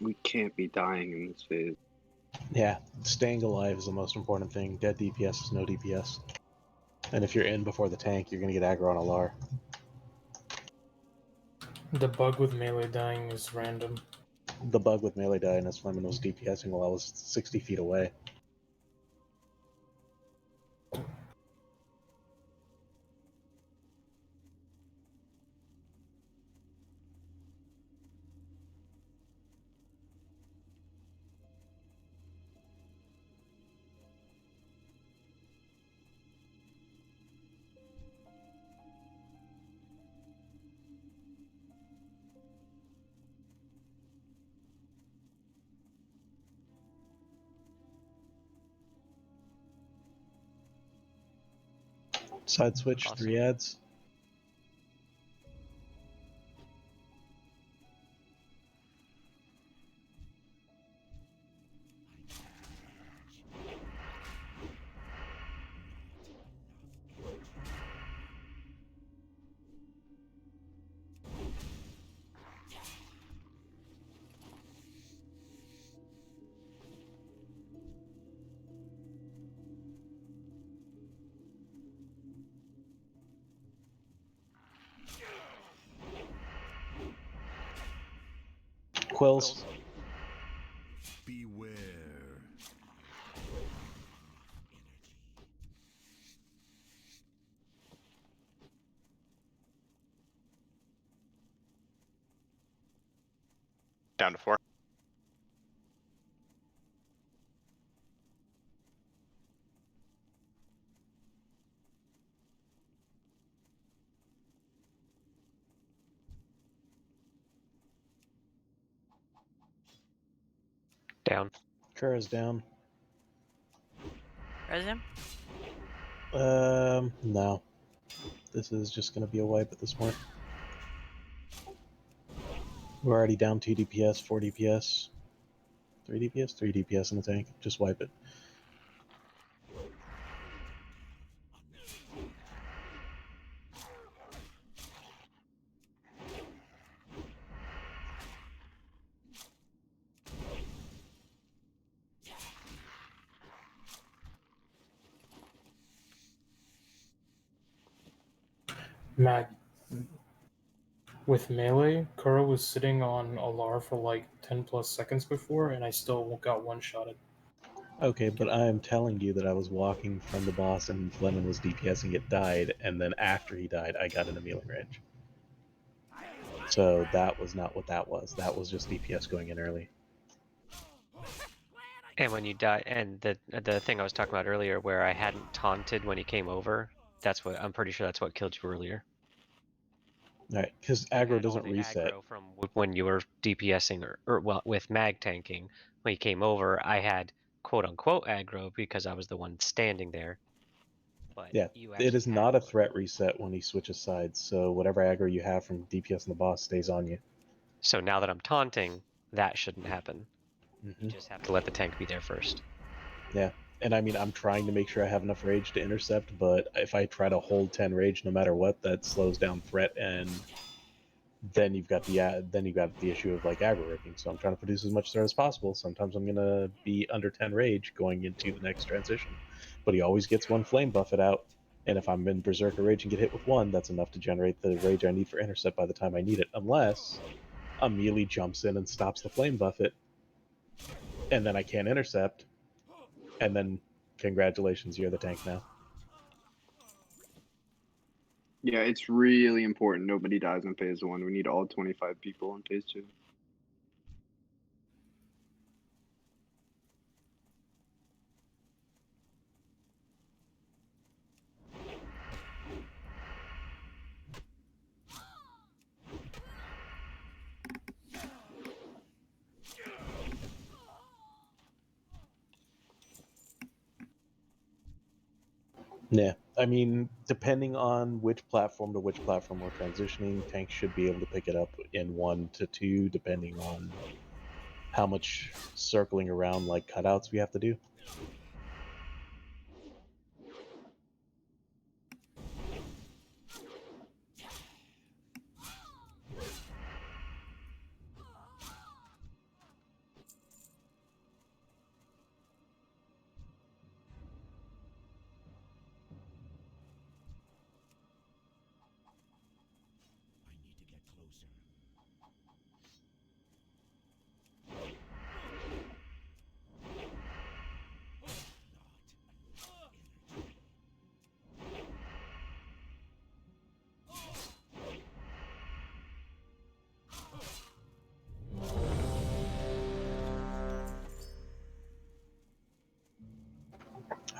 We can't be dying in this phase. Yeah, staying alive is the most important thing. Dead DPS is no DPS. And if you're in before the tank, you're gonna get aggro on Alar. The bug with melee dying is random. The bug with melee dying is Fleming was DPSing while I was 60 feet away. Side switch, Awesome. 3 ads. Quills. Beware. Down to 4. Down. Kura's down. Res him? No. This is just gonna be a wipe at this point. We're already down 2 DPS, 4 DPS. 3 DPS? 3 DPS in the tank. Just wipe it. Matt, With melee, Kuro was sitting on Alar for like 10 plus seconds before, and I still got one-shotted. Okay, but I am telling you that I was walking from the boss and Fleming was DPSing it, died, and then after he died, I got into melee range. So that was not what that was. That was just DPS going in early. And when you die, and the thing I was talking about earlier, where I hadn't taunted when he came over, that's what I'm pretty sure that's what killed you earlier. Right, because aggro doesn't reset. Aggro from when you were DPSing or well with mag tanking. When he came over, I had quote unquote aggro because I was the one standing there. But Yeah, you it is not a threat reset when he switches sides, so whatever aggro you have from DPS and the boss stays on you. So now that I'm taunting, that shouldn't happen. Mm-hmm. You just have to let the tank be there first. Yeah, and I mean, I'm trying to make sure I have enough rage to intercept, but if I try to hold 10 rage no matter what, that slows down threat, and then you've got the issue of like aggro ripping. So I'm trying to produce as much threat as possible. Sometimes I'm gonna be under 10 rage going into the next transition, but he always gets one flame buffet out, and if I'm in berserker rage and get hit with one, that's enough to generate the rage I need for intercept by the time I need it, unless a melee jumps in and stops the flame buffet, and then I can't intercept, and then congratulations, you're the tank now. Yeah, it's really important nobody dies in phase 1. We need all 25 people in phase 2. Yeah, I mean, depending on which platform to which platform we're transitioning, tanks should be able to pick it up in 1 to 2, depending on how much circling around like cutouts we have to do.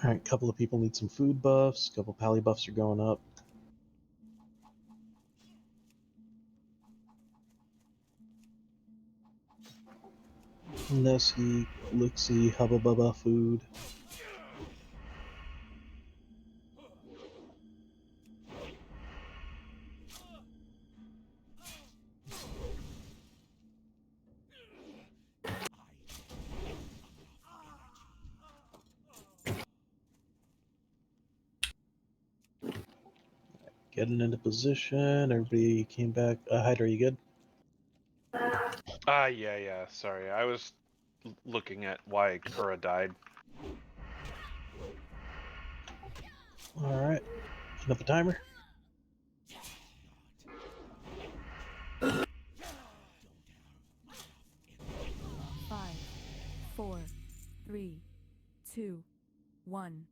Alright, a couple of people need some food buffs, a couple pally buffs are going up. Nessie, Lixie, Hubba Bubba food. Getting into position, everybody came back. Hydra, are you good? Yeah. Sorry, I was looking at why Kura died. Alright, putting up a timer. Five, 4, 3, 2, 1.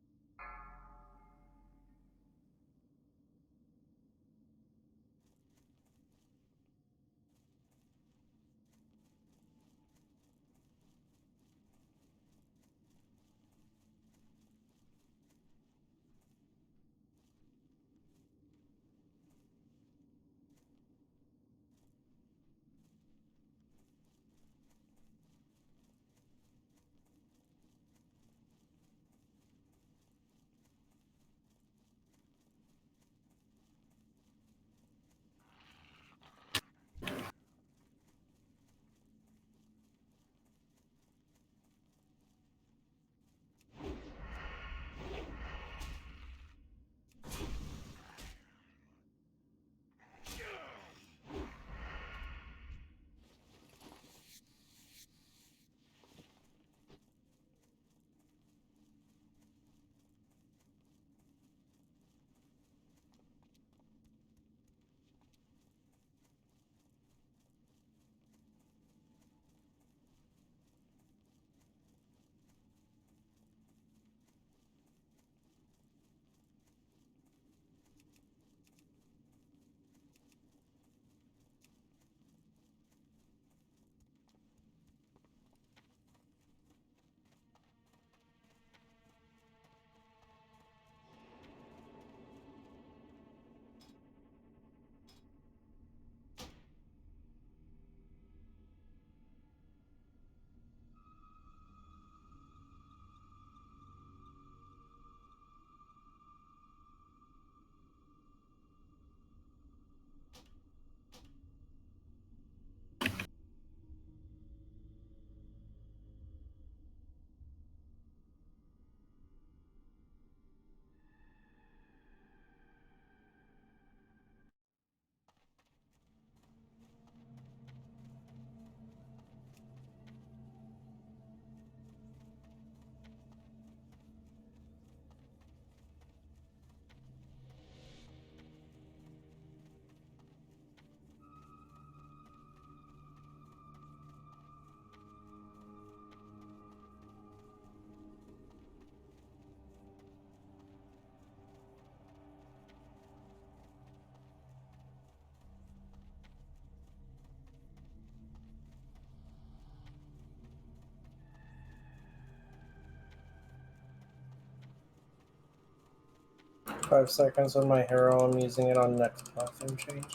5 seconds on my hero. I'm using it on next platform change.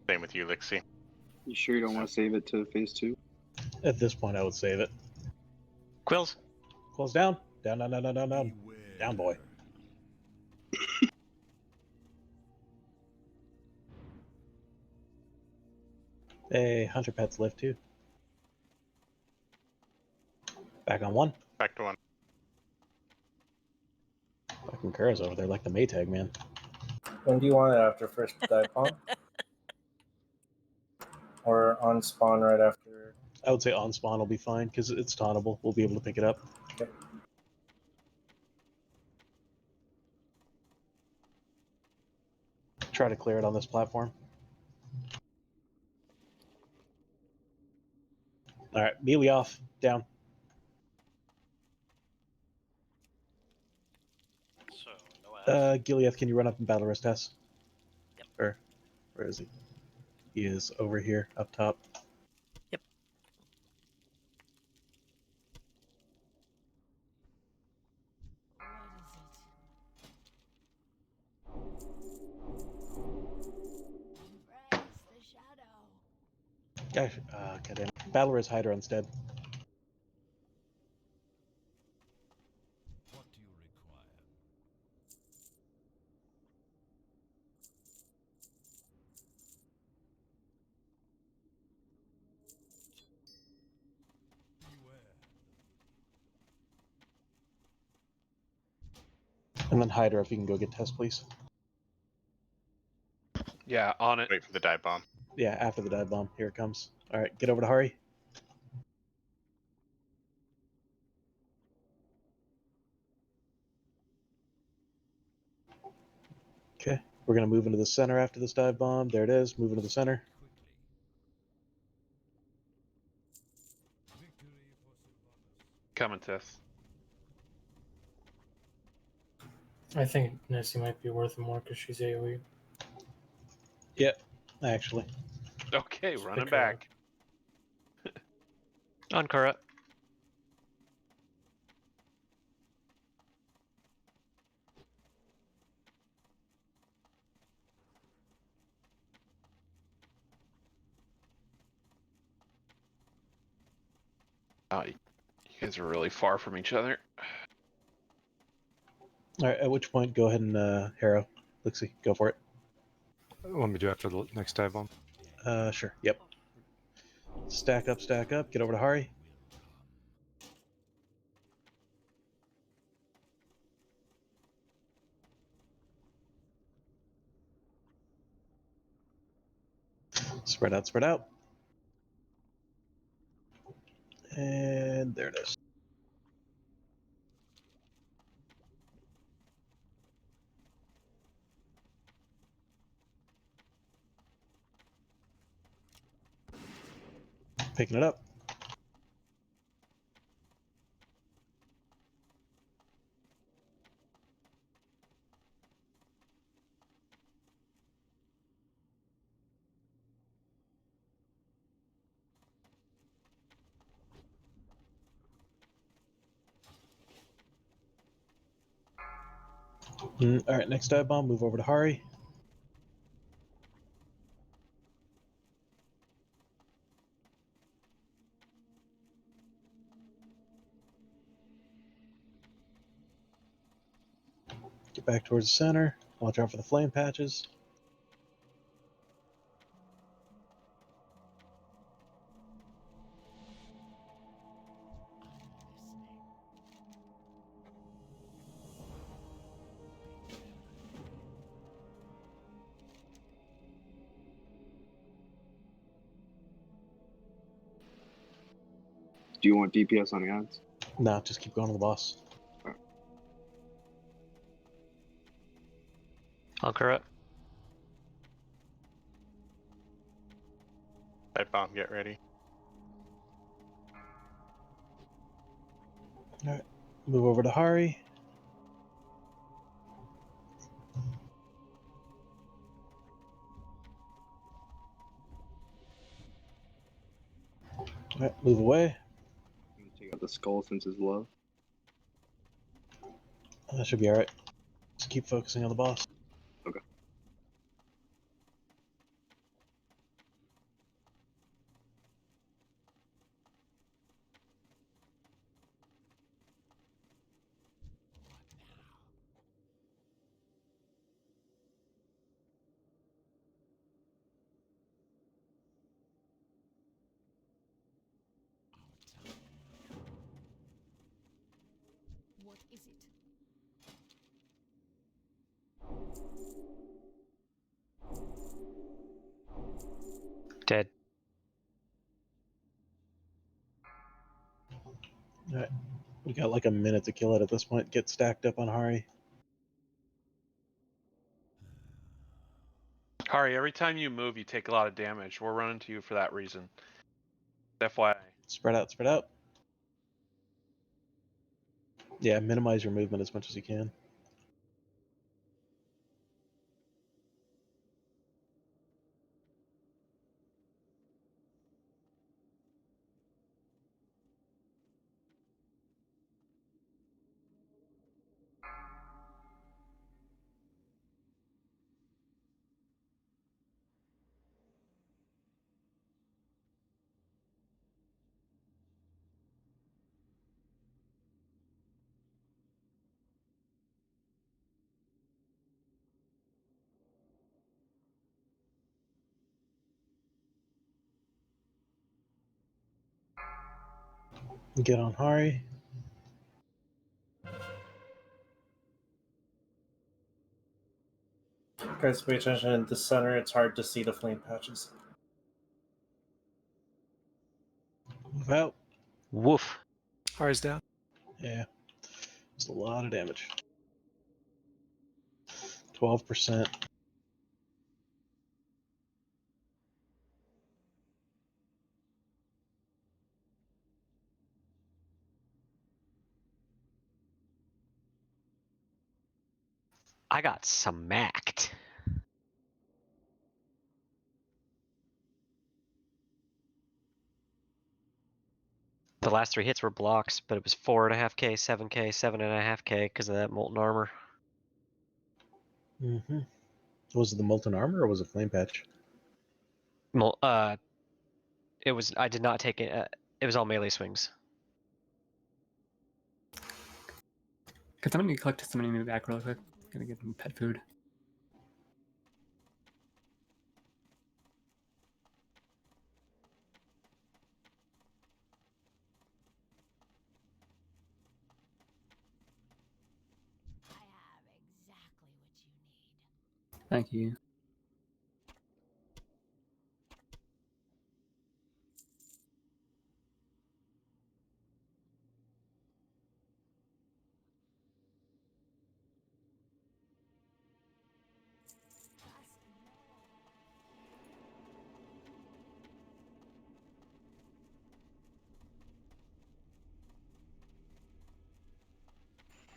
Same with you, Lixie. You sure you don't want to save it to phase 2? At this point, I would save it. Quills. Quills down. Down, down, down, down, down, down. Down, boy. Hey, Hunter Pets live too. Back on 1. Back to 1. Fucking Kura's over there like the Maytag man. When do you want it after first dive bomb? Or on spawn right after? I would say on spawn will be fine because it's tauntable. We'll be able to pick it up. Okay. Try to clear it on this platform. All right, melee off, down. So, no ads. Gileath, can you run up and battle rest Tess? Yep. Or where is he? He is over here, up top. Yep. Gosh, goddamn. Battle rest Hydra instead. What do you require? And then Hydra, if you can go get Tess, please. Yeah, on it. Wait for the dive bomb. Yeah, after the dive bomb. Here it comes. All right, get over to Hari. Okay, we're gonna move into the center after this dive bomb. There it is. Move into the center. Coming, Tess. I think Nessie might be worth more because she's AoE. Yep, actually. Okay, running pick her back. On Kura. Oh, you guys are really far from each other. All right, at which point, go ahead and Harrow. Lixie, go for it. Let me do after the next dive bomb. Sure. Yep. Stack up, stack up. Get over to Hari. Spread out, spread out. And there it is. Picking it up. All right, next dive bomb, move over to Hari. Get back towards the center. Watch out for the flame patches. Do you want DPS on the ads? No, just keep going to the boss. On Kura. Dive bomb, get ready. All right, move over to Hari. All right, move away. I'm gonna take out the skull since it's low. That should be alright. Just keep focusing on the boss. Okay. What is it? Dead. Alright. We got like a minute to kill it at this point. Get stacked up on Hari. Hari, every time you move, you take a lot of damage. We're running to you for that reason. FYI. Spread out, spread out. Yeah, minimize your movement as much as you can. Get on Hari. Guys, pay attention in the center. It's hard to see the flame patches. Move out. Woof. Hari's down. Yeah. It's a lot of damage. 12%. I got smacked. The last 3 hits were blocks, but it was 4.5k, 7k, 7.5k because of that molten armor. Mm-hmm. Was it the molten armor or was it flame patch? It was. I did not take it. It was all melee swings. Could somebody collect somebody move back real quick? Gonna get them pet food. Thank you.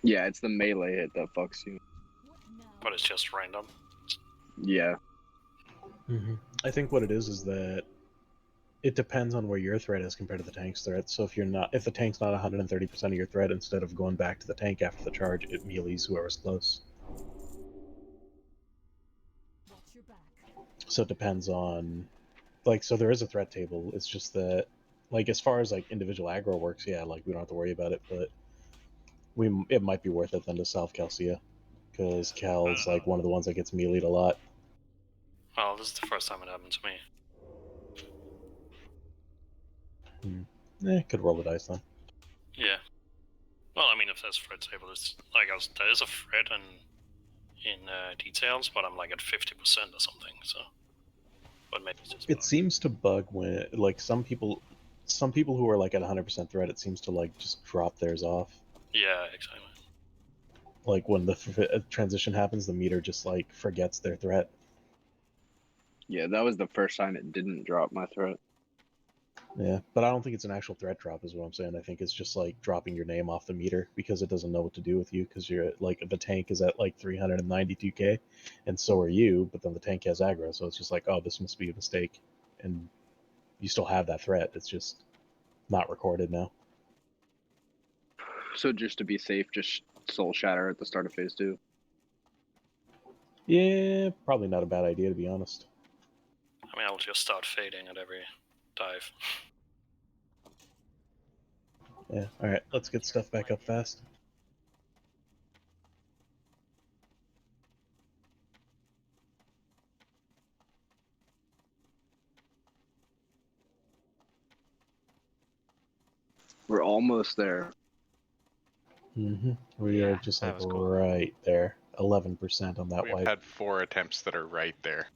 Yeah, it's the melee hit that fucks you. But it's just random. Yeah. Mm-hmm. I think what it is that it depends on where your threat is compared to the tank's threat. So if the tank's not 130% of your threat, instead of going back to the tank after the charge, it melees whoever's close. So it depends on, so there is a threat table. It's just that, as far as individual aggro works, yeah, we don't have to worry about it. But it might be worth it then to salve Calcia, because Cal's one of the ones that gets meleeed a lot. Well, this is the first time it happened to me. Could roll the dice then. Yeah. Well, I mean, if there's threat table, it's there is a threat in details, but I'm at 50% or something. So, but maybe it's just it seems to bug when some people who are at 100% threat, it seems to just drop theirs off. Yeah, exactly. When the transition happens, the meter just forgets their threat. Yeah, that was the first time it didn't drop my threat. Yeah, but I don't think it's an actual threat drop is what I'm saying. I think it's just dropping your name off the meter because it doesn't know what to do with you, because you're the tank is at 392k and so are you, but then the tank has aggro, so it's just oh, this must be a mistake, and you still have that threat. It's just not recorded now. So just to be safe, just Soul Shatter at the start of phase 2. Yeah, probably not a bad idea to be honest. I mean, I will just start fading at every dive. Yeah. All right, let's get stuff back up fast. We're almost there. We are just like right there, 11% on that We've wipe. had 4 attempts that are right there.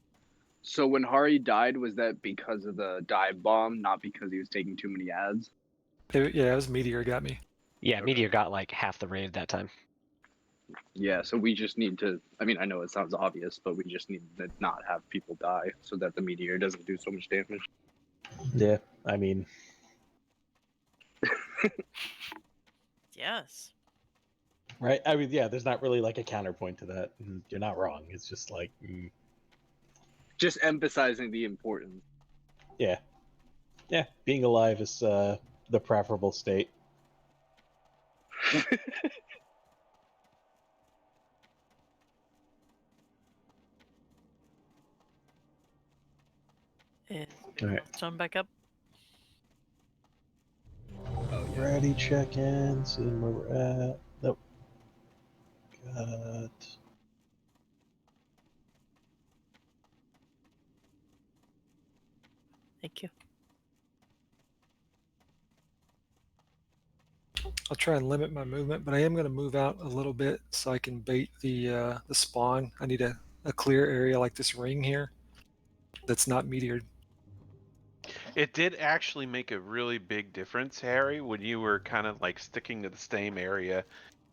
So when Hari died, was that because of the dive bomb, not because he was taking too many ads? Yeah, it was Meteor got me. Yeah, Meteor got like half the raid that time. Yeah, so we just need to, I mean, I know it sounds obvious, but we just need to not have people die so that the meteor doesn't do so much damage. Yeah, I mean, Yes. right? I mean, yeah, there's not really like a counterpoint to that. You're not wrong. It's just like, Just emphasizing the importance. yeah. Yeah, being alive is the preferable state. Is All right. Stone back up? Ready, check in, seeing where we're at. Nope. Got. Thank you. I'll try and limit my movement, but I am going to move out a little bit so I can bait the spawn. I need a clear area like this ring here that's not meteored. It did actually make a really big difference, Harry, when you were kind of like sticking to the same area,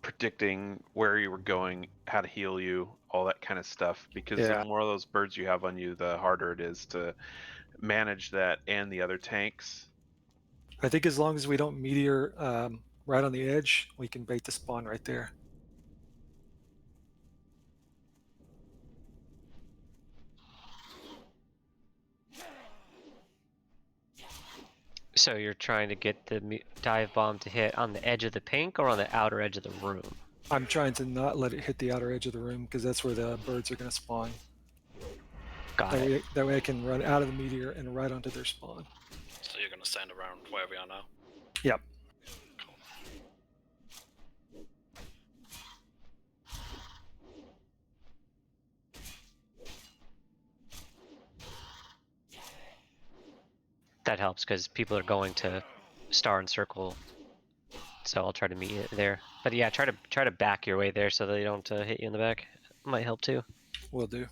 predicting where you were going, how to heal you, all that kind of stuff. Because Yeah. the more of those birds you have on you, the harder it is to manage that and the other tanks. I think as long as we don't meteor right on the edge, we can bait the spawn right there. So you're trying to get the dive bomb to hit on the edge of the pink or on the outer edge of the room? I'm trying to not let it hit the outer edge of the room because that's where the birds are going to spawn. Got that it. Way, that way I can run out of the meteor and right onto their spawn. So you're gonna stand around where we are now? Yep. That helps because people are going to star and circle, so I'll try to meet you there. But yeah, try to back your way there so they don't hit you in the back. Might help too. Will do.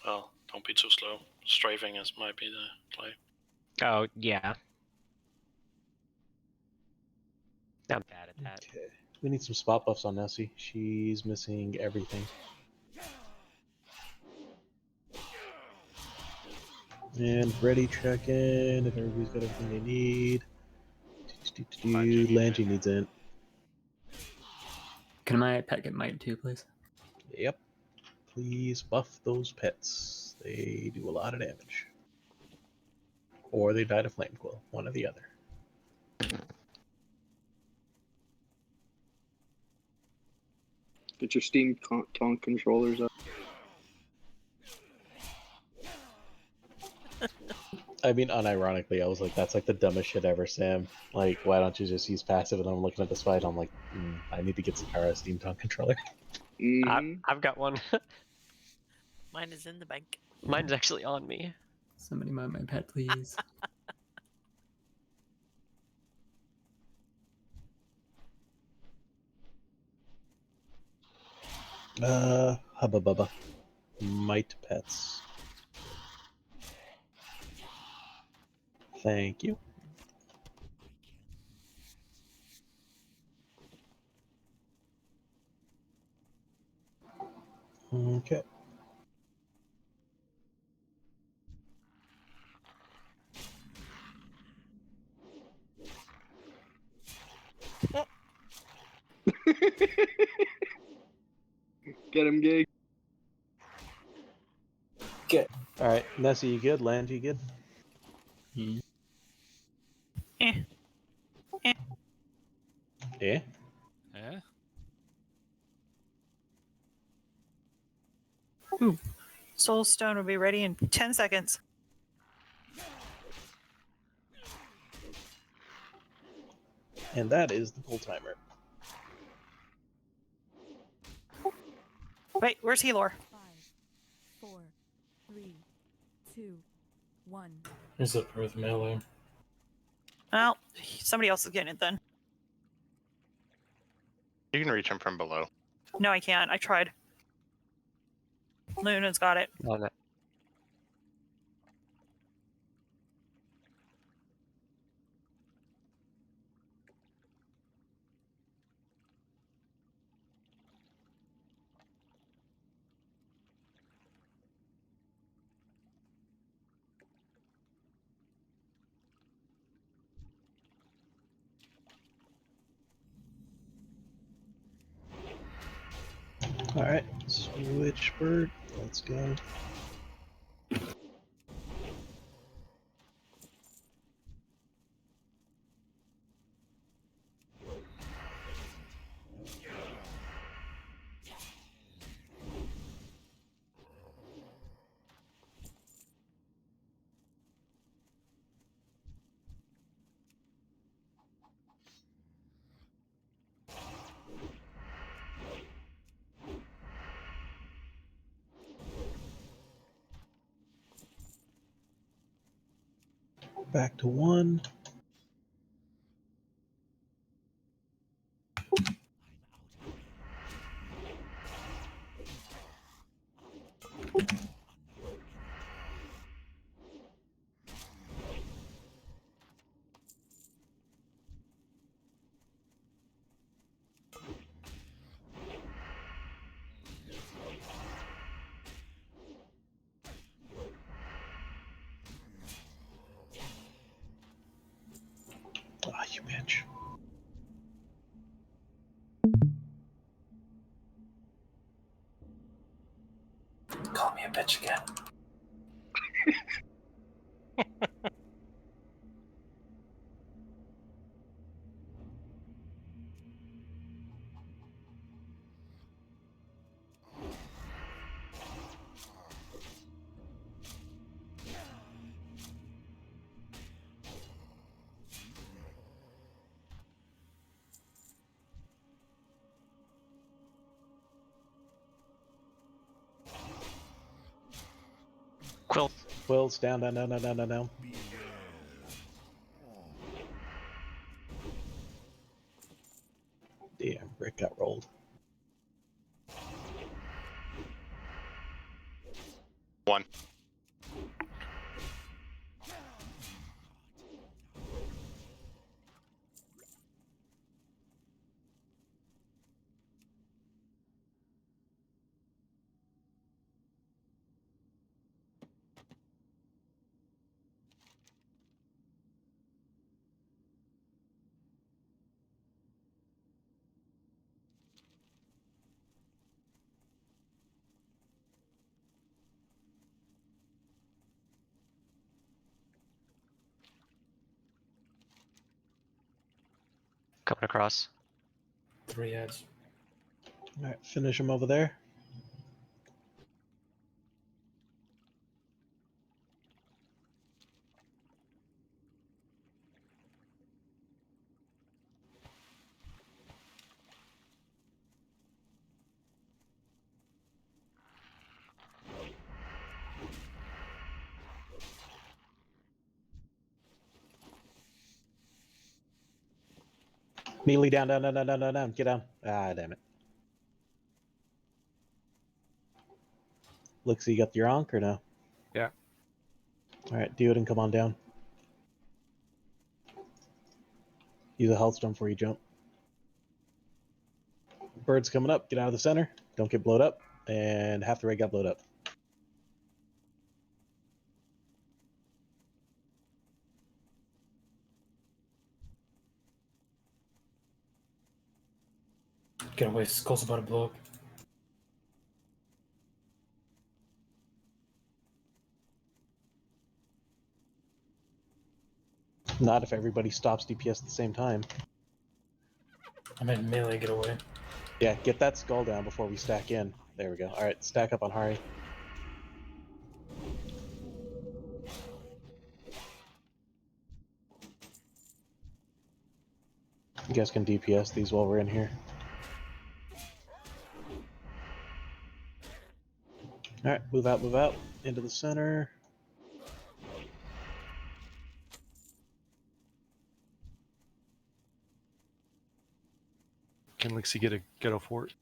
Well, don't be too slow. Strafing might be the play. Oh yeah. Not bad at that. Okay. We need some spot buffs on Nessie. She's missing everything. And ready, check in. If everybody's got everything they need. Langy needs in. Can my pet get might too, please? Yep. Please buff those pets. They do a lot of damage. Or they die to Flame Quill. One or the other. Get your Steam Tonk controllers up. I mean, unironically, I was like, that's like the dumbest shit ever, Sam. Like, why don't you just use passive? And I'm looking at this fight, I'm like, I need to get Sakara Steam Tonk controller. I've got one. Mine is in the bank. Mine's actually on me. Somebody mind my pet, please. Hubba Bubba. Might pets. Thank you. Okay. Get him, Gig. Good. All right, Nessie, you good? Land, you good? Yeah. Eh? Ooh. Soul Stone will be ready in 10 seconds. And that is the pull timer. Wait, where's Helor? 5, 4, 3, 2, 1. He's up with melee. Well, somebody else is getting it then. You can reach him from below. No, I can't. I tried. Luna's got it. Love it. Alright, switch bird. Let's go. Back to 1. Ah, you bitch. Call me a bitch again. Quill. Quills down, down, down, down, down, down, down. Damn, Rick got rolled. 1. Coming across. 3 ads. Alright, finish him over there. Melee down, down, down, down, down, down, down. Get down. Ah, damn it. Looks, you got your Ankh or no? Yeah. Alright, do it and come on down. Use a health stone before you jump. Bird's coming up. Get out of the center. Don't get blowed up. And half the raid got blowed up. Get away, Skull's about to blow up. Not if everybody stops DPS at the same time. I made melee get away. Yeah, get that skull down before we stack in. There we go. All right, stack up on Hari. You guys can DPS these while we're in here. Alright, move out, into the center. Can Lixie get a ghetto fort?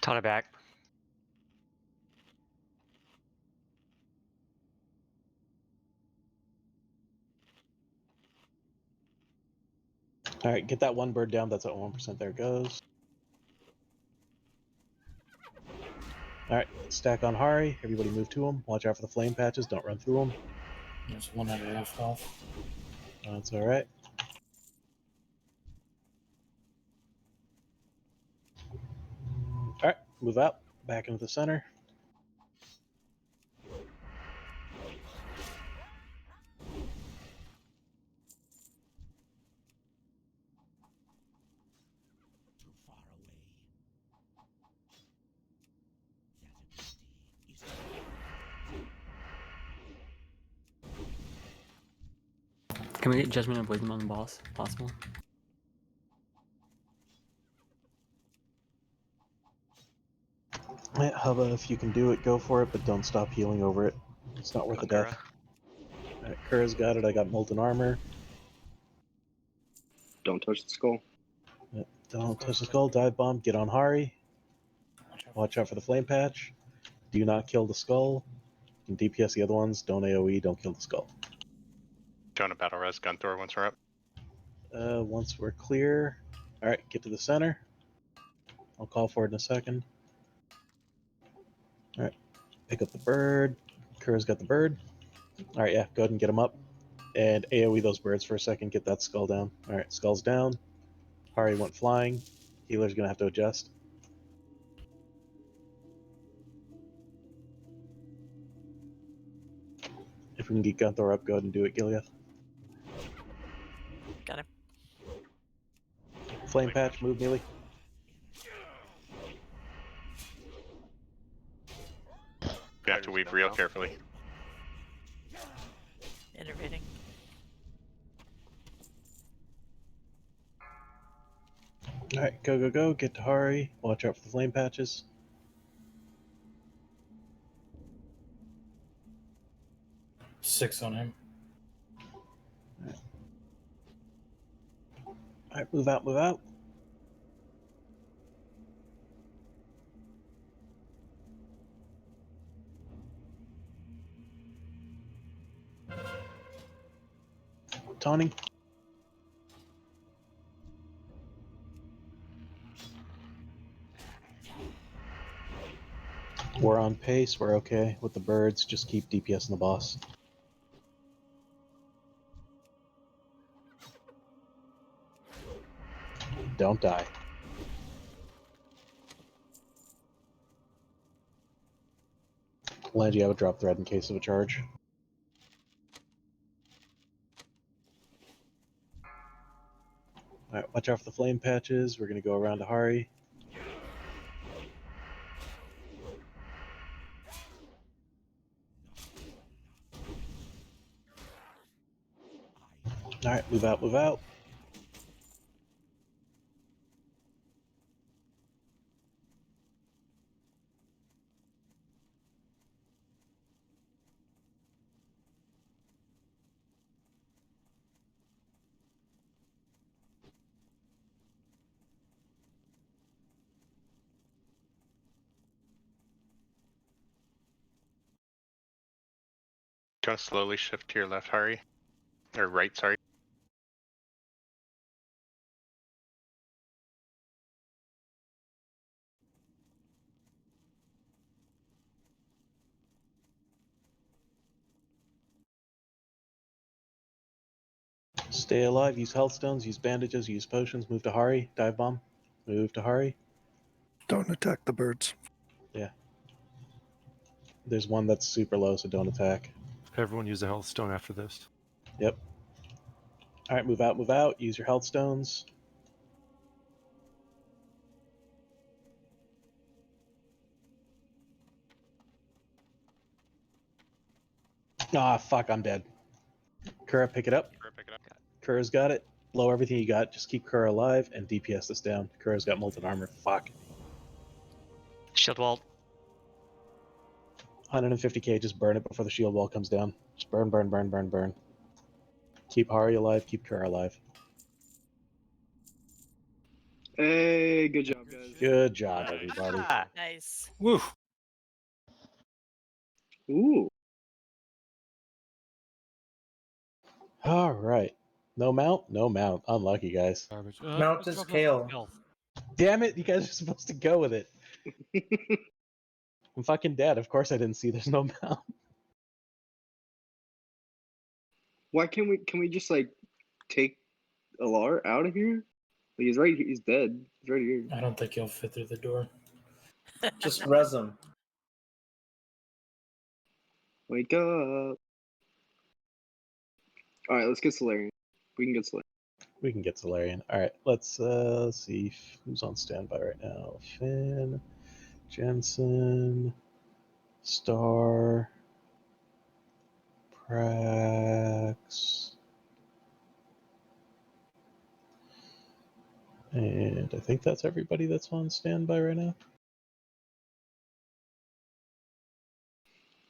Tana back. Alright, get that one bird down. That's at 1%. There it goes. Alright, stack on Hari. Everybody move to him. Watch out for the flame patches. Don't run through them. There's one at half health. That's alright. Alright, move out. Back into the center. Can we get Judgment of Wisdom on the boss? Possible? Yeah, Hubba, if you can do it, go for it, but don't stop healing over it. It's not worth the death. Alright, Kura's got it. I got Molten Armor. Don't touch the skull. Yep, don't touch the skull. Dive Bomb. Get on Hari. Watch out for the flame patch. Do not kill the skull. You can DPS the other ones. Don't AoE. Don't kill the skull. Going to battle res Gunthor once we're up. Once we're clear. Alright, get to the center. I'll call for it in a second. Alright, pick up the bird. Kura's got the bird. Alright, yeah, go ahead and get him up. And AoE those birds for a second. Get that skull down. Alright, skull's down. Hari went flying. Healer's gonna have to adjust. If we can get Gunthor up, go ahead and do it, Gilead. Got him. Flame patch, move melee. We have to weave real carefully. Innervating. Alright, go, go, go. Get to Hari. Watch out for the flame patches. Six on him. Alright, move out, move out. Taunting. We're on pace, we're okay with the birds, just keep DPSing the boss. Don't die. Land, you have a drop thread in case of a charge. Alright, watch out for the flame patches. We're gonna go around to Hari. Alright, move out, move out. Trying to slowly shift to your left, Hari. Or right, sorry. Stay alive, use health stones, use bandages, use potions, move to Hari, dive bomb. Move to Hari. Don't attack the birds. Yeah. There's one that's super low, so don't attack. Everyone use a health stone after this. Yep. All right, move out, move out. Use your health stones. Ah, fuck, I'm dead. Kura, pick it up. Kura's got it. Blow everything you got. Just keep Kura alive and DPS this down. Kura's got molten armor. Fuck. Shield wall. 150k, just burn it before the shield wall comes down. Just burn, burn, burn, burn, burn. Keep Hari alive, keep Kura alive. Hey, good job, guys. Good job, everybody. Nice. Woo. Ooh. All right. No mount? No mount. Unlucky, guys. Garbage. Mount is kale. Damn it, you guys are supposed to go with it. I'm fucking dead. Of course I didn't see there's no mount. Why can't we just like take Alar out of here? Like, he's right. He's dead. He's right here. I don't think he'll fit through the door. Just res him. Wake up. All right, let's get Solarian. We can get Solarian. We can get Solarian. All right, let's see who's on standby right now. Finn, Jensen, Star, Prax, and I think that's everybody that's on standby right now.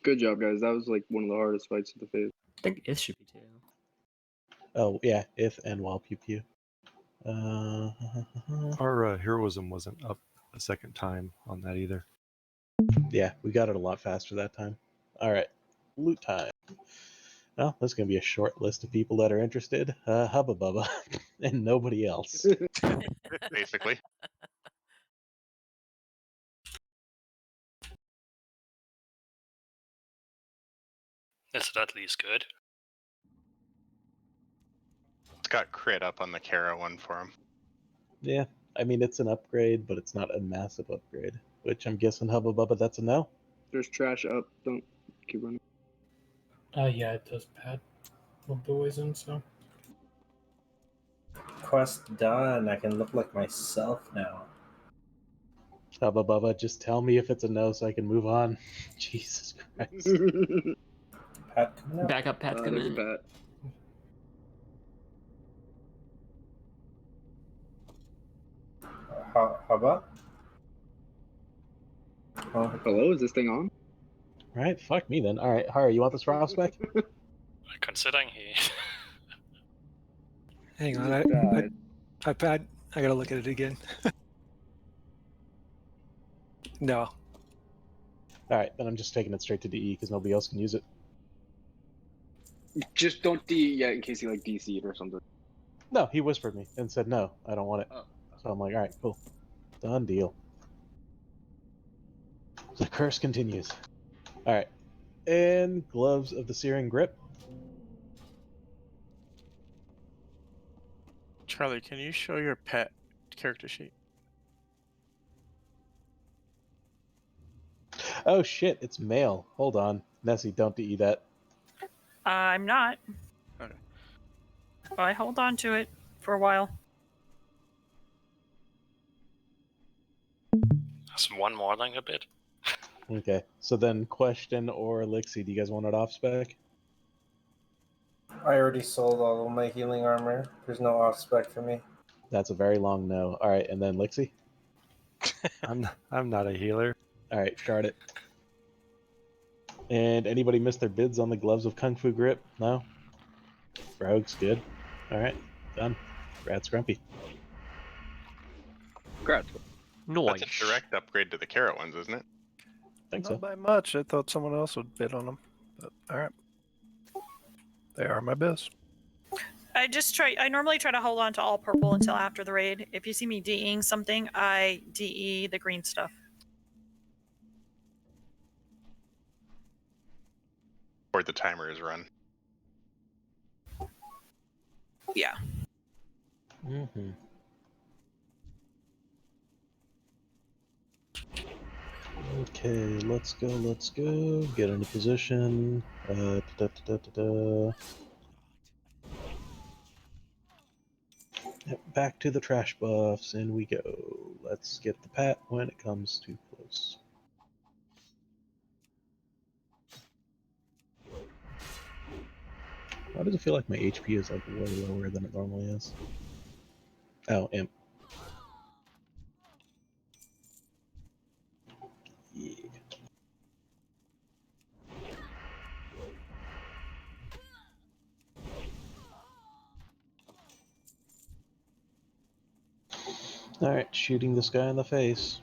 Good job, guys. That was like one of the hardest fights of the phase. I think it should be too. Oh yeah, if and while pew pew. Our heroism wasn't up a second time on that either. Yeah, we got it a lot faster that time. All right, loot time. Well, there's going to be a short list of people that are interested. Hubba Bubba, and nobody else. Basically. Is it at least good? It's got crit up on the Kara one for him. Yeah, I mean, it's an upgrade, but it's not a massive upgrade. Which I'm guessing Hubba Bubba, that's a no? There's trash up. Don't keep running. Yeah, it does pad a little bit ways in, so. Quest done. I can look like myself now. Hubba Bubba, just tell me if it's a no so I can move on. Jesus Christ. Pat coming out. Back up, Pat's coming in. Pat. How about? Hello, is this thing on? Right, fuck me then. All right, Hari, you want this Rob spec? Considering he. Hang on, I gotta look at it again. No. All right, then I'm just taking it straight to DE because nobody else can use it. Just don't DE yet in case he like DC'd or something. No, he whispered me and said no, I don't want it. Oh. So I'm like, all right, cool, done deal. The curse continues. All right, and gloves of the Searing Grip. Charlie, can you show your pet character sheet? Oh shit, it's male. Hold on, Nessie, don't DE that. I'm not. Okay. Well, I hold on to it for a while. That's one more than a bit. Okay, so then Question or Elixir, do you guys want it off spec? I already sold all of my healing armor. There's no off spec for me. That's a very long no. All right, and then Lixie? I'm not a healer. All right, shard it. And anybody missed their bids on the gloves of Kung Fu Grip? No? Rogue's good. All right, done. Congrats, Grumpy. Congrats. That's a direct upgrade to the Kara ones, isn't it? Think Not so. by much. I thought someone else would bid on them. But all right. They are my best. I normally try to hold on to all purple until after the raid. If you see me DEing something, I DE the green stuff. Or the timer is run. Yeah. Mm-hmm. Okay, let's go, let's go. Get into position. Yep, back to the trash buffs, and we go. Let's get the pat when it comes too close. Why does it feel like my HP is like way lower than it normally is? Oh, imp. Yeah. Alright, shooting this guy in the face.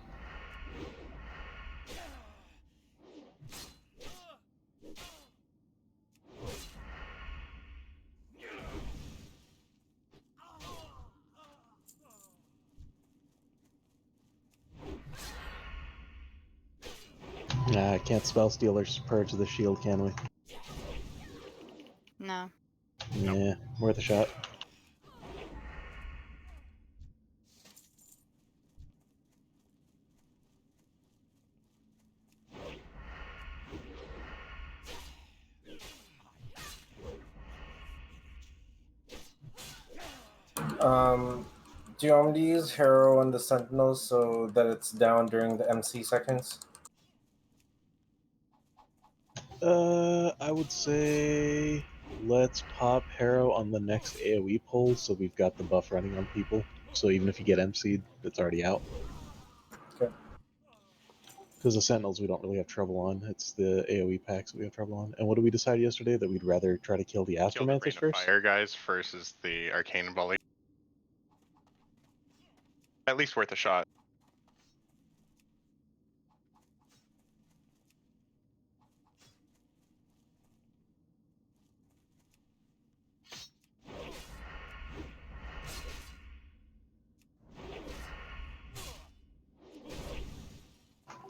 Nah, can't spell steal or purge the shield, can we? No. Yeah, worth a shot. Do you want me to use Harrow on the Sentinels so that it's down during the MC seconds? I would say let's pop Harrow on the next AoE pull so we've got the buff running on people. So even if you get MC'd, it's already out. Okay. Because the Sentinels we don't really have trouble on. It's the AoE packs we have trouble on. And what did we decide yesterday? That we'd rather try to kill the Kill the Astromancers Rain of first? Fire guys versus the Arcane Volley. At least worth a shot.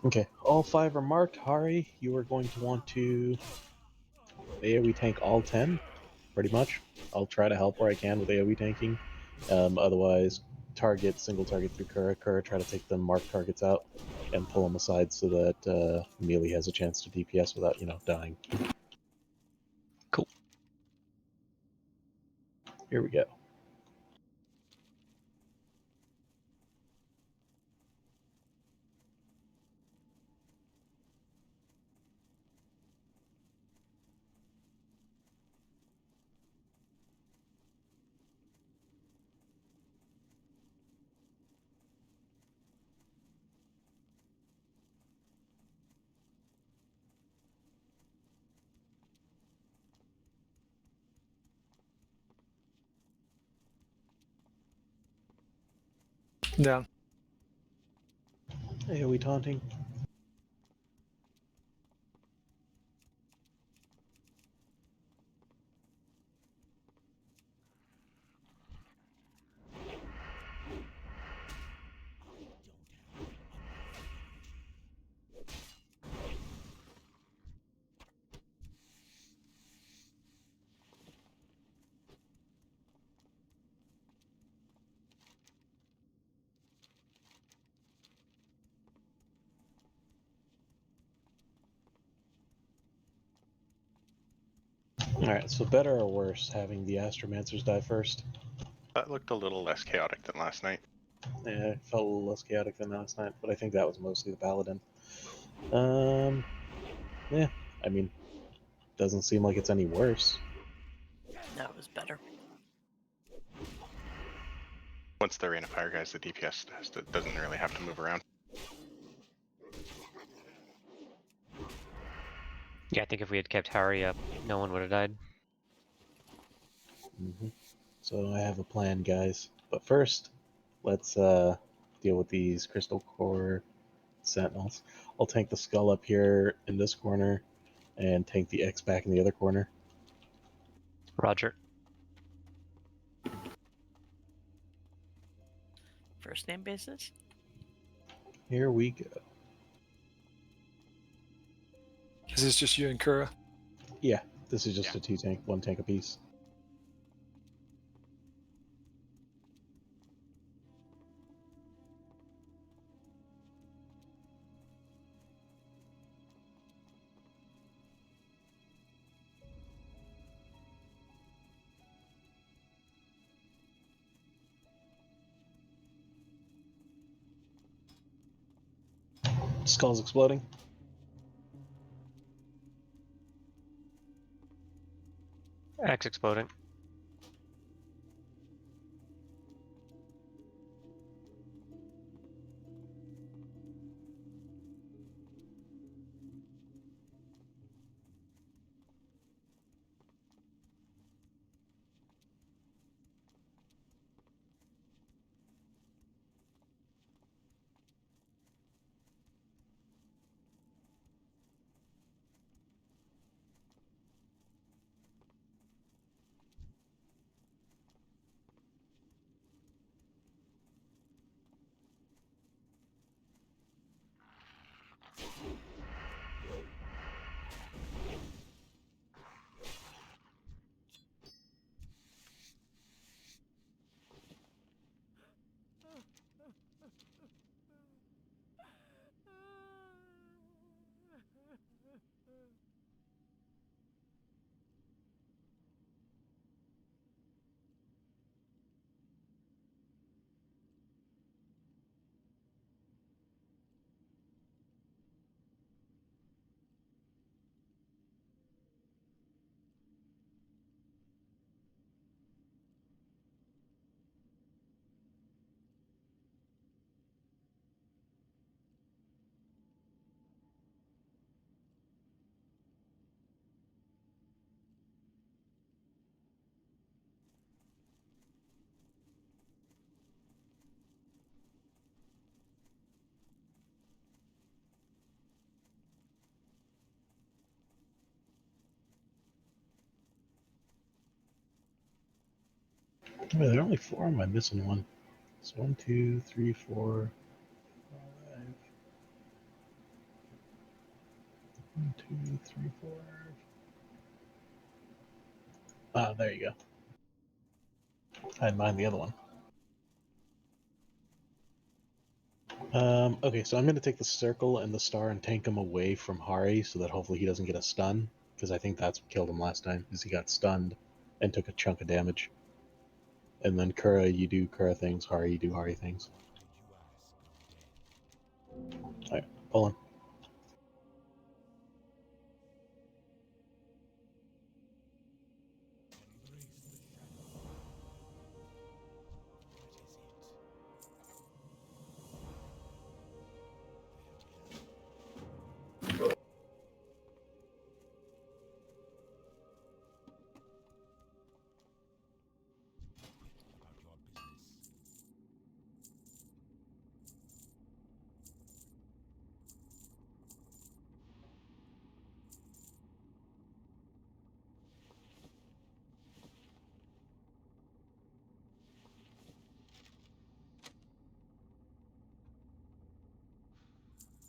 Okay, all 5 are marked. Hari, you are going to want to AoE tank all 10, pretty much. I'll try to help where I can with AoE tanking. Otherwise, single target through Kura. Kura, try to take the marked targets out and pull them aside so that Melee has a chance to DPS without, dying. Cool. Here we go. Down. AoE taunting. Alright, so better or worse having the Astromancers die first? That looked a little less chaotic than last night. Yeah, it felt a little less chaotic than last night, but I think that was mostly the Paladin. Yeah, I mean, doesn't seem like it's any worse. No, it was better. Once the Rain of Fire guys, the DPS doesn't really have to move around. Yeah, I think if we had kept Harry up, no one would have died. So I have a plan, guys. But first, let's deal with these Crystal Core Sentinels. I'll tank the Skull up here in this corner, and tank the X back in the other corner. Roger. First name basis? Here we go. Is this just you and Kura? Yeah, this is just a 2-tank, 1 tank apiece. Skull's exploding. X exploding. Wait, there are only 4. Am I missing one? It's 1, 2, 3, 4, 5. 1, 2, 3, 4. Ah, there you go. I didn't mind the other one. Okay, so I'm going to take the circle and the star and tank him away from Hari so that hopefully he doesn't get a stun, because I think that's what killed him last time, is he got stunned and took a chunk of damage. And then Kura, you do Kura things, Hari, you do Hari things. Alright, pull him.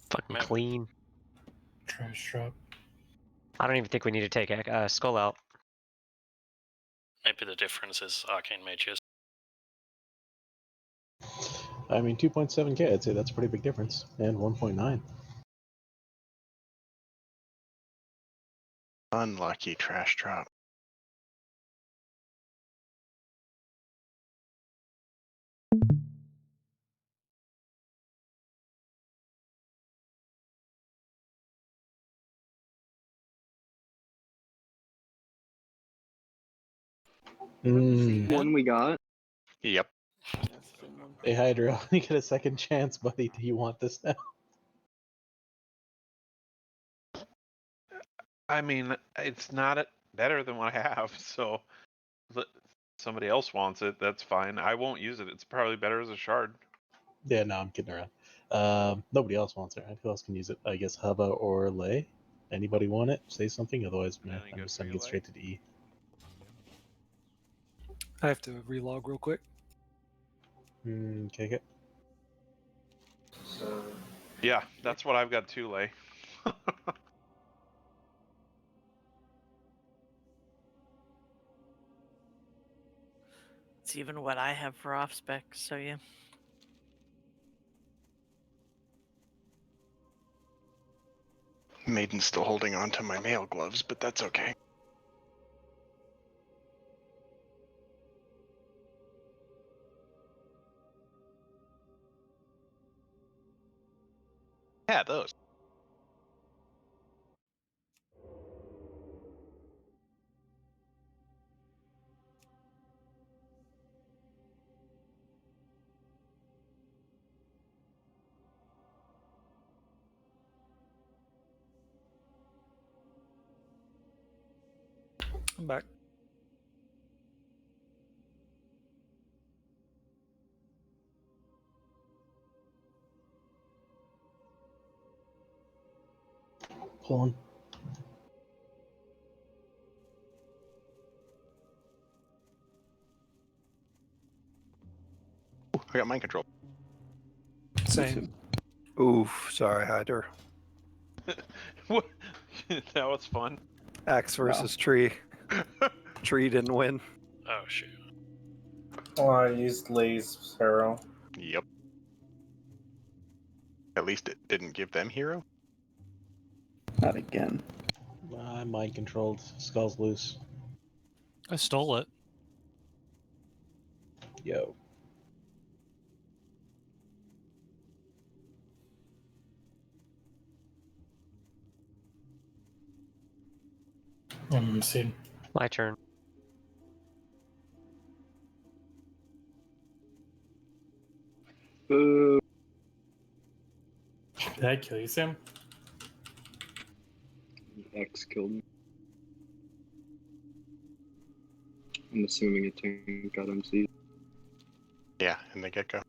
Fucking clean. Trash drop. I don't even think we need to take Skull out. Maybe the difference is arcane mages. I mean, 2.7k, I'd say that's a pretty big difference. And 1.9. Unlucky trash drop. One we got. Yep. Hey, Hydro, you get a second chance, buddy. Do you want this now? I mean, it's not better than what I have, so somebody else wants it, that's fine. I won't use it. It's probably better as a shard. Yeah, no, I'm kidding around. Nobody else wants it, right? Who else can use it? I guess Hubba or Lay. Anybody want it? Say something, otherwise I'm just sending it straight to E. I have to relog real quick. Okay. Yeah, that's what I've got too, Lay. It's even what I have for off spec, so yeah. Maiden's still holding on to my mail gloves, but that's okay. Yeah, those. I'm back. Hold on. Ooh, I got mind control. Same. Oof, sorry, Hyder. What? That was fun. Axe versus tree. Tree didn't win. Oh shoot. Oh, I used Lay's Harrow. Yep. At least it didn't give them hero. Not again. I mind controlled. Skull's loose. I stole it. Yo. See. My turn. Boo. Did I kill you, Sam? X killed me. I'm assuming a tank got MC. Yeah, in the get-go.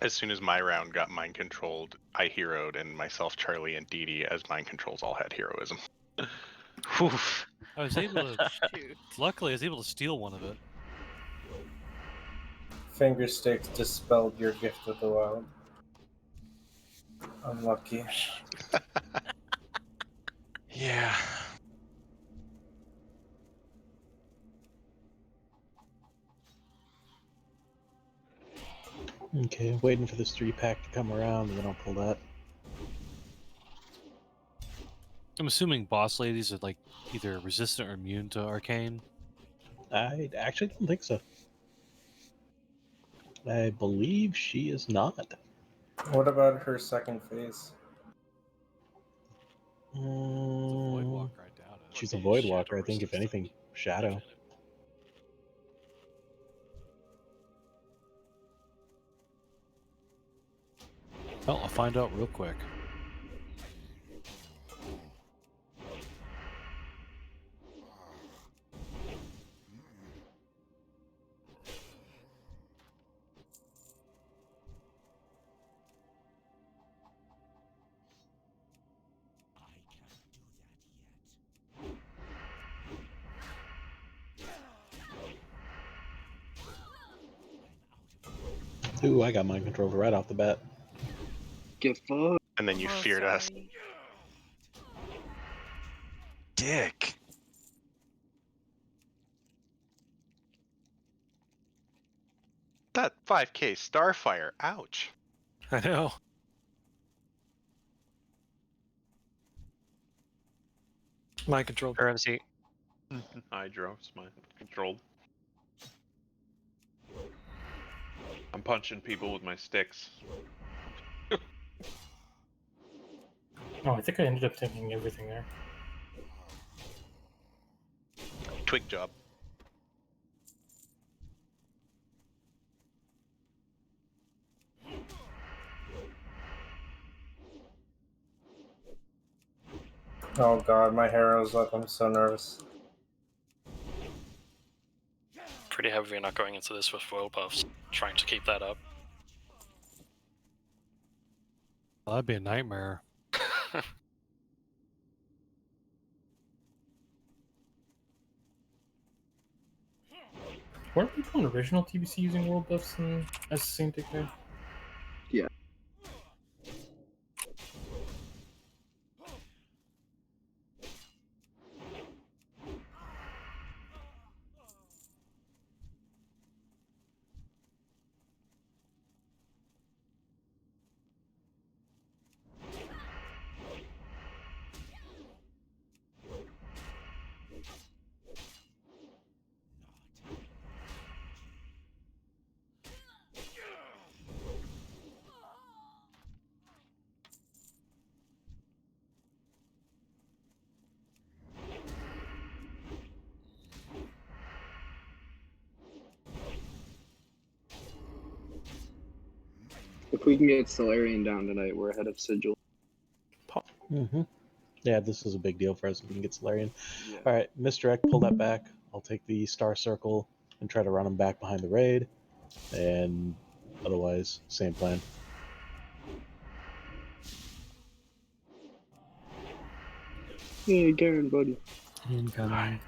As soon as my round got mind controlled, I heroed, and myself, Charlie, and Dee Dee as mind controls all had heroism. Oof. I was able to. Luckily, I was able to steal one of it. Finger sticks dispelled your gift of the wild. Unlucky. Yeah. Okay, waiting for this 3-pack to come around, and then I'll pull that. I'm assuming boss ladies are like either resistant or immune to arcane. I actually don't think so. I believe she is not. What about her second phase? Mm, I doubt it. she's a Void Walker, I think, if anything, Shadow. Well, I'll find out real quick. Ooh, I got mind controlled right off the bat. Get fucked. And then you feared us. Dick. That 5k Starfire, ouch. I know. Mind control. Or MC. Hydro's mind controlled. I'm punching people with my sticks. Oh, I think I ended up taking everything there. Twig job. Oh god, my hero's up. I'm so nervous. Pretty happy we're not going into this with foil buffs. Trying to keep that up. Well, that'd be a nightmare. Weren't people in original TBC using world buffs and as the same thing there? Yeah. If we can get Solarian down tonight, we're ahead of Sigil. Mm-hmm. Yeah, this is a big deal for us if we can get Solarian. Yeah. All right, misdirect, pull that back. I'll take the Star Circle and try to run him back behind the raid. And otherwise, same plan. Hey, Garen, buddy. Incoming.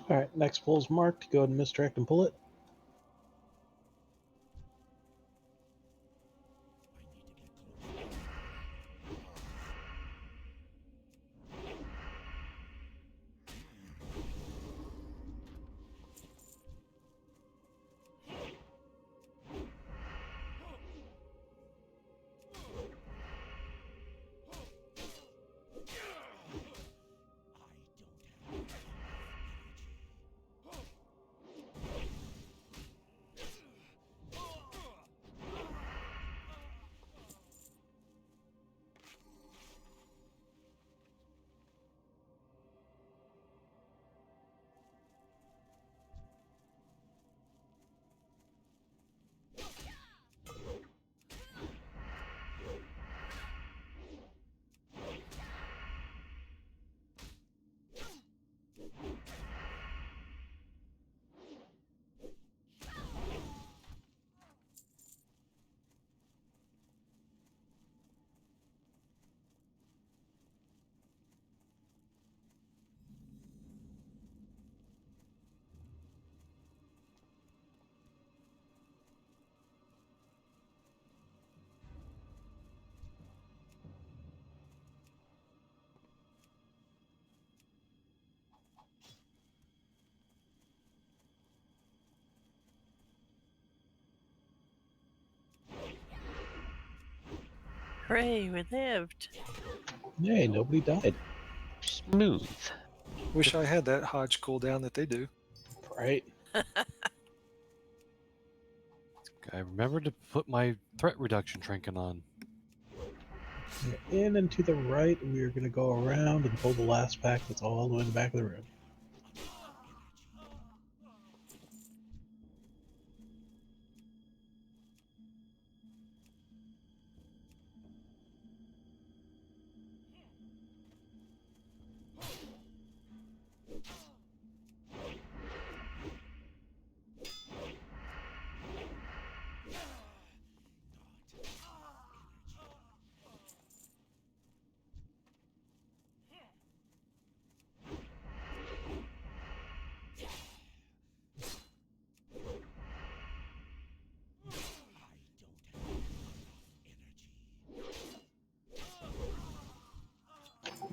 All right, next pull's marked. Go ahead and misdirect and pull it. Hooray, we lived. Yay, nobody died. Smooth. Wish I had that Hodge cooldown that they do. Right. I remember to put my threat reduction trinket on. In and to the right, we are going to go around and pull the last pack that's all the way in the back of the room.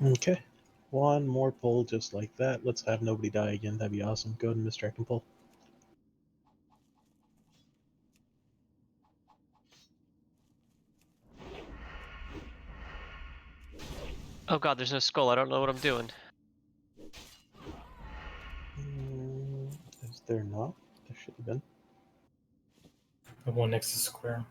Okay. One more pull just like that. Let's have nobody die again. That'd be awesome. Go ahead and misdirect and pull. Oh god, there's no skull. I don't know what I'm doing. Is there not? There should have been. The one next to square.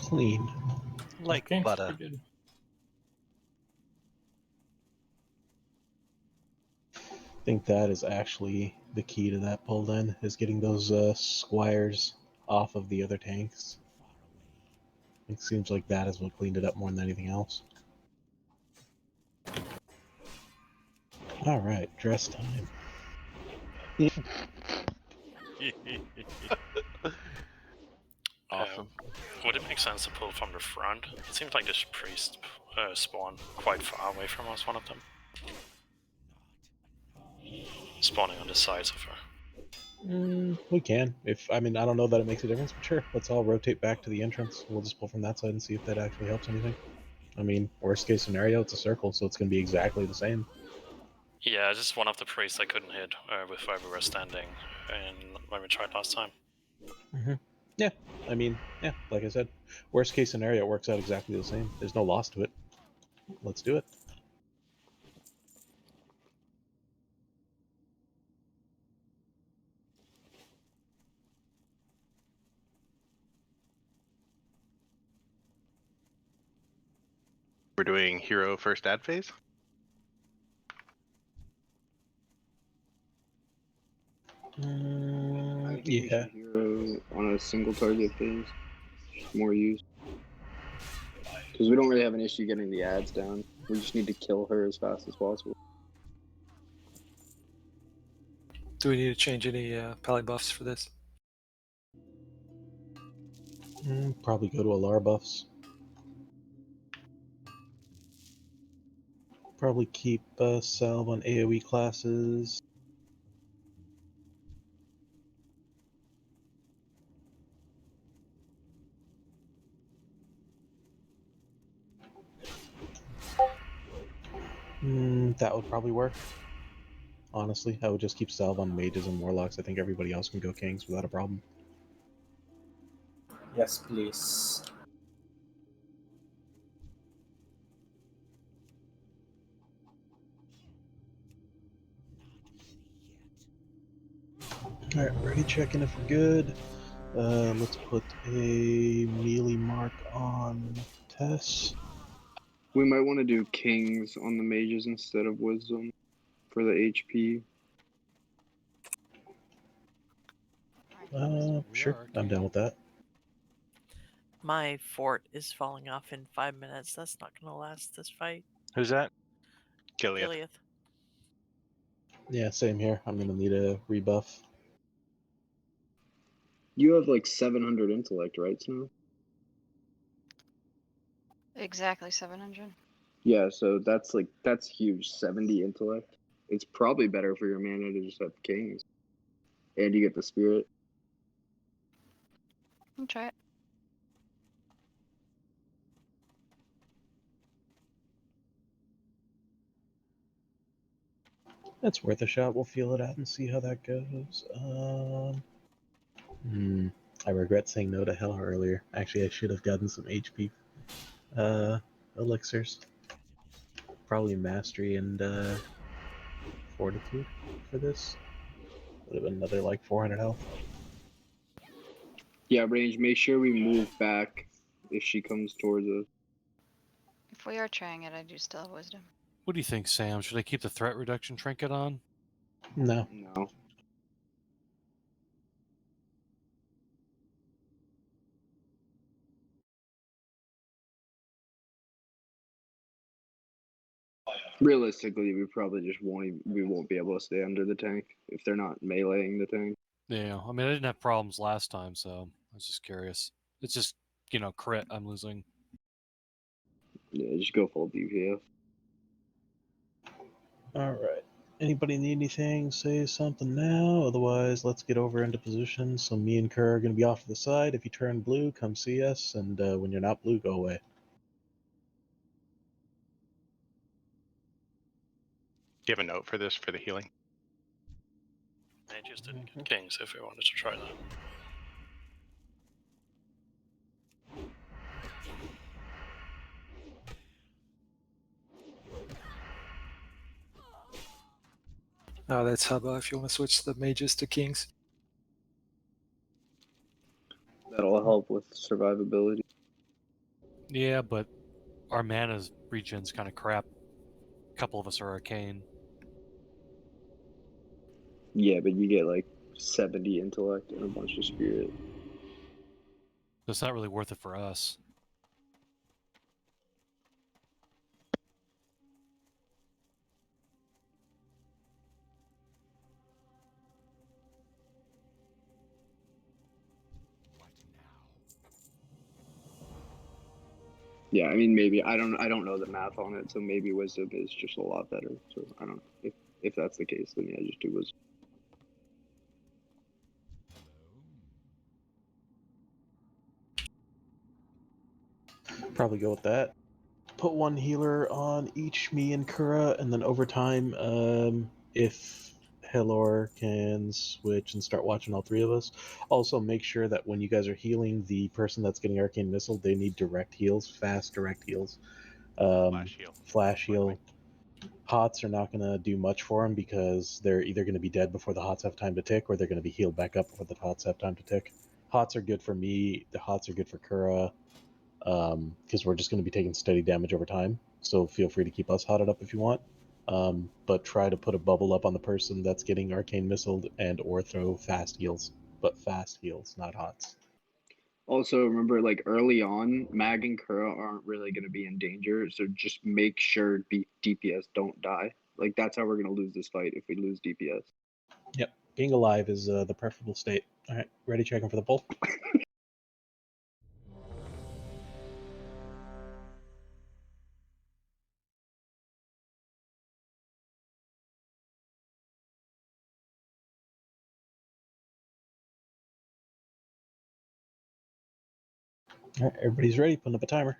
Clean. Like Okay, butter. pretty good. I think that is actually the key to that pull then, is getting those squires off of the other tanks. It seems like that is what cleaned it up more than anything else. Alright, dress time. Awesome. Would it make sense to pull from the front? It seems like this priest spawned quite far away from us, one of them. Spawning on the sides of her. We can. I don't know that it makes a difference, but sure. Let's all rotate back to the entrance. We'll just pull from that side and see if that actually helps anything. Worst case scenario, it's a circle, so it's going to be exactly the same. Yeah, just one of the priests I couldn't hit with where we were standing when we tried last time. Yeah, like I said, worst case scenario, it works out exactly the same. There's no loss to it. Let's do it. We're doing hero first ad phase? I think we Yeah. should hero on a single target phase. More use. Because we don't really have an issue getting the ads down. We just need to kill her as fast as possible. Do we need to change any pally buffs for this? Probably go to Alara buffs. Probably keep salve on AoE classes. That would probably work. Honestly, I would just keep salve on mages and warlocks. I think everybody else can go kings without a problem. Yes, please. Alright, ready checking if we're good. Let's put a melee mark on Tess. We might want to do kings on the mages instead of wisdom for the HP. Sure, I'm down with that. My fort is falling off in 5 minutes. That's not going to last this fight. Who's that? Giliath. Yeah, same here. I'm gonna need a rebuff. You have like 700 intellect, right, Snow? Exactly 700. Yeah, so that's huge. 70 intellect. It's probably better for your mana to just have kings, and you get the spirit. I'll try it. That's worth a shot. We'll feel it out and see how that goes. I regret saying no to Hell earlier. Actually, I should have gotten some HP elixirs. Probably Mastery and Fortitude for this. Would have been another like 400 health. Yeah, range. Make sure we move back if she comes towards us. If we are trying it, I do still have wisdom. What do you think, Sam? Should I keep the threat reduction trinket on? No. No. Realistically, we probably just we won't be able to stay under the tank if they're not meleeing the tank. Yeah, I mean, I didn't have problems last time, so I was just curious. It's just, crit I'm losing. Yeah, just go full DPS. Alright. Anybody need anything? Say something now. Otherwise, let's get over into position. So me and Kerr are going to be off to the side. If you turn blue, come see us. And when you're not blue, go away. Do you have a note for this for the healing? Mages didn't get kings if we wanted to try that. Oh, that's Hubba if you want to switch the mages to kings. That'll help with survivability. Yeah, but our mana's regen's kind of crap. A couple of us are arcane. Yeah, but you get like 70 intellect and a bunch of spirit. So it's not really worth it for us. Yeah, I mean maybe I don't know the math on it, so maybe wisdom is just a lot better. So I don't know if that's the case, then yeah, just do wisdom. Probably go with that. Put one healer on each me and Kura, and then over time, if Helor can switch and start watching all three of us. Also, make sure that when you guys are healing the person that's getting Arcane Missile, they need direct heals, fast direct heals. Flash heal. Hots are not going to do much for them because they're either going to be dead before the Hots have time to tick, or they're going to be healed back up before the Hots have time to tick. Hots are good for me. The Hots are good for Kura. Because we're just going to be taking steady damage over time. So feel free to keep us hotted up if you want. But try to put a bubble up on the person that's getting Arcane Missiled and or throw fast heals. But fast heals, not hots. Also, remember, like early on, Mag and Kura aren't really going to be in danger, so just make sure DPS don't die. Like that's how we're going to lose this fight if we lose DPS. Yep, being alive is the preferable state. All right, ready checking for the pull. All right, everybody's ready. Putting up a timer.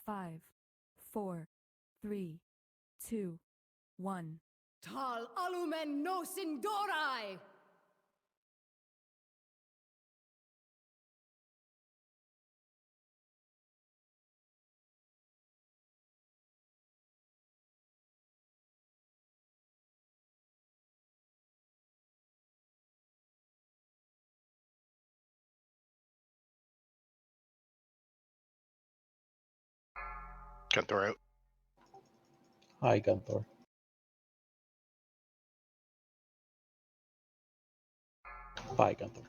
Five, 4, 3, 2, 1. Tal alumen nos indorai! Gunthor out. Hi, Gunthor. Bye, Gunthor.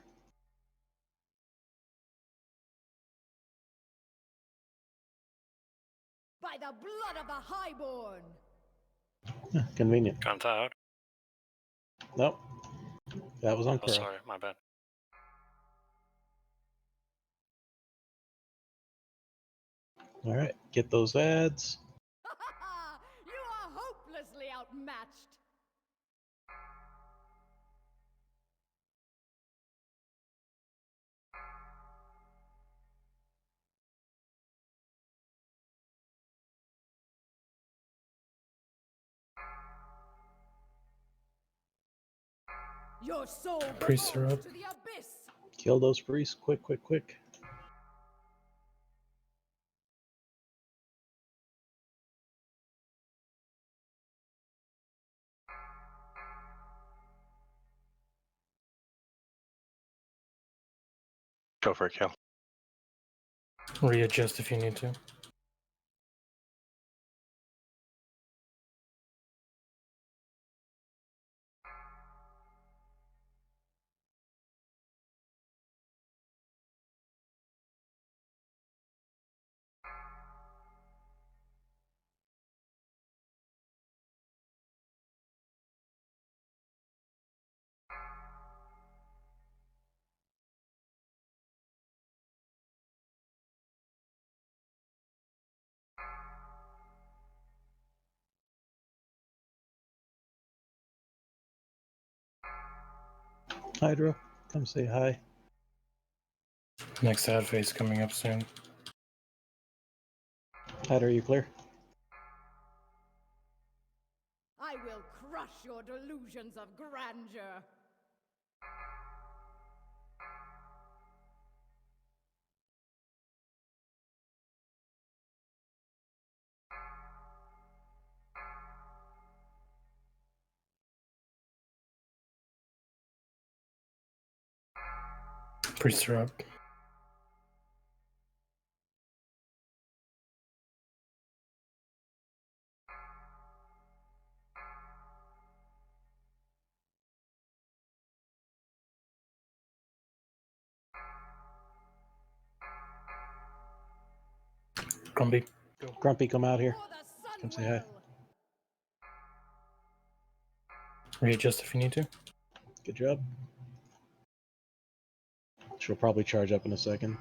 By the blood of the highborn! Convenient. Gunther out. Nope. That was on Oh, Kuro. sorry, my bad. All right, get those ads. You are hopelessly outmatched! Your soul Priests are belongs up. to the abyss! Kill those priests, quick, quick, quick. Go for a kill. Readjust if you need to. Hydra, come say hi. Next ad phase coming up soon. Hydra, are you clear? I will crush your delusions of grandeur! Priests are up. Grumpy. Grumpy, come out here. Come say hi. Readjust if you need to. Good job. She'll probably charge up in a second.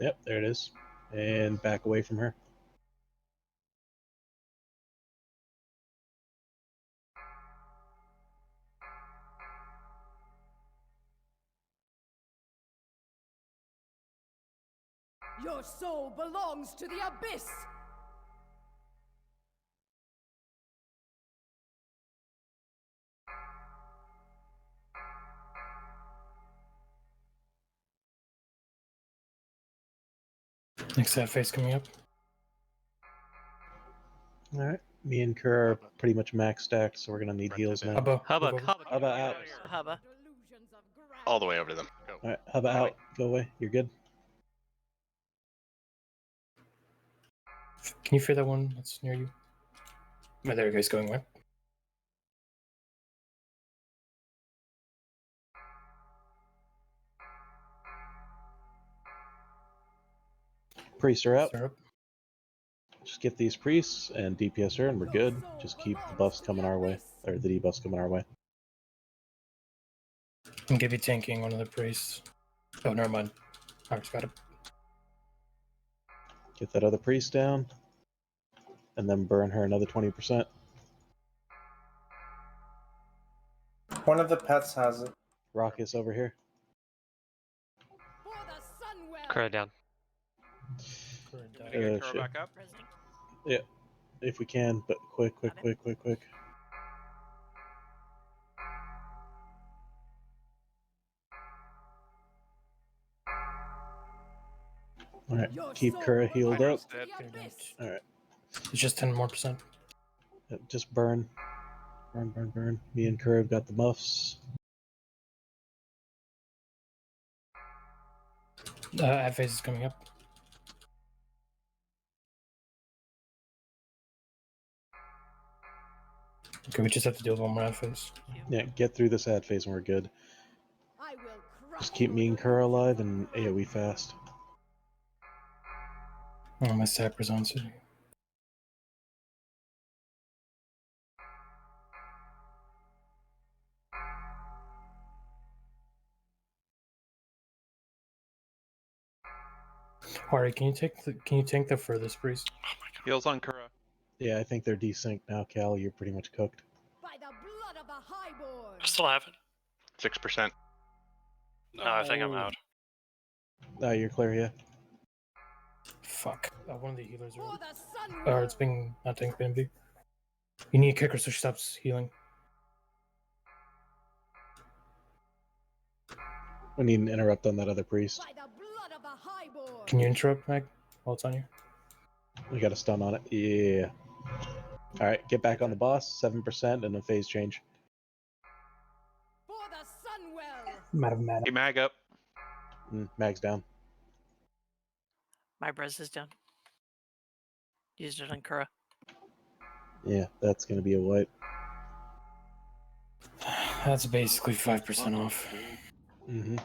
Yep, there it is. And back away from her. Your soul belongs to the abyss! Next ad phase coming up. All right. Me and Kerr are pretty much max stacked, so we're gonna need heals now. Hubba. Hubba, Hubba out. Hubba. All the way over to them. Go. All right, Hubba out. Go away. You're good. Can you fear that one that's near you? Oh, there you go. He's going away. Priests are out. They're up. Just get these priests and DPS her, and we're good. Just keep the buffs coming our way, or the debuffs coming our way. I'm gonna be tanking one of the priests. Oh, never mind. I just got it. Get that other priest down, and then burn her another 20%. One of the pets has it. Raucous over here. Kuro down. Gonna get Kuro Shit. back up. Yeah, if we can, but quick, quick, quick, quick, quick. All right, keep Kura healed up. All right, It's just 10% more. Just burn, burn, burn, burn. Me and Kura have got the buffs. Ad phase is coming up. Okay, we just have to deal with one more ad phase. Yeah, get through this ad phase and we're good. Just keep me and Kura alive and AoE fast. Oh, my sapper's on city. Hari, can you tank the furthest priest? Heals on Kura. Yeah, I think they're desynced now, Cal. You're pretty much cooked. By the blood of the highborn. I still have it. 6%. No, I think I'm out. You're clear, yeah. Fuck. One of the healers are. It's being not tanked by MV. You need a kicker so she stops healing. We need an interrupt on that other priest. Can you interrupt, Mag, while it's on you? We got a stun on it. Yeah. Alright, get back on the boss. 7% and a phase change. For the Sunwell. I'm out of mana. Hey, Mag up. Mag's down. My brez is down. Used it on Kura. Yeah, that's gonna be a wipe. That's basically 5% off. Mm-hmm.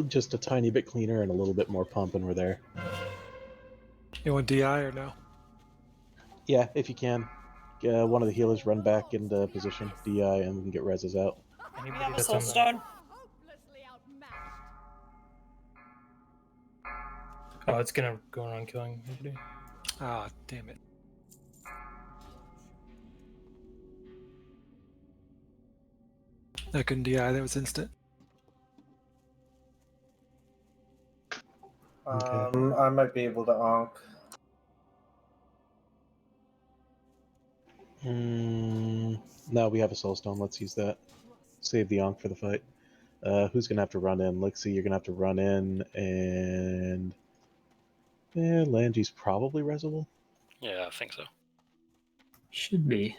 Just a tiny bit cleaner and a little bit more pump and we're there. You want DI or no? Yeah, if you can. One of the healers run back into position, DI, and we can get reses out. We have a soul stone. Oh, it's gonna go around killing everybody. Ah, damn it. I couldn't DI, that was instant. I might be able to onk. No, we have a soul stone. Let's use that. Save the onk for the fight. Who's gonna have to run in? Lixie, you're gonna have to run in, and Langy's probably resable. Yeah, I think so. Should be.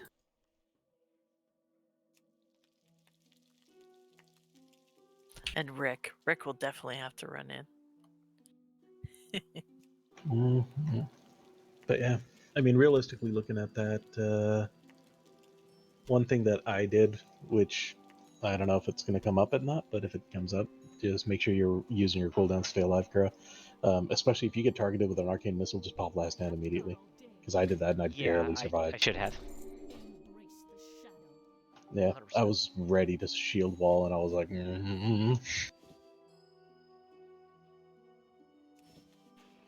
And Rick. Rick will definitely have to run in. But yeah, I mean, realistically, looking at that, one thing that I did, which I don't know if it's going to come up or not, but if it comes up, just make sure you're using your cooldown to stay alive, Kura. Especially if you get targeted with an arcane missile, just pop last hand immediately. Because I did that and I barely survived. I should have. Yeah, 100%. I was ready to shield wall and I was like,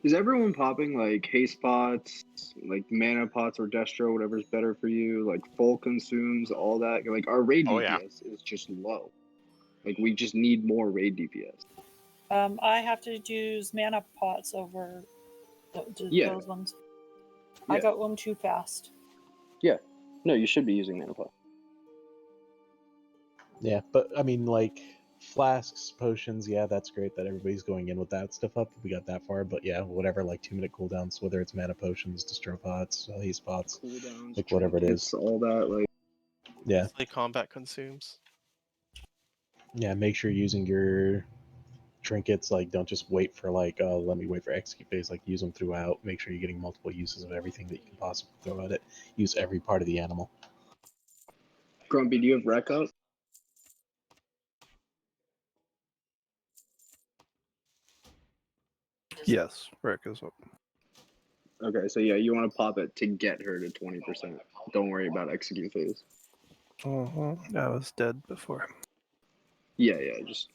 Is everyone popping like haste pots, like mana pots or destro, whatever's better for you, like full consumes, all that? Like our raid DPS is just low. Like we just need more raid DPS. I have to use mana pots over those ones. I got one too fast. Yeah. No, you should be using mana pot. Yeah, but I mean, like flasks, potions, yeah, that's great that everybody's going in with that stuff up. We got that far, but yeah, whatever, like 2-minute cooldowns, whether it's mana potions, distro pots, haste pots, cooldowns, like whatever it is, all that, like yeah, like combat consumes. Yeah, make sure you're using your trinkets. Like, don't just wait for like, oh, let me wait for execute phase. Like, use them throughout. Make sure you're getting multiple uses of everything that you can possibly throw at it. Use every part of the animal. Grumpy, do you have rec up? Yes, Rick is up. Okay, so yeah, you want to pop it to get her to 20%. Don't worry about execute phase. I was dead before. Yeah, just.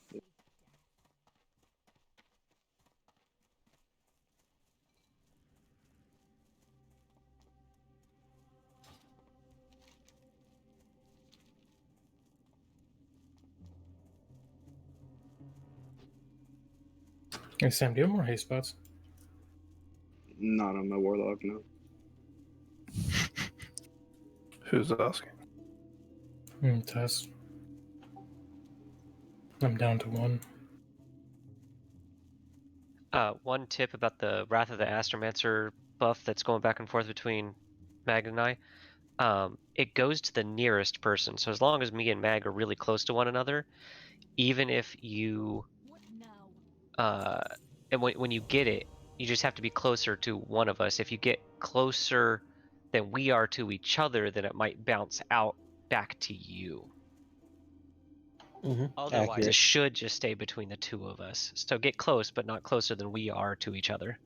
Hey Sam, do you have more haste spots? Not on my warlock, no. Who's asking? Tess. I'm down to 1. One tip about the Wrath of the Astromancer buff that's going back and forth between Mag and I. It goes to the nearest person. So as long as me and Mag are really close to one another, even if you and when you get it, you just have to be closer to one of us. If you get closer than we are to each other, then it might bounce out back to you. Otherwise, Accurate. it should just stay between the two of us. So get close, but not closer than we are to each other.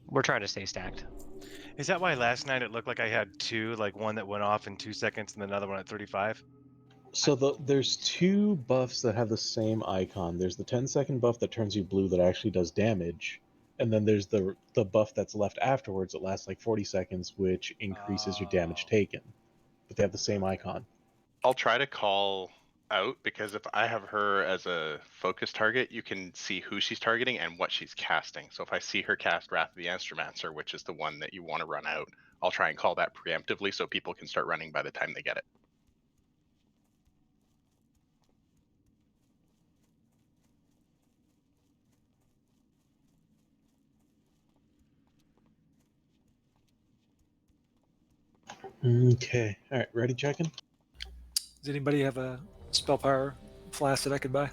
We're trying to stay stacked. Is that why last night it looked like I had two, like one that went off in 2 seconds and another one at 35? So there's two buffs that have the same icon. There's the 10-second buff that turns you blue that actually does damage, and then there's the buff that's left afterwards that lasts like 40 seconds, which increases your damage taken. But they have the same icon. I'll try to call out, because if I have her as a focus target, you can see who she's targeting and what she's casting. So if I see her cast Wrath of the Astromancer, which is the one that you want to run out, I'll try and call that preemptively so people can start running by the time they get it. Okay. All right. Ready, checking? Does anybody have a spell power flask that I could buy?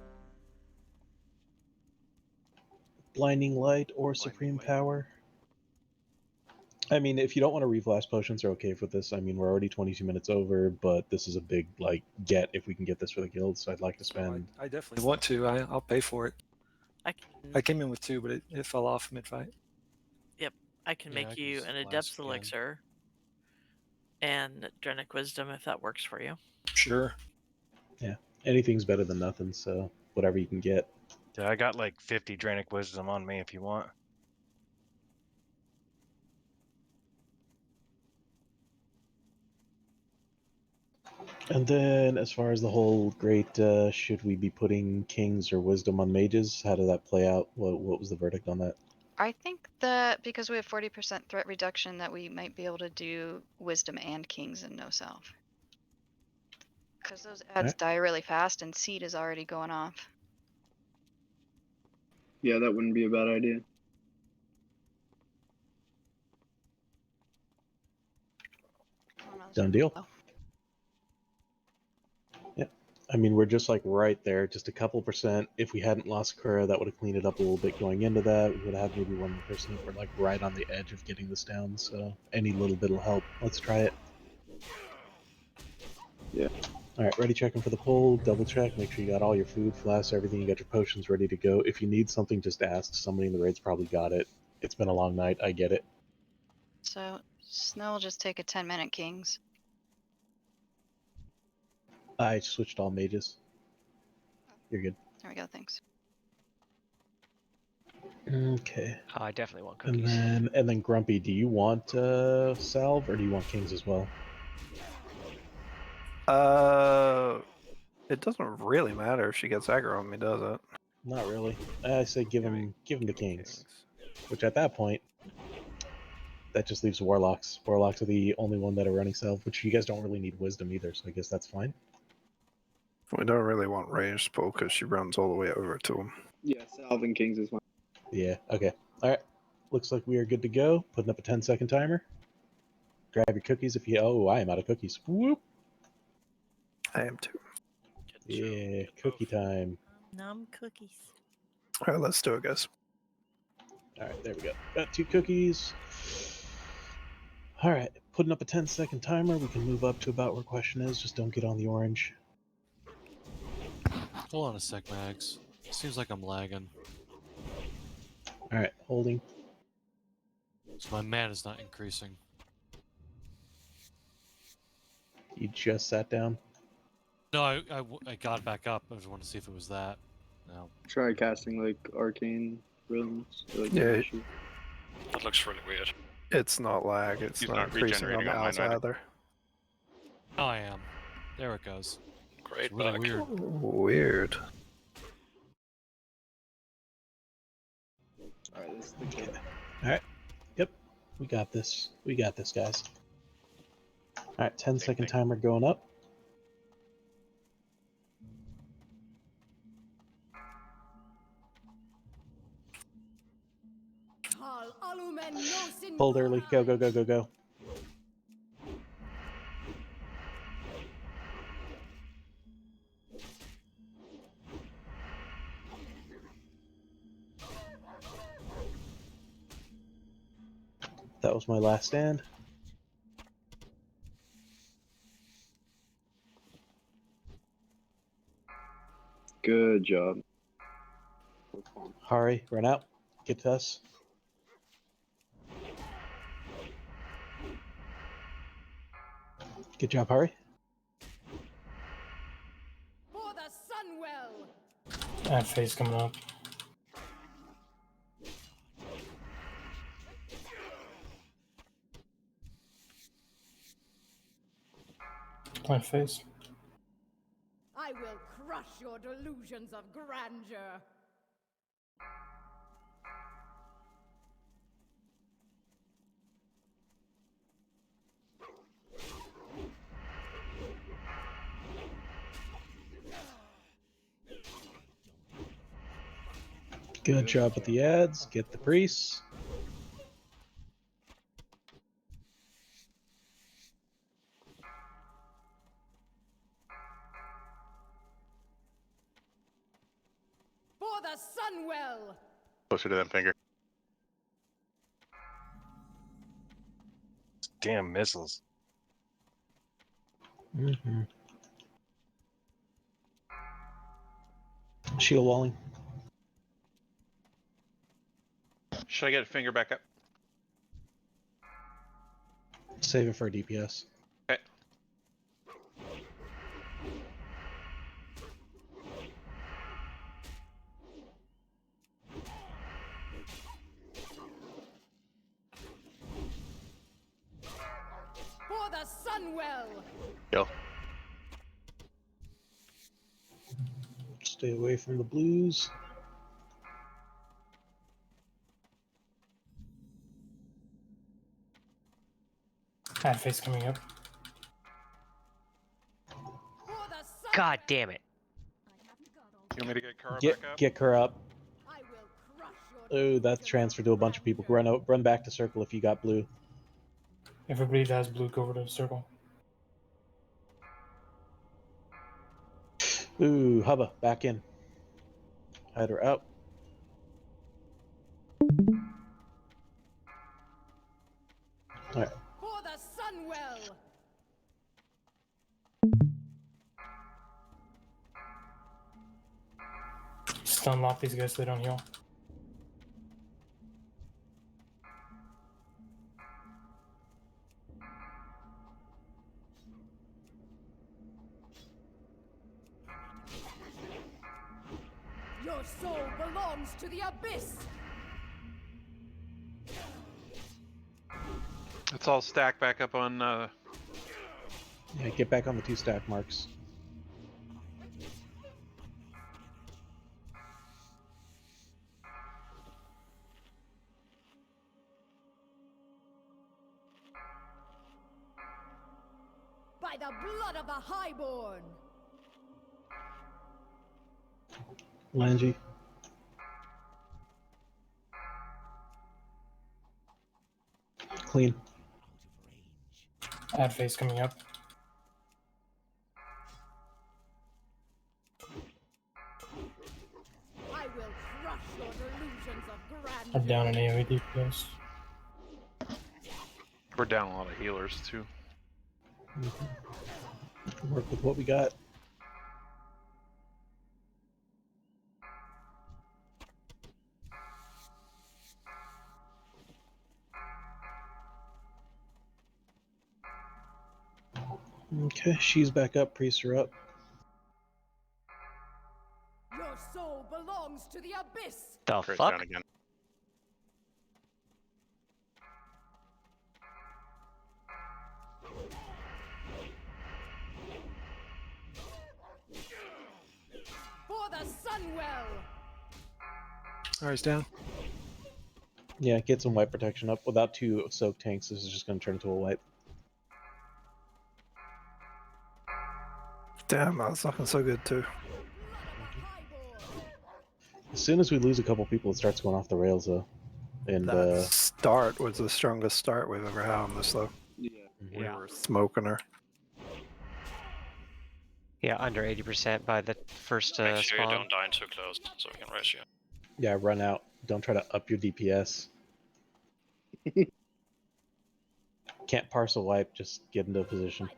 Blinding Light or Supreme Power? I mean, if you don't want to reflash potions, are okay with this. I mean, we're already 22 minutes over, but this is a big, like, get if we can get this for the guild, so I'd like to spend... I definitely want to. I'll pay for it. I came in with 2, but it fell off mid-fight. Yep, I can make you an Adept's Elixir and Drenic Wisdom if that works for you. Sure. Yeah, anything's better than nothing, so whatever you can get. Yeah, I got like 50 Dranic Wisdom on me if you want. And then, as far as the whole great, should we be putting kings or wisdom on mages? How did that play out? What was the verdict on that? I think that because we have 40% threat reduction, that we might be able to do wisdom and kings and no self. Because those ads die really fast and seed is already going off. Yeah, that wouldn't be a bad idea. Done deal. Yep. I mean, we're just like right there, just a couple percent. If we hadn't lost Kura, that would have cleaned it up a little bit going into that. We would have maybe one more person. We're like right on the edge of getting this down, so any little bit will help. Let's try it. Yeah. All right, ready checking for the poll. Double check. Make sure you got all your food, flasks, everything. You got your potions ready to go. If you need something, just ask. Somebody in the raid's probably got it. It's been a long night. I get it. So Snow will just take a 10-minute kings. I switched all mages. You're good. There we go, thanks. Okay. I definitely want cookies. And then Grumpy, do you want salve or do you want kings as well? It doesn't really matter if she gets aggro on me, does it? Not really. I say give him the kings. Which at that point, that just leaves warlocks. Warlocks are the only one that are running salve, which you guys don't really need wisdom either, so I guess that's fine. We don't really want ranged pull because she runs all the way over to him. Yeah, salve and kings is fine. Yeah, okay. Alright. Looks like we are good to go. Putting up a 10-second timer. Grab your cookies if you... Oh, I am out of cookies. Whoop! I am too. Yeah, cookie time. Nom cookies. Alright, let's do it, guys. Alright, there we go. Got 2 cookies. Alright, putting up a 10-second timer. We can move up to about where question is. Just don't get on the orange. Hold on a sec, Mags. Seems like I'm lagging. Alright, holding. So my mana's not increasing. You just sat down? No, I got back up. I just wanted to see if it was that. No. Try casting like arcane rhythms. Like Yeah. That looks really weird. It's not lag. It's He's not not increasing on regenerating the on mine house either. either. Oh, I am. There it goes. Great It's really bug. weird. Weird. Alright, this is the kid. Alright. Yep. We got this. We got this, guys. Alright, 10-second timer going up. Hold early. Go, go, go, go, go. That That was my last stand. Good job. Hari, run out. Get to us. Good job, Hari. For the Sunwell! I have face coming up. Plant face. I will crush your delusions of grandeur. Good job with the ads. Get the priests. For the Sunwell! Closer to them, finger. Damn missiles. Mm-hmm. Shield walling. Should I get finger back up? Save it for DPS. Okay. For the Sunwell! Kill. Stay away from the blues. I have face coming up. God damn it. You want me to get Kara Get back up? get her up. Oh, that's transferred to a bunch of people. Run back to circle if you got blue. Everybody that has blue, go over to the circle. Ooh, Hubba, back in. Hide her out. Alright. For the Sunwell! Just unlock these guys so they don't heal. Your soul belongs to the abyss! Let's all stack back up on. Yeah, get back on the 2 stack marks. By the blood of the Highborn! Langy. Clean. Add face coming up. I will crush your delusions of grandeur. I'm down in AoE DPS. We're down a lot of healers too. Work with what we got. Okay, she's back up. Priests are up. Your soul belongs to the abyss! The Crit fuck? down again. For the Sunwell! Alright, he's down. Yeah, get some wipe protection up. Without 2 soak tanks, this is just going to turn into a wipe. Damn, that was looking so good too. As soon as we lose a couple people, it starts going off the rails, though. And That start was the strongest start we've ever had on this, though. Yeah. We were smoking her. Yeah, under 80% by the first Make sure spawn. you don't die too close, so we can rush you. yeah, run out. Don't try to up your DPS. Can't parcel wipe, just get into a position.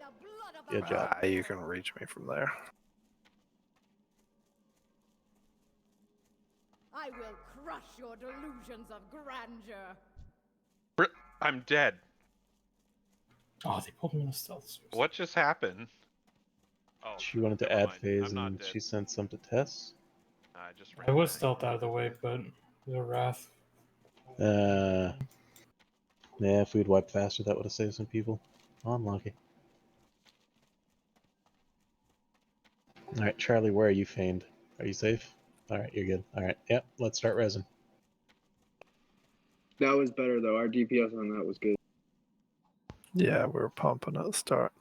Good job. You can reach me from there. I will crush your delusions of grandeur. I'm dead. Oh, they pulled me in a stealth. What just happened? Oh, She wanted to never add mind. phase I'm not and dead. she sent some to Tess. I just I was stealth out of the way, but the wrath. Yeah, if we'd wiped faster, that would have saved some people. Unlucky. Alright, Charlie, where are you feigned? Are you safe? Alright, you're good. Alright, yep, let's start resin. That was better though. Our DPS on that was good. Yeah, we were pumping at the start.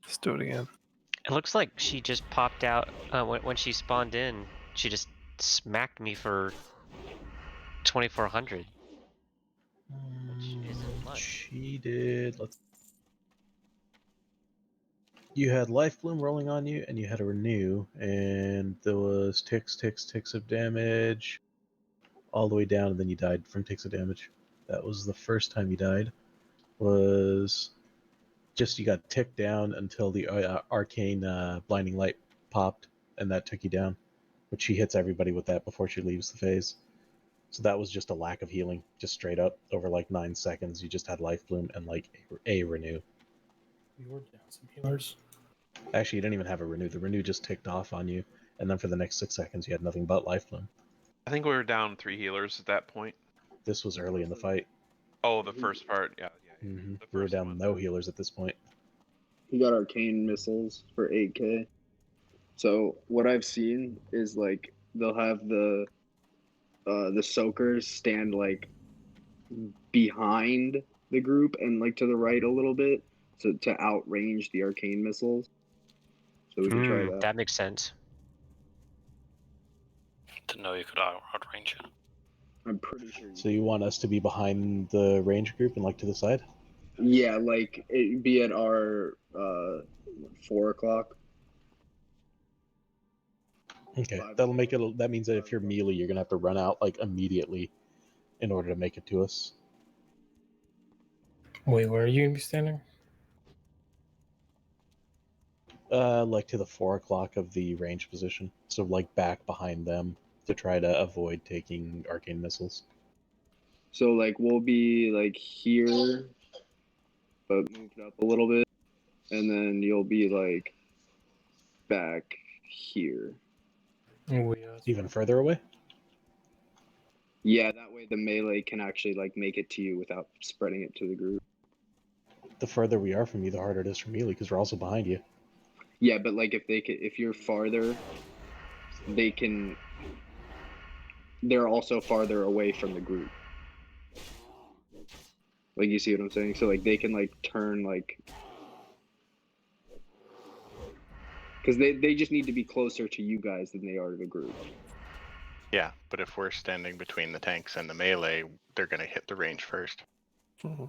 Let's do it again. It looks like she just popped out when she spawned in. She just smacked me for 2,400. Which isn't much. She did. You had Life Bloom rolling on you, and you had a Renew, and there was ticks of damage, all the way down, and then you died from ticks of damage. That was the first time you died. Was just you got ticked down until the arcane blinding light popped, and that took you down. But she hits everybody with that before she leaves the phase. So that was just a lack of healing, just straight up over like 9 seconds. You just had Life Bloom and like a Renew. We were down some healers. Actually, you didn't even have a Renew. The Renew just ticked off on you, and then for the next 6 seconds, you had nothing but Life Bloom. I think we were down 3 healers at that point. This was early in the fight. Oh, the first part, yeah. Mm-hmm. We were down no healers at this point. He got arcane missiles for 8k. So what I've seen is like they'll have the soakers stand like behind the group and like to the right a little bit, so to outrange the arcane missiles. So we can try that. That makes sense. Didn't know you could outrange it. I'm pretty sure. So you want us to be behind the range group and like to the side? Yeah, like it be at our 4 o'clock. Okay, that'll make it. That means that if you're melee, you're gonna have to run out like immediately in order to make it to us. Wait, where are you gonna be standing? Like to the 4 o'clock of the range position. So like back behind them to try to avoid taking arcane missiles. So like we'll be like here, but moved up a little bit, and then you'll be like back here. Even further away? Yeah, that way the melee can actually like make it to you without spreading it to the group. The further we are from you, the harder it is for melee because we're also behind you. Yeah, but like if you're farther, they're also farther away from the group. Like, you see what I'm saying? So like they can like turn like, because they just need to be closer to you guys than they are to the group. Yeah, but if we're standing between the tanks and the melee, they're gonna hit the range first. Mm-hmm.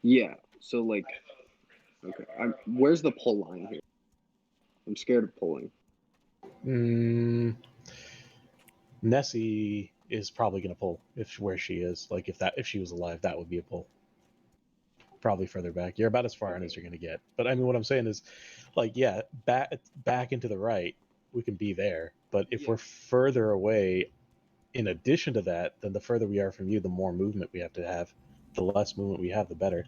Yeah. So like, okay, where's the pull line here? I'm scared of pulling. Nessie is probably gonna pull where she is. Like if she was alive, that would be a pull. Probably further back. You're about as far in as you're gonna get. But I mean, what I'm saying is, like, yeah, back into the right, we can be there. But if we're further away, in addition to that, then the further we are from you, the more movement we have to have. The less movement we have, the better.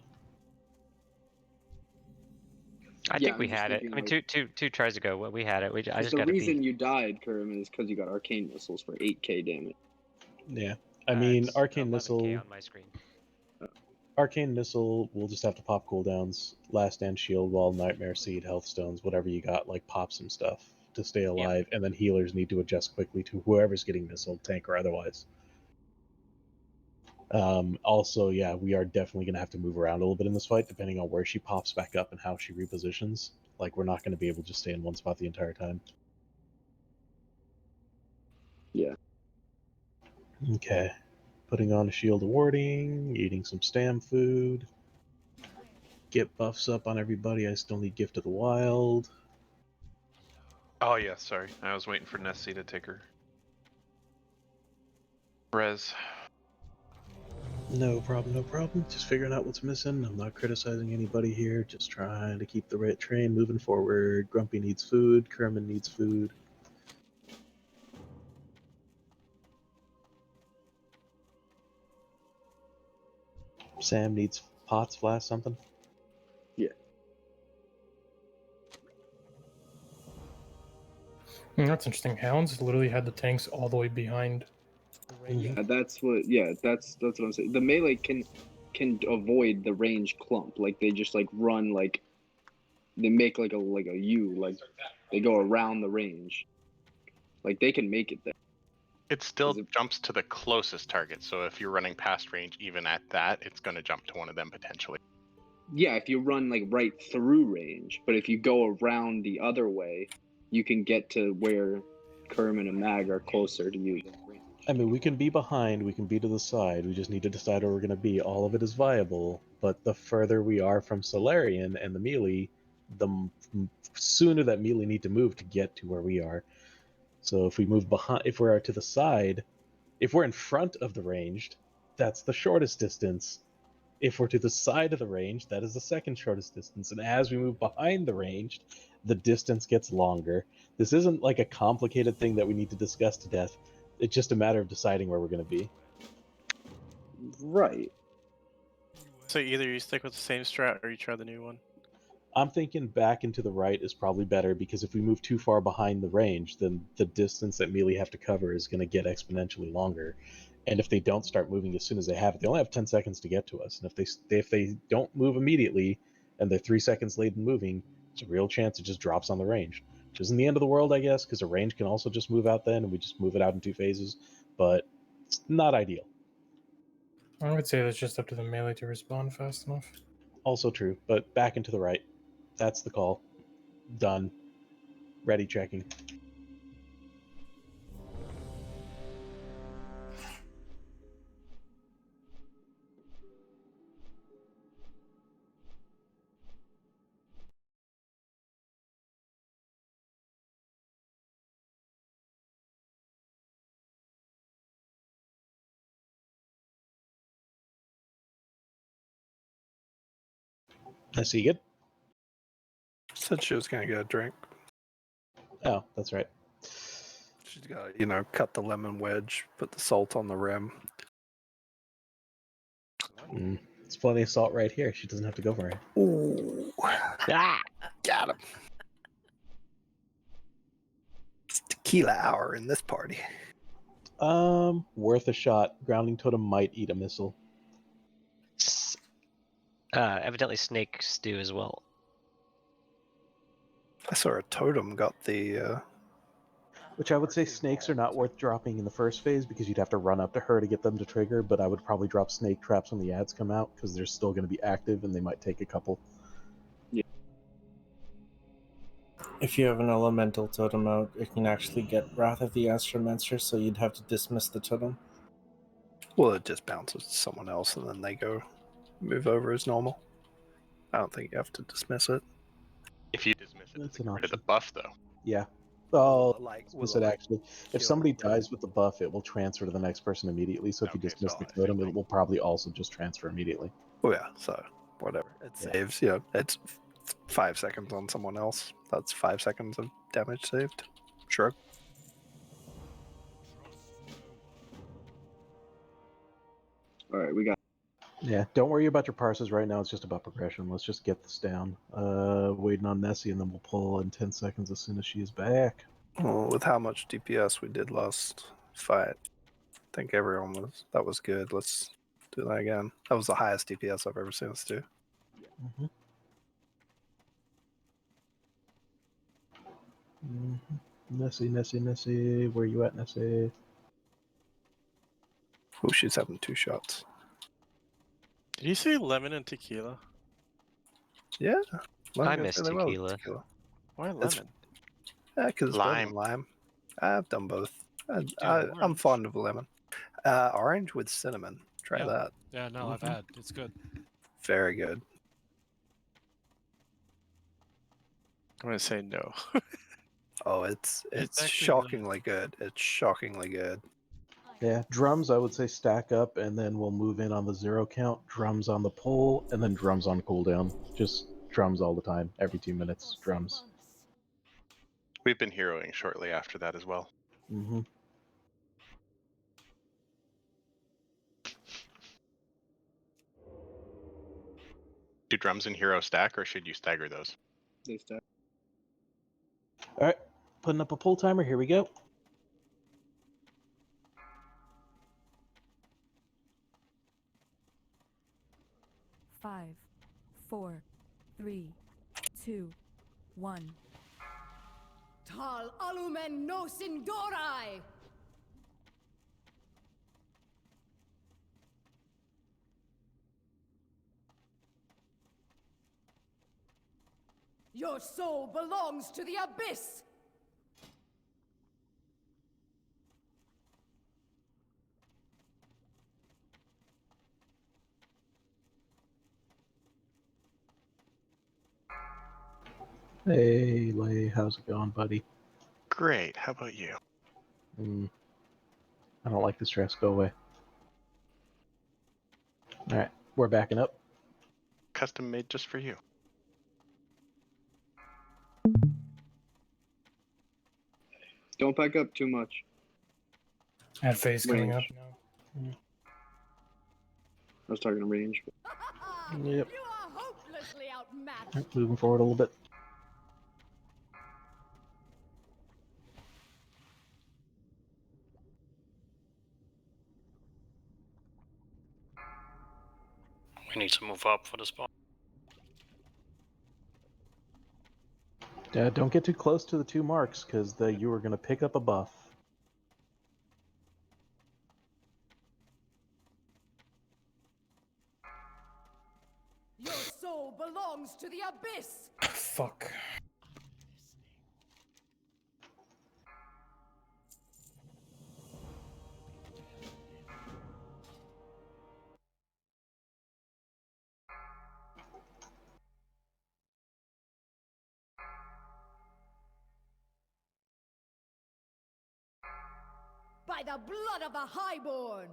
I think we had it. I mean, two tries ago, we had it. I just the got to reason be. you died, Kerm, is because you got arcane missiles for 8k damage. Yeah, I mean, arcane missile. on my screen. Arcane missile, we'll just have to pop cooldowns, last stand shield wall, nightmare seed, health stones, whatever you got, like pop some stuff to stay alive, and then healers need to adjust quickly to whoever's getting missile, tank or otherwise. Also, yeah, we are definitely going to have to move around a little bit in this fight, depending on where she pops back up and how she repositions. Like, we're not going to be able to just stay in one spot the entire time. Yeah. Okay. Putting on a shield of warding, eating some stam food. Get buffs up on everybody. I still need Gift of the Wild. Oh yeah, sorry. I was waiting for Nessie to take her Res. No problem, no problem. Just figuring out what's missing. I'm not criticizing anybody here. Just trying to keep the right train moving forward. Grumpy needs food. Kerman needs food. Sam needs pots, flask, something. Yeah. That's interesting. Hounds literally had the tanks all the way behind. Yeah, that's what. Yeah, that's what I'm saying. The melee can avoid the range clump. Like they just like run like they make like a U. Like they go around the range. Like they can make it there. It still jumps to the closest target. So if you're running past range, even at that, it's going to jump to one of them potentially. Yeah, if you run like right through range, but if you go around the other way, you can get to where Kerman and Mag are closer to you. I mean, we can be behind, we can be to the side, we just need to decide where we're going to be. All of it is viable, but the further we are from Solarian and the melee, the sooner that melee need to move to get to where we are. So if we move behind, if we're to the side, if we're in front of the ranged, that's the shortest distance. If we're to the side of the range, that is the second shortest distance. And as we move behind the ranged, the distance gets longer. This isn't like a complicated thing that we need to discuss to death. It's just a matter of deciding where we're going to be. Right. So either you stick with the same strat or you try the new one. I'm thinking back into the right is probably better, because if we move too far behind the range, then the distance that melee have to cover is going to get exponentially longer. And if they don't start moving as soon as they have it, they only have 10 seconds to get to us. And if they don't move immediately and they're 3 seconds late in moving, there's a real chance it just drops on the range. Which isn't the end of the world, I guess, because a range can also just move out then, and we just move it out in 2 phases. But it's not ideal. I would say that's just up to the melee to respond fast enough. Also true, but back into the right. That's the call. Done. Ready checking. I see you good. Said she was gonna get a drink. Oh, that's right. She's got, cut the lemon wedge, put the salt on the rim. There's plenty of salt right here. She doesn't have to go for it. Ooh. Ah! Got him. It's tequila hour in this party. Worth a shot. Grounding totem might eat a missile. Evidently snakes do as well. I saw a totem got the. Which I would say snakes are not worth dropping in the first phase, because you'd have to run up to her to get them to trigger, but I would probably drop snake traps when the ads come out, because they're still going to be active and they might take a couple. Yeah. If you have an elemental totem out, it can actually get Wrath of the Astromancer, so you'd have to dismiss the totem. Well, it just bounces to someone else and then they go move over as normal. I don't think you have to dismiss it. If you dismiss it, That's it's an rid of the option. buff, though. Yeah. Oh, like, dismiss it actually. If somebody dies with the buff, it will transfer to the next person immediately. So if you dismiss the totem, it will probably also just transfer immediately. Oh yeah, so whatever. It saves, it's 5 seconds on someone else. That's 5 seconds of damage saved. Sure. Alright, we got. Yeah, don't worry about your parses right now. It's just about progression. Let's just get this down. Waiting on Nessie, and then we'll pull in 10 seconds as soon as she is back. Well, with how much DPS we did last fight, I think everyone that was good. Let's do that again. That was the highest DPS I've ever seen us do. Nessie, where you at, Nessie? Oh, she's having 2 shots. Did you say lemon and tequila? Yeah. I miss tequila. Why lemon? Because it's better than lime. I've done both. I'm fond of lemon. Orange with cinnamon. Try that. Yeah, no, I've had. It's good. Very good. I'm gonna say no. Oh, it's actually shockingly good. It's shockingly good. Yeah, drums I would say stack up, and then we'll move in on the 0 count, drums on the pole, and then drums on cooldown. Just drums all the time, every 2 minutes, drums. We've been heroing shortly after that as well. Mm-hmm. Do drums and hero stack, or should you stagger those? They stack. Alright, putting up a pull timer, here we go. Five, 4, 3, 2, 1. Tal alumen nos indorai! Your soul belongs to the abyss! Hey, Lay, how's it going, buddy? Great, how about you? I don't like the stress, go away. Alright, we're backing up. Custom made just for you. Don't back up too much. Add phase coming up Range. now. I was talking to range. Yep. You are hopelessly outmatched! Alright, moving forward a little bit. We need to move up for the spawn. Don't get too close to the 2 marks, because you are going to pick up a buff. Your soul belongs to the abyss! Fuck. By the blood of the highborn!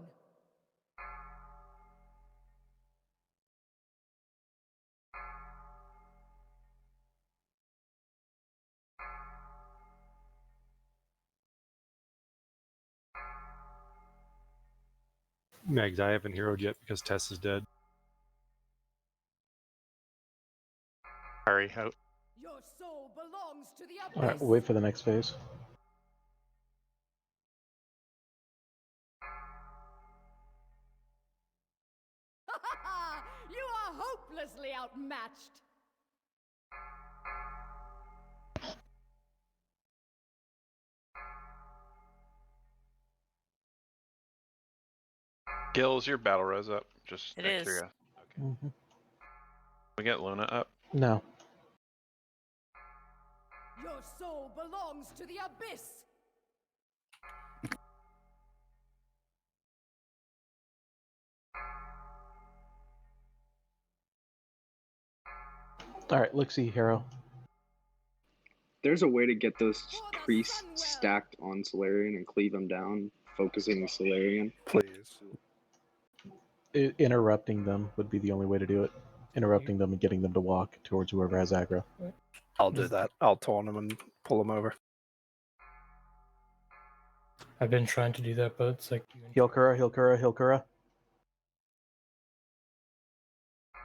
Megs, I haven't heroed yet because Tess is dead. Hurry out. Your soul belongs to the abyss! Alright, we'll wait for the next phase. You are hopelessly outmatched! Gills, your battle res up. Just It is. curiosity. Mm-hmm. We get Luna up. No. Your soul belongs to the abyss! Alright, look, see, hero. There's a way to get those priests stacked on Solarian and cleave them down, focusing Solarian. Please. Interrupting them would be the only way to do it. Interrupting them and getting them to walk towards whoever has aggro. I'll do that. I'll taunt him and pull him over. I've been trying to do that, but it's like... Heal Kura, heal Kura, heal Kura.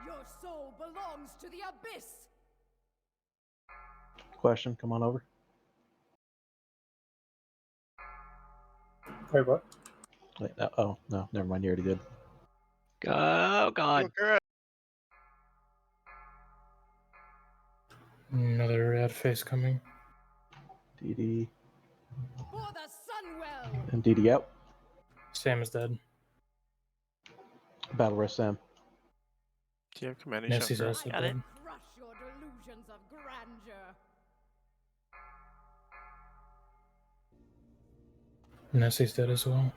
Your soul belongs to the abyss! Question, come on over. Wait, what? Wait, oh, no, never mind, you already did. Oh, God. Another ad phase coming. DD. For the Sunwell! And DD out. Sam is dead. Battle rest Sam. Do you have command Nessie's Chef? also Got dead. it. Crush your delusions of grandeur! Nessie's dead as well.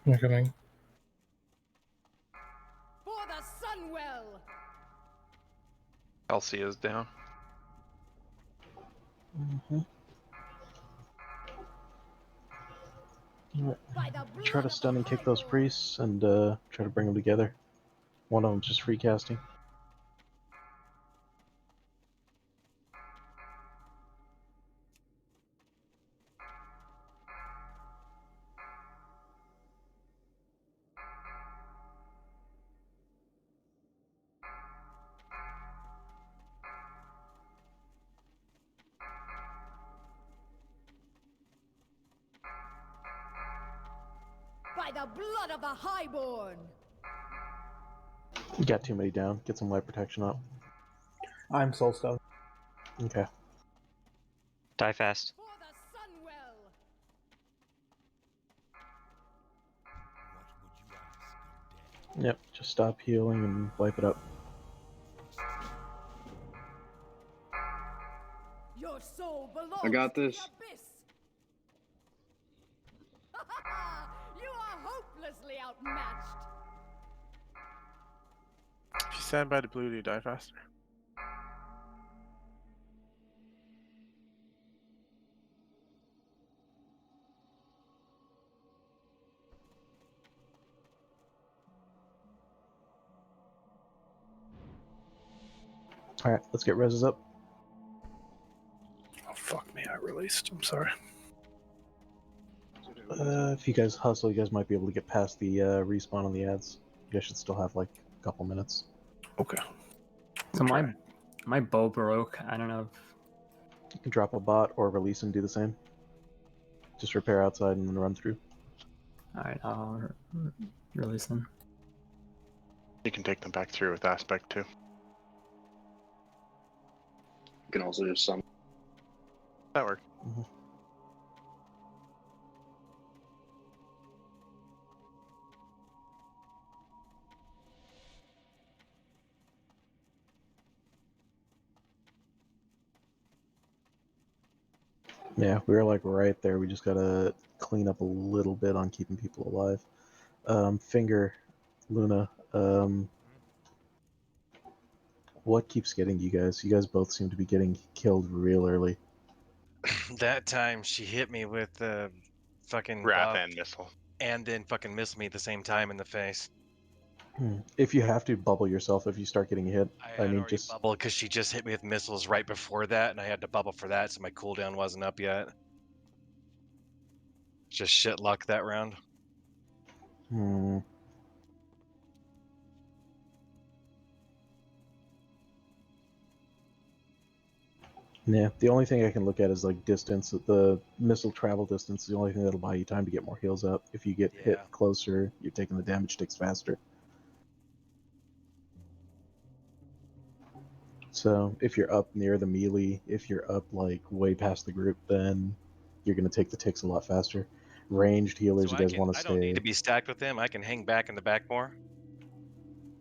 They're coming. Alcia's down. Alright. Try to stun and kick those priests and try to bring them together. One of them just free casting. By the blood of the Highborn! You got too many down. Get some light protection up. I'm Soulstone. Okay. Die fast. For the Sunwell! Yep, just stop healing and wipe it up. Your soul belongs I got to this. the abyss! You are hopelessly outmatched! If you stand by the blue, you die faster. Alright, let's get reses up. Oh, fuck me, I released. I'm sorry. If you guys hustle, you guys might be able to get past the respawn on the ads. You guys should still have like a couple minutes. Okay. So my bow broke. I don't know if You can drop a bot or release and do the same. Just repair outside and then run through. Alright, I'll release them. You can take them back through with aspect too. You can also just summon. That works. Yeah, we were like right there. We just gotta clean up a little bit on keeping people alive. Finger, Luna, what keeps getting you guys? You guys both seem to be getting killed real early. That time she hit me with the fucking Wrath buff and missile. and then fucking missed me at the same time in the face. If you have to bubble yourself if you start getting hit, I mean, just Bubble because she just hit me with missiles right before that, and I had to bubble for that, so my cooldown wasn't up yet. Just shit luck that round. Yeah, the only thing I can look at is like distance. The missile travel distance is the only thing that'll buy you time to get more heals up. If you get hit closer, you're taking the damage ticks faster. So if you're up near the melee, if you're up like way past the group, then you're gonna take the ticks a lot faster. Ranged healers, So you guys want to I don't need stay to be stacked with them. I can hang back in the back more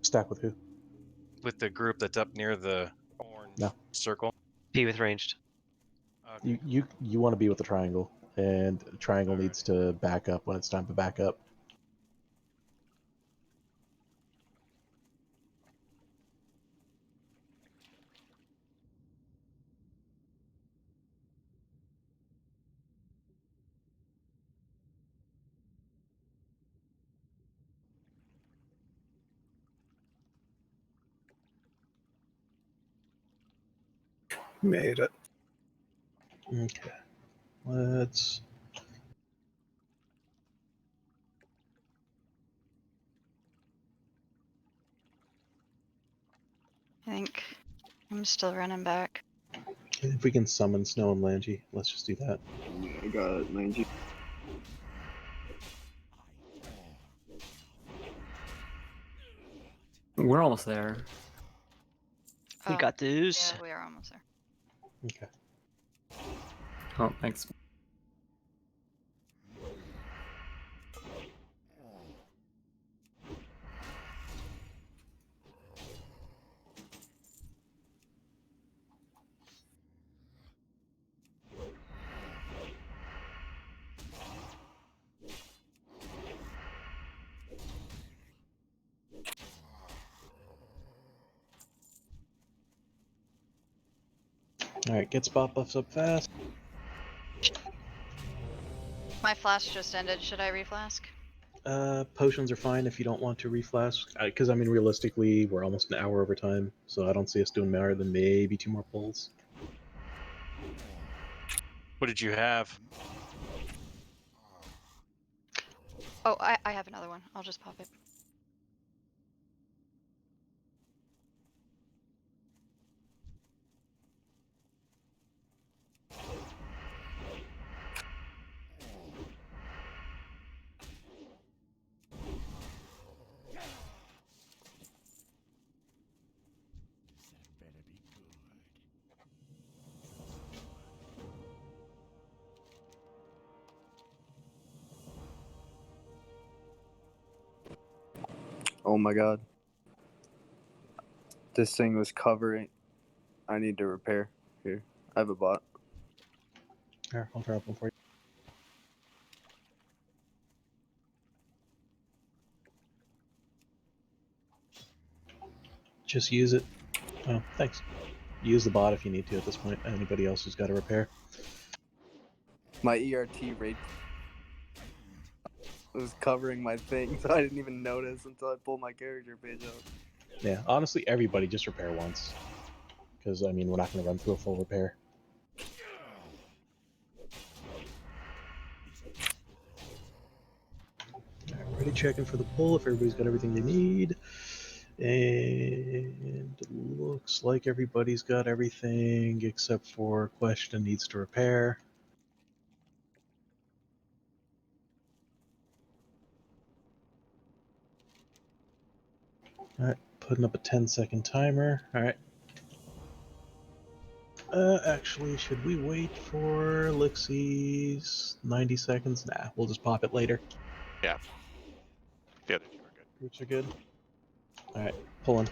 stack with who? with the group that's up near the orange circle. Be with ranged. You want to be with the triangle, and the triangle needs to back up when it's time to back up. Made it. Okay, let's. I think I'm still running back. If we can summon Snow and Langy, let's just do that. Yeah, I got it, Langy. We're almost there. We got this. Yeah, we are almost there. Okay. Oh, thanks. Alright, get spot buffs up fast. My flask just ended. Should I reflask? Potions are fine if you don't want to reflask. Because, I mean, realistically, we're almost an hour over time, so I don't see us doing more than maybe 2 more pulls. What did you have? Oh, I have another one. I'll just pop it. Oh my god. This thing was covering. I need to repair. Here. I have a bot. Here, I'll drop one for you. Just use it. Oh, thanks. Use the bot if you need to at this point. Anybody else who's got a repair. My ERT rate was covering my thing, so I didn't even notice until I pulled my character page up. Yeah, honestly, everybody just repair once. Because, I mean, we're not going to run through a full repair. Already checking for the pull if everybody's got everything they need. And it looks like everybody's got everything except for Question needs to repair. Alright, putting up a 10-second timer. Alright. Actually, should we wait for Lixie's 90 seconds? Nah, we'll just pop it later. Yeah. The other two are good. Groups are good. Alright, pulling.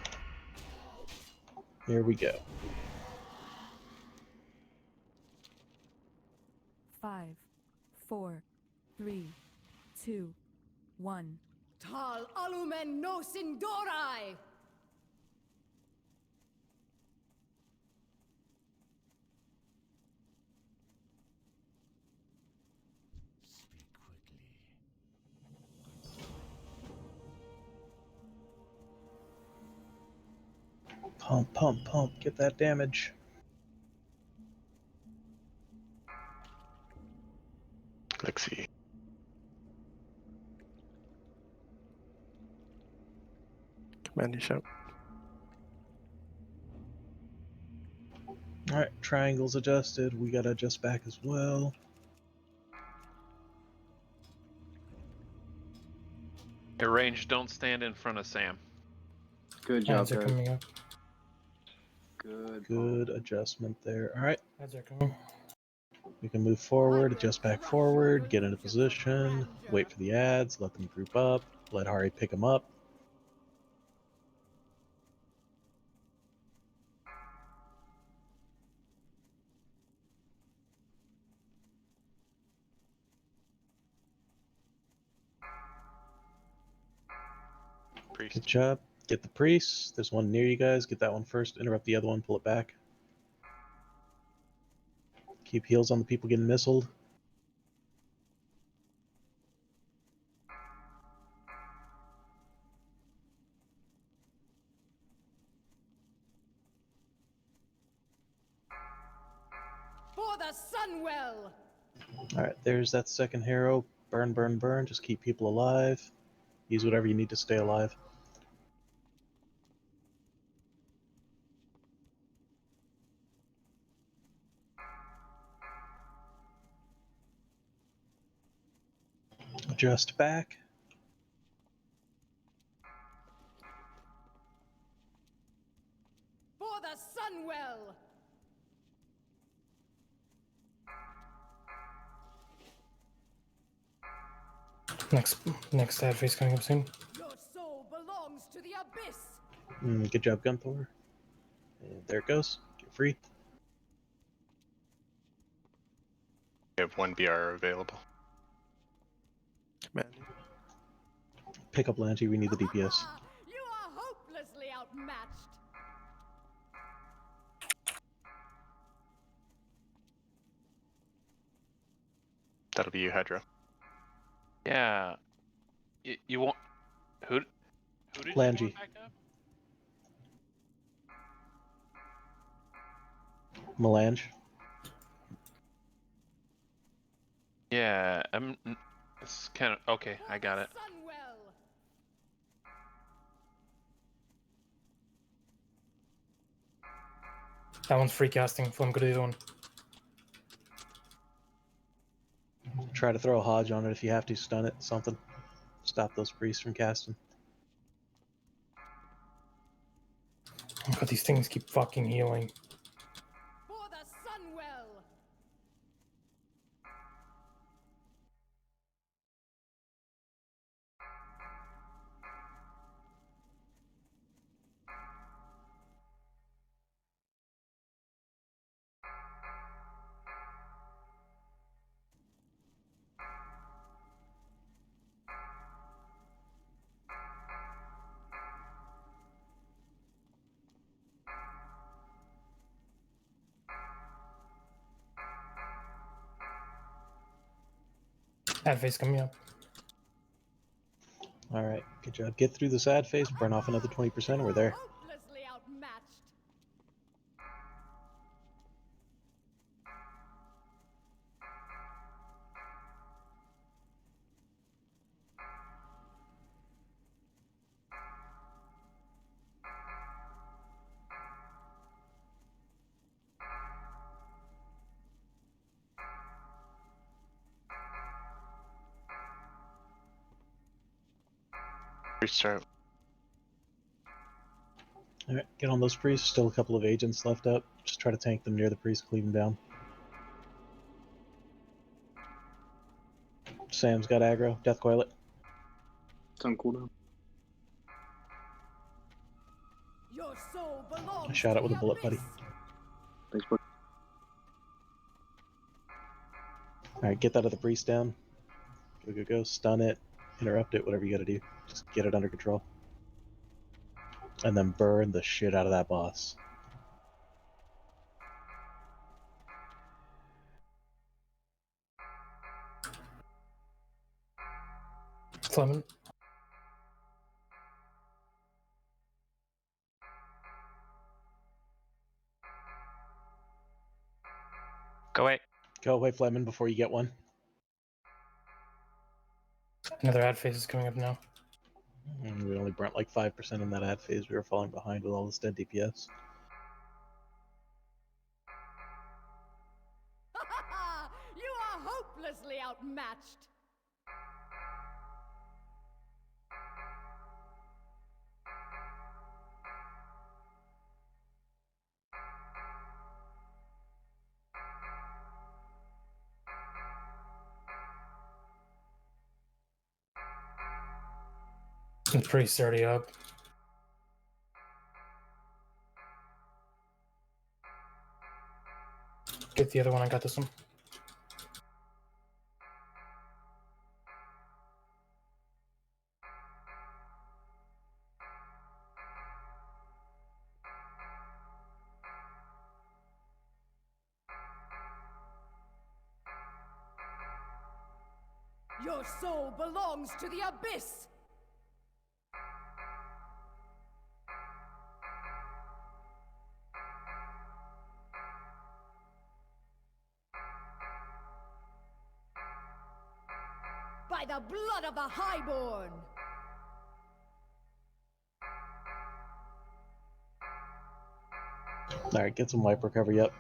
Here we go. 5, 4, 3, 2, 1. Tal alumen no sindorai! Pump, pump, pump. Get that damage. Lixie. Command you shout. Alright, triangle's adjusted. We gotta adjust back as well. Your range, don't stand in front of Sam. Good job, Ads are guys. coming up. Good adjustment there. Alright, Ads are coming. we can move forward, adjust back forward, get into position, wait for the ads, let them group up, let Hari pick them up. Priest. Good job. Get the priest. There's one near you guys. Get that one first. Interrupt the other one. Pull it back. Keep heals on the people getting missiled. For the Sunwell! Alright, there's that second hero. Burn, burn, burn. Just keep people alive. Use whatever you need to stay alive. Adjust back. For the Sunwell! Next ad phase coming up soon. Your soul belongs to the abyss! Good job, Gunthor. And there it goes. Get free. We have one BR available. Command you. Pick up Lanty. We need the DPS. You are hopelessly outmatched! That'll be you, Hydro. Yeah. You want who did you Langy. want back up? Melange. Yeah, it's kind of okay. I got it. That one's free casting. Flame could do the one. Try to throw a Hodge on it if you have to. Stun it. Something. Stop those priests from casting. Oh god, these things keep fucking healing. For the Sunwell. Ad face coming up. All right, good job. Get through the sad phase, burn off another 20%, and we're there. Hopelessly outmatched. Restart. All right, get on those priests. Still a couple of agents left up. Just try to tank them near the priest, cleave them down. Sam's got aggro. Death coil it. It's on cooldown. Your soul belongs I shot it with a to the bullet, buddy. abyss. Thanks, bud. All right, get that other priest down. Go, go, go. Stun it. Interrupt it. Whatever you got to do. Just get it under control. And then burn the shit out of that boss. Clement. Go away. Go away, Fleming, before you get one. Another ad phase is coming up now. We only burnt like 5% in that ad phase. We were falling behind with all this dead DPS. You are hopelessly outmatched. The priest's already up. Get the other one. I got this one. Your soul belongs to the abyss. By the blood of the Highborn! Alright, get some wipe recovery up.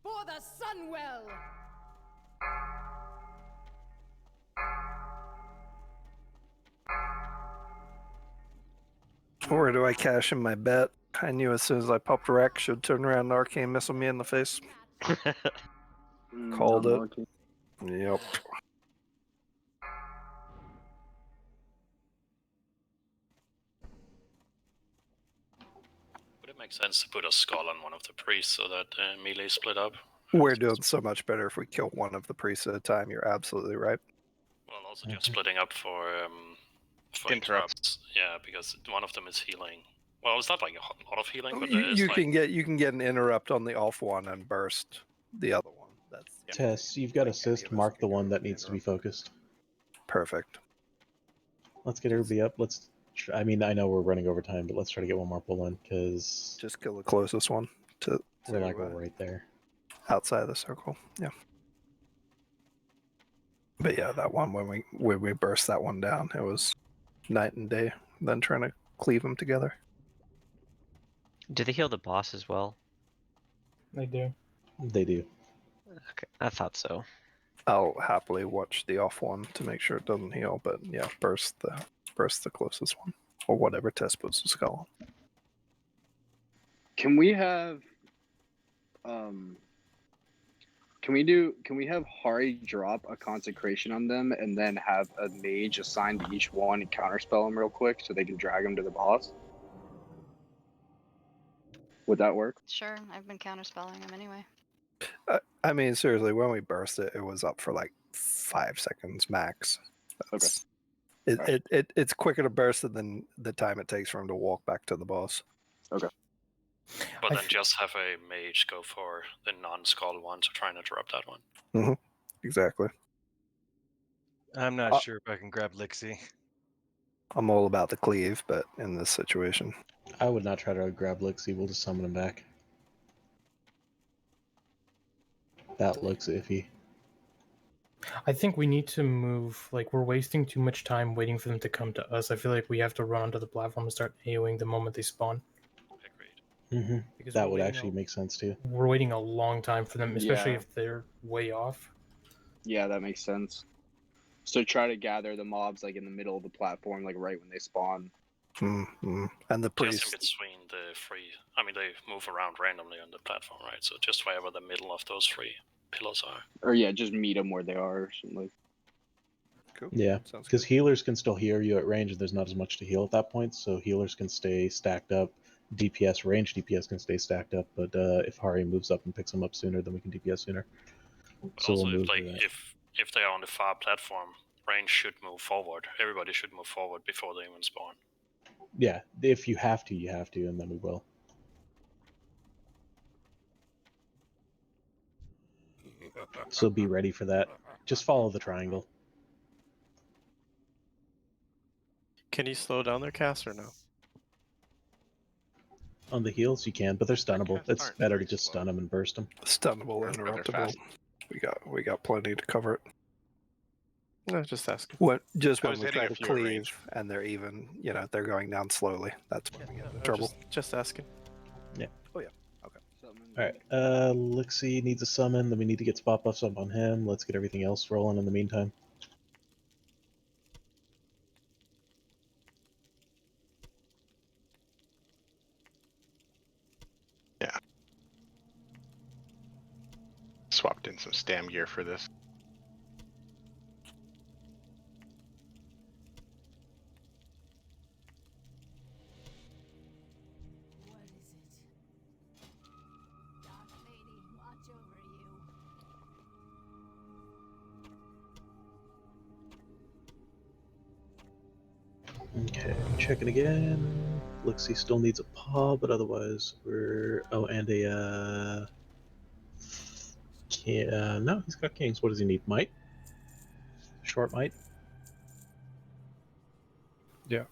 For the Sunwell! Where do I cash in my bet? I knew as soon as I popped wreck, should turn around and arcane missile me in the face. Called it. Yep. Would it make sense to put a skull on one of the priests so that melee split up? We're doing so much better if we kill one of the priests at a time. You're absolutely right. Well, also just splitting up for interrupts. Yeah, because one of them is healing Well, it's not like a lot of healing, but You, there is you like can get an interrupt on the off one and burst the other one. That's Tess, you've got assist. Mark the one that needs to be focused. perfect. Let's get everybody up. I mean, I know we're running over time, but let's try to get one more pull in because Just kill the closest one to we're like right there. outside the circle. Yeah. But yeah, that one when we burst that one down, it was night and day. Then trying to cleave them together. Do they heal the boss as well? They do. They do. Okay, I thought so. I'll happily watch the off one to make sure it doesn't heal, but yeah, burst the closest one. Or whatever Tess puts the skull on. Can we have can we have Hari drop a consecration on them and then have a mage assigned to each one and counterspell them real quick so they can drag them to the boss? Would that work? Sure, I've been counterspelling him anyway. I mean, seriously, when we burst it, it was up for like 5 seconds max. That's, it's quicker to burst it than the time it takes for him to walk back to the boss. Okay. But then just have a mage go for the non-skull one to try and interrupt that one. Mm-hmm. Exactly. I'm not sure if I can grab Lixie. I'm all about the cleave, but in this situation, I would not try to grab Lixie. We'll just summon him back. That looks iffy. I think we need to move. Like, we're wasting too much time waiting for them to come to us. I feel like we have to run onto the platform and start AOing the moment they spawn. Mm-hmm. Because That would actually make sense too. We're waiting a long time for them, especially Yeah. if they're way off. Yeah, that makes sense. So try to gather the mobs like in the middle of the platform, like right when they spawn. Mm-hmm. And the Just priest. in between the three. I mean, they move around randomly on the platform, right? So just wherever the middle of those three pillars are. Or yeah, just meet them where they are or something like. Cool. Yeah, because healers can still heal you at range, and there's not as much to heal at that point, so healers can stay stacked up. DPS, range DPS can stay stacked up, but if Hari moves up and picks them up sooner, then we can DPS sooner. But So also, we'll move like to that. if they are on the far platform, range should move forward. Everybody should move forward before they even spawn. Yeah, if you have to, and then we will. So be ready for that. Just follow the triangle. Can you slow down their cast or no? On the heals, you can, but they're stunnable. It's better to just stun them and burst them. Stunnable, Or they're interruptible. fast. We got plenty to cover it. No, just asking. When I when was we hitting try a to few at cleave range. and they're even, they're going down slowly. That's when we get into trouble. Just asking. Yeah. Oh yeah. Okay. Alright, Lixie needs a summon, then we need to get spot buffs up on him. Let's get everything else rolling in the meantime. Yeah. Swapped in some stam gear for this. Okay, checking again. Lixie still needs a paw, but otherwise we're... Oh, and a, no, he's got kings. What does he need? Might? Short might? Yeah.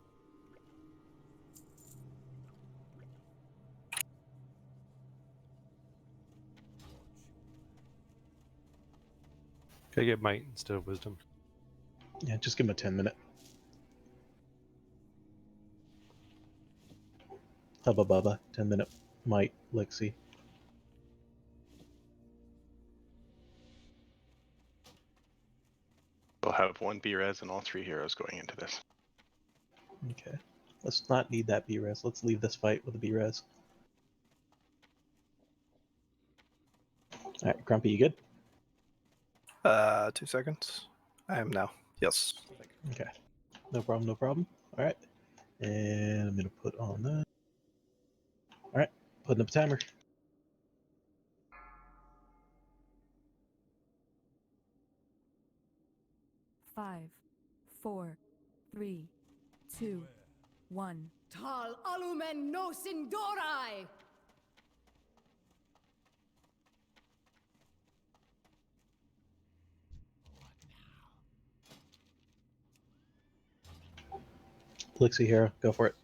Can I get might instead of wisdom? Yeah, just give him a 10-minute. Hubba Bubba, 10-minute might, Lixie. We'll have one B-res and all 3 heroes going into this. Okay. Let's not need that B-res. Let's leave this fight with a B-res. Alright, Grumpy, you good? 2 seconds. I am now. Yes. Okay. No problem, no problem. Alright. And I'm going to put on that. Alright, putting up a timer. Five, 4, 3, 2, 1. Tal alumen nos indorai! Elixir Hero, go for it.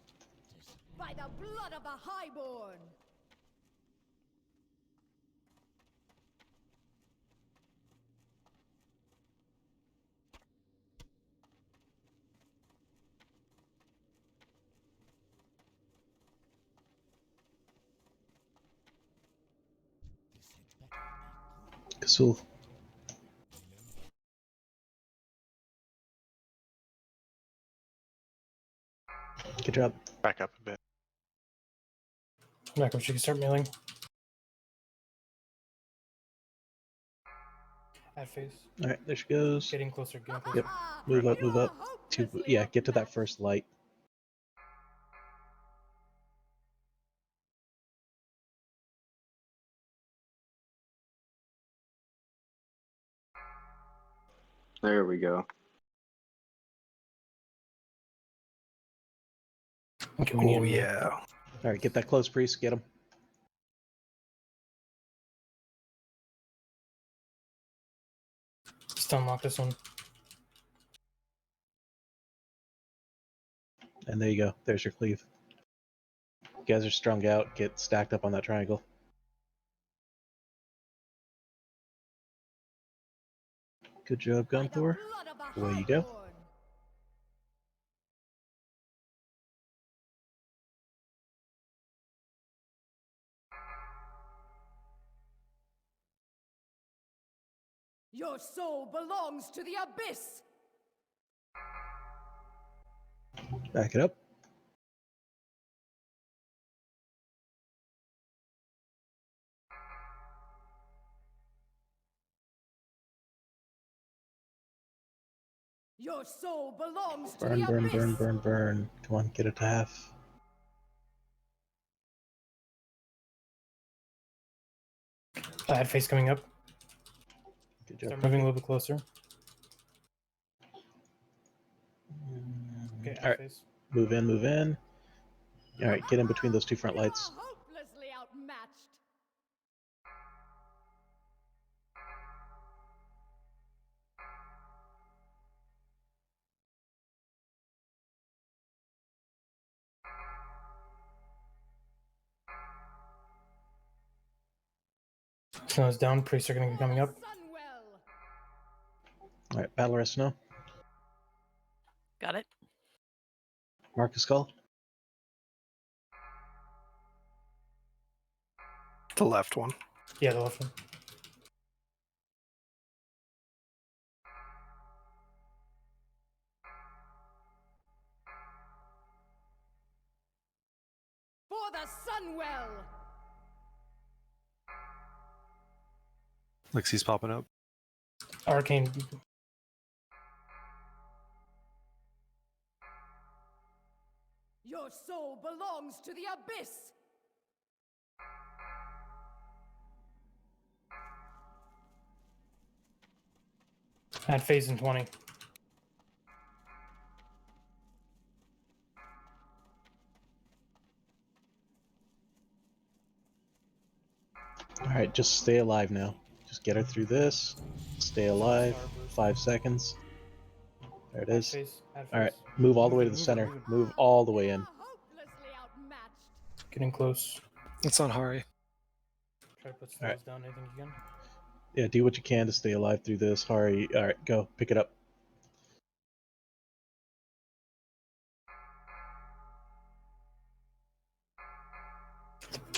By the blood of the highborn! Kasul. Good job. Back up a bit. Back up, she can start milling. At phase. All right, there she goes. Getting closer, getting closer. Yep. Move up, move up. Yeah, get to that first light. There we go. Oh yeah. All right, get that close, priest. Get him. Stun lock this one. And there you go. There's your cleave. You guys are strung out. Get stacked up on that triangle. Good job, Gunthor. Away you go. Your soul belongs to the abyss! Back it up. Your soul belongs to Burn, the burn, abyss! burn, burn, burn. Come on, get it to half. Bad face coming up. Good job. Start moving a little bit closer. Okay, All right, face. move in, move in. All right, get in between those two front lights. Hopelessly outmatched! Snow's down. Priests are going to be coming up. All right, battle rest now. Got it. Marcus Skull. The left one. Yeah, the left one. For the Sunwell! Lixie's popping up. Arcane. Your soul belongs to the abyss! At phase in 20. All right, just stay alive now. Just get her through this. Stay alive. 5 seconds. There it is. All right, move all the way to the center. Move all the way in. Getting close. It's on Hari. Try to put All snows right. down. Anything you can. Yeah, do what you can to stay alive through this. Hari, all right, go. Pick it up.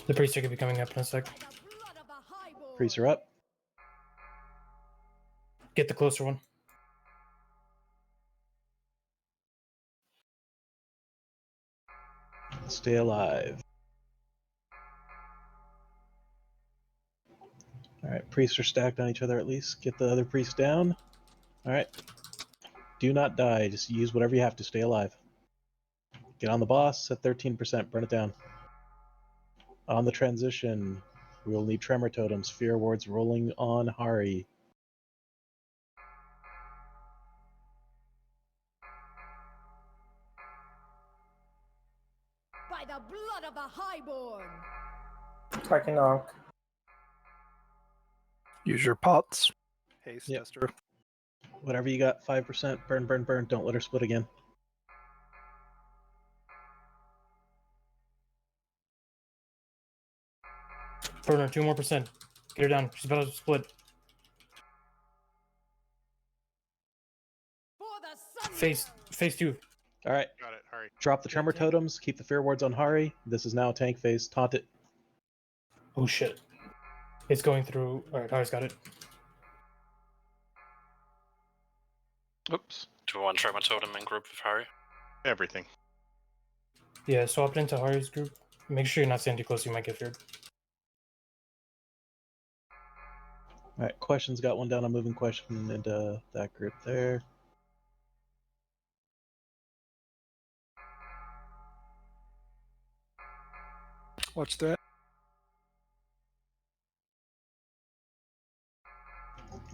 The priests are going to be coming up in a sec. Priests are up. Get the closer one. Stay alive. All right, priests are stacked on each other at least. Get the other priest down. All right. Do not die. Just use whatever you have to stay alive. Get on the boss at 13%. Burn it down. On the transition, we will need tremor totems. Fear wards rolling on Hari. the blood of the highborn. I can knock. Use your pots. Haste Yep. tester. Whatever you got, 5%. Burn, burn, burn. Don't let her split again. Burn her 2 more %. Get her down. She's about to split. Phase 2. All right. Got it. Hurry. Drop the tremor totems. Keep the fear wards on Hari. This is now a tank phase. Taunt it. Oh shit. It's going through. Alright, Hari's got it. Oops. Do we want to try my totem in group with Harry? Everything. Yeah, swap it into Hari's group. Make sure you're not standing too close, you might get feared. All right. Question's got one down on moving question into that group there. Watch that.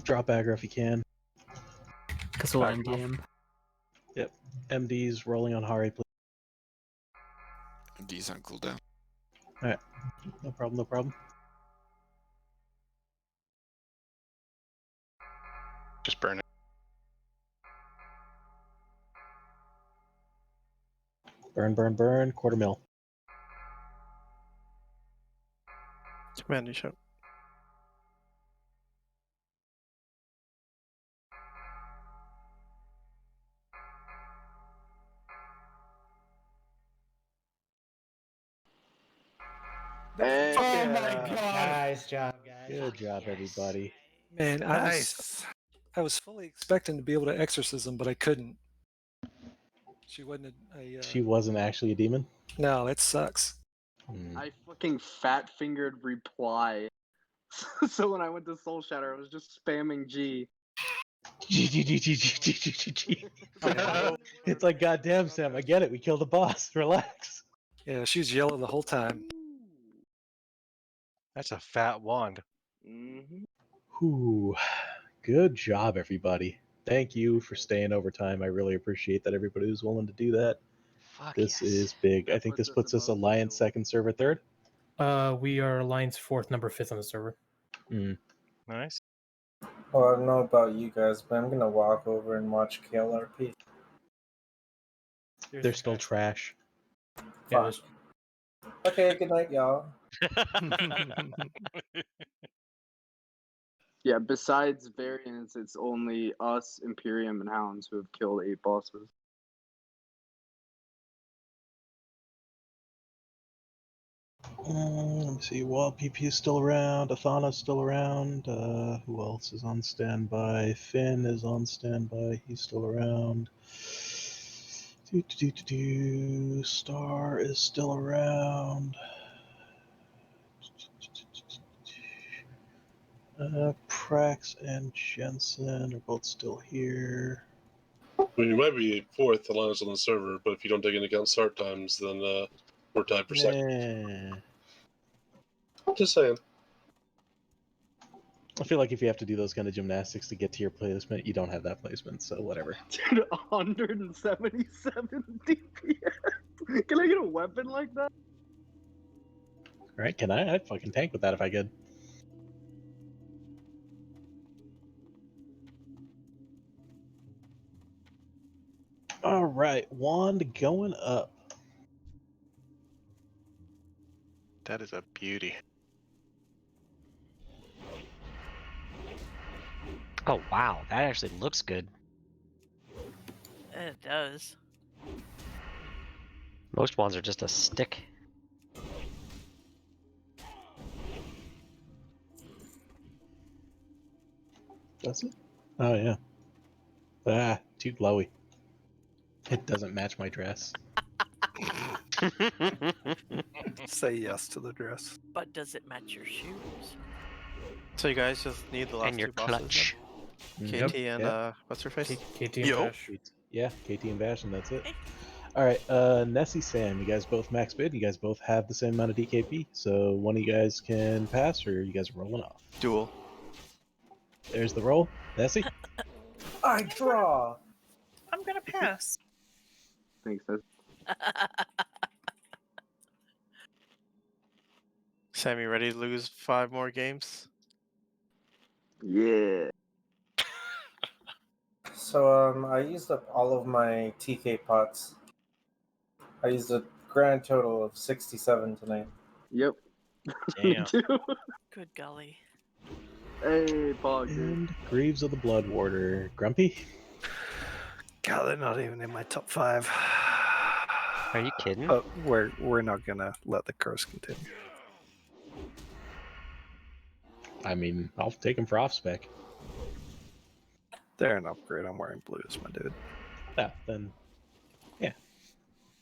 Drop aggro if you can. Because we'll end him. Yep. MD's rolling on Hari, please. MD's on cooldown. Alright. No problem, no problem. Just burn it. Burn, burn, burn. Quarter mil. Commander show. Hey. Oh my god! Nice job, guys. Good job, everybody. Man, I was fully expecting to be able to exorcism, but I couldn't. She wasn't She wasn't actually a demon? No, that sucks. I fucking fat fingered reply. So when I went to Soul Shatter, I was just spamming G. G. It's like, goddamn, Sam, I get it. We killed the boss. Relax. Yeah, she was yelling the whole time. That's a fat wand. Whew. Good job, everybody. Thank you for staying overtime. I really appreciate that everybody was willing to do that. This is big. I think this puts us Alliance second, server third. We are Alliance 4th, number 5th on the server. Nice. Well, I don't know about you guys, but I'm gonna walk over and watch KLRP. They're still trash. Fine. Okay, good night, y'all. Yeah, besides variants, it's only us, Imperium, and Hounds who have killed 8 bosses. Let me see. Wild PP is still around. Athana's still around. Who else is on standby? Finn is on standby. He's still around. Star is still around. Prax and Jensen are both still here. Well, you might be 4th Alliance on the server, but if you don't take into account start times, then we're tied for second. Just saying. I feel like if you have to do those kind of gymnastics to get to your placement, you don't have that placement, so whatever. Dude, 177 DPS. Can I get a weapon like that? Alright, can I? I'd fucking tank with that if I could. Alright, wand going up. That is a beauty. Oh wow, that actually looks good. It does. Most wands are just a stick. Does it? Oh yeah. Ah, too glowy. It doesn't match my dress. Say yes to the dress. But does it match your shoes? So you guys just need the last And your two bosses. clutch. KT and what's her face? KT and Bash. Yeah, KT and Bash, and that's it. Alright, Nessie, Sam, you guys both max bid. You guys both have the same amount of DKP. So one of you guys can pass, or you guys are rolling off. Duel. There's the roll. Nessie? I draw. I'm gonna pass. Thanks, Ed. Sammy, ready to lose 5 more games? Yeah. So I used up all of my TK pots. I used a grand total of 67 tonight. Yep. Damn. Good golly. Hey, Pog. And Greaves of the Bloodwarder. Grumpy? God, they're not even in my top 5. Are you kidding? But we're not gonna let the curse continue. I mean, I'll take him for off spec. They're an upgrade. I'm wearing blues, my dude. Yeah, then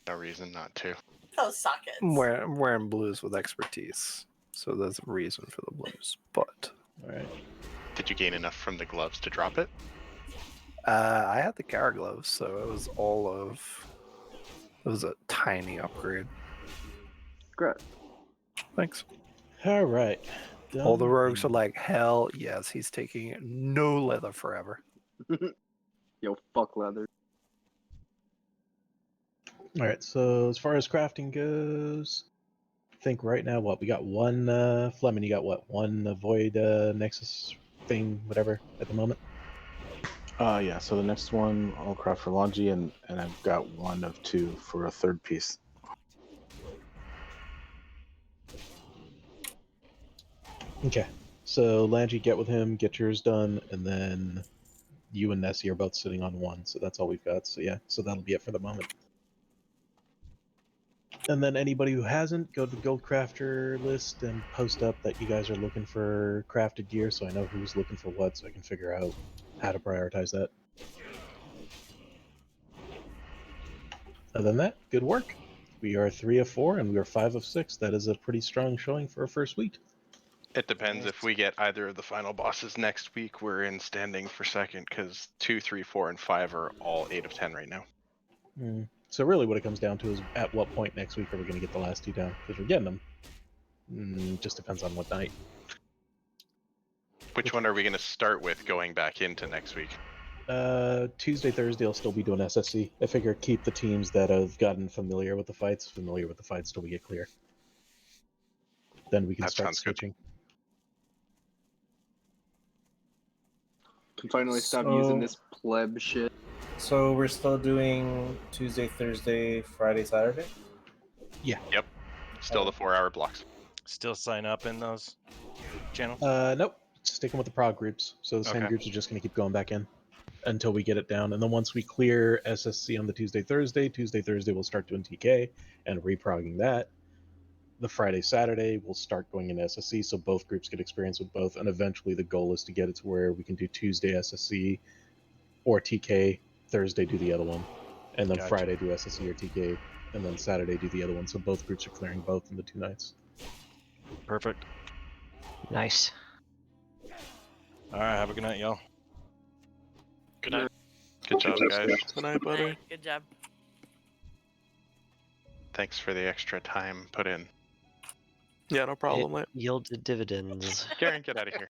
No reason not to. Those sockets. I'm wearing blues with expertise, so there's a reason for the blues. But all right. Did you gain enough from the gloves to drop it? I had the Kara gloves, so it was it was a tiny upgrade. Great. Thanks. All right. All the rogues are like, hell yes, he's taking no leather forever. Yo, fuck leather. All right, so as far as crafting goes, I think right now, what, we got one, Fleming, you got what, one Void Nexus thing, whatever, at the moment? Yeah, so the next one I'll craft for Longi, and I've got 1 of 2 for a third piece. Okay, so Langy, get with him, get yours done, and then you and Nessie are both sitting on 1, so that's all we've got. So yeah, so that'll be it for the moment. And then anybody who hasn't, go to the Guild Crafter list and post up that you guys are looking for crafted gear, so I know who's looking for what, so I can figure out how to prioritize that. Other than that, good work. We are 3 of 4, and we are 5 of 6. That is a pretty strong showing for a first week. It depends. If we get either of the final bosses next week, we're in standing for second, because 2, 3, 4, and 5 are all 8 of 10 right now. So really what it comes down to is at what point next week are we going to get the last 2 down? Because we're getting them. Just depends on what night. Which one are we going to start with going back into next week? Tuesday, Thursday, I'll still be doing SSC. I figure keep the teams that have gotten familiar with the fights till we get clear. Then we can start switching. Can finally stop using this pleb shit. So we're still doing Tuesday, Thursday, Friday, Saturday? Yeah. Yep. Still the 4-hour blocks. Still sign up in those channels? Nope. Sticking with the prog groups. So the same Okay. groups are just going to keep going back in until we get it down. And then once we clear SSC on the Tuesday, Thursday, we'll start doing TK and reprogging that. The Friday, Saturday, we'll start going into SSC, so both groups get experience with both. And eventually the goal is to get it to where we can do Tuesday SSC or TK, Thursday do the other one, and then Gotcha. Friday do SSC or TK, and then Saturday do the other one. So both groups are clearing both in the 2 nights. Perfect. Nice. All right, have a good night, y'all. Good night. Good job, guys. Good night, buddy. Good job. Thanks for the extra time put in. Yeah, no problem, It mate. yielded dividends. Garen, get out of here.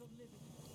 of oblivion.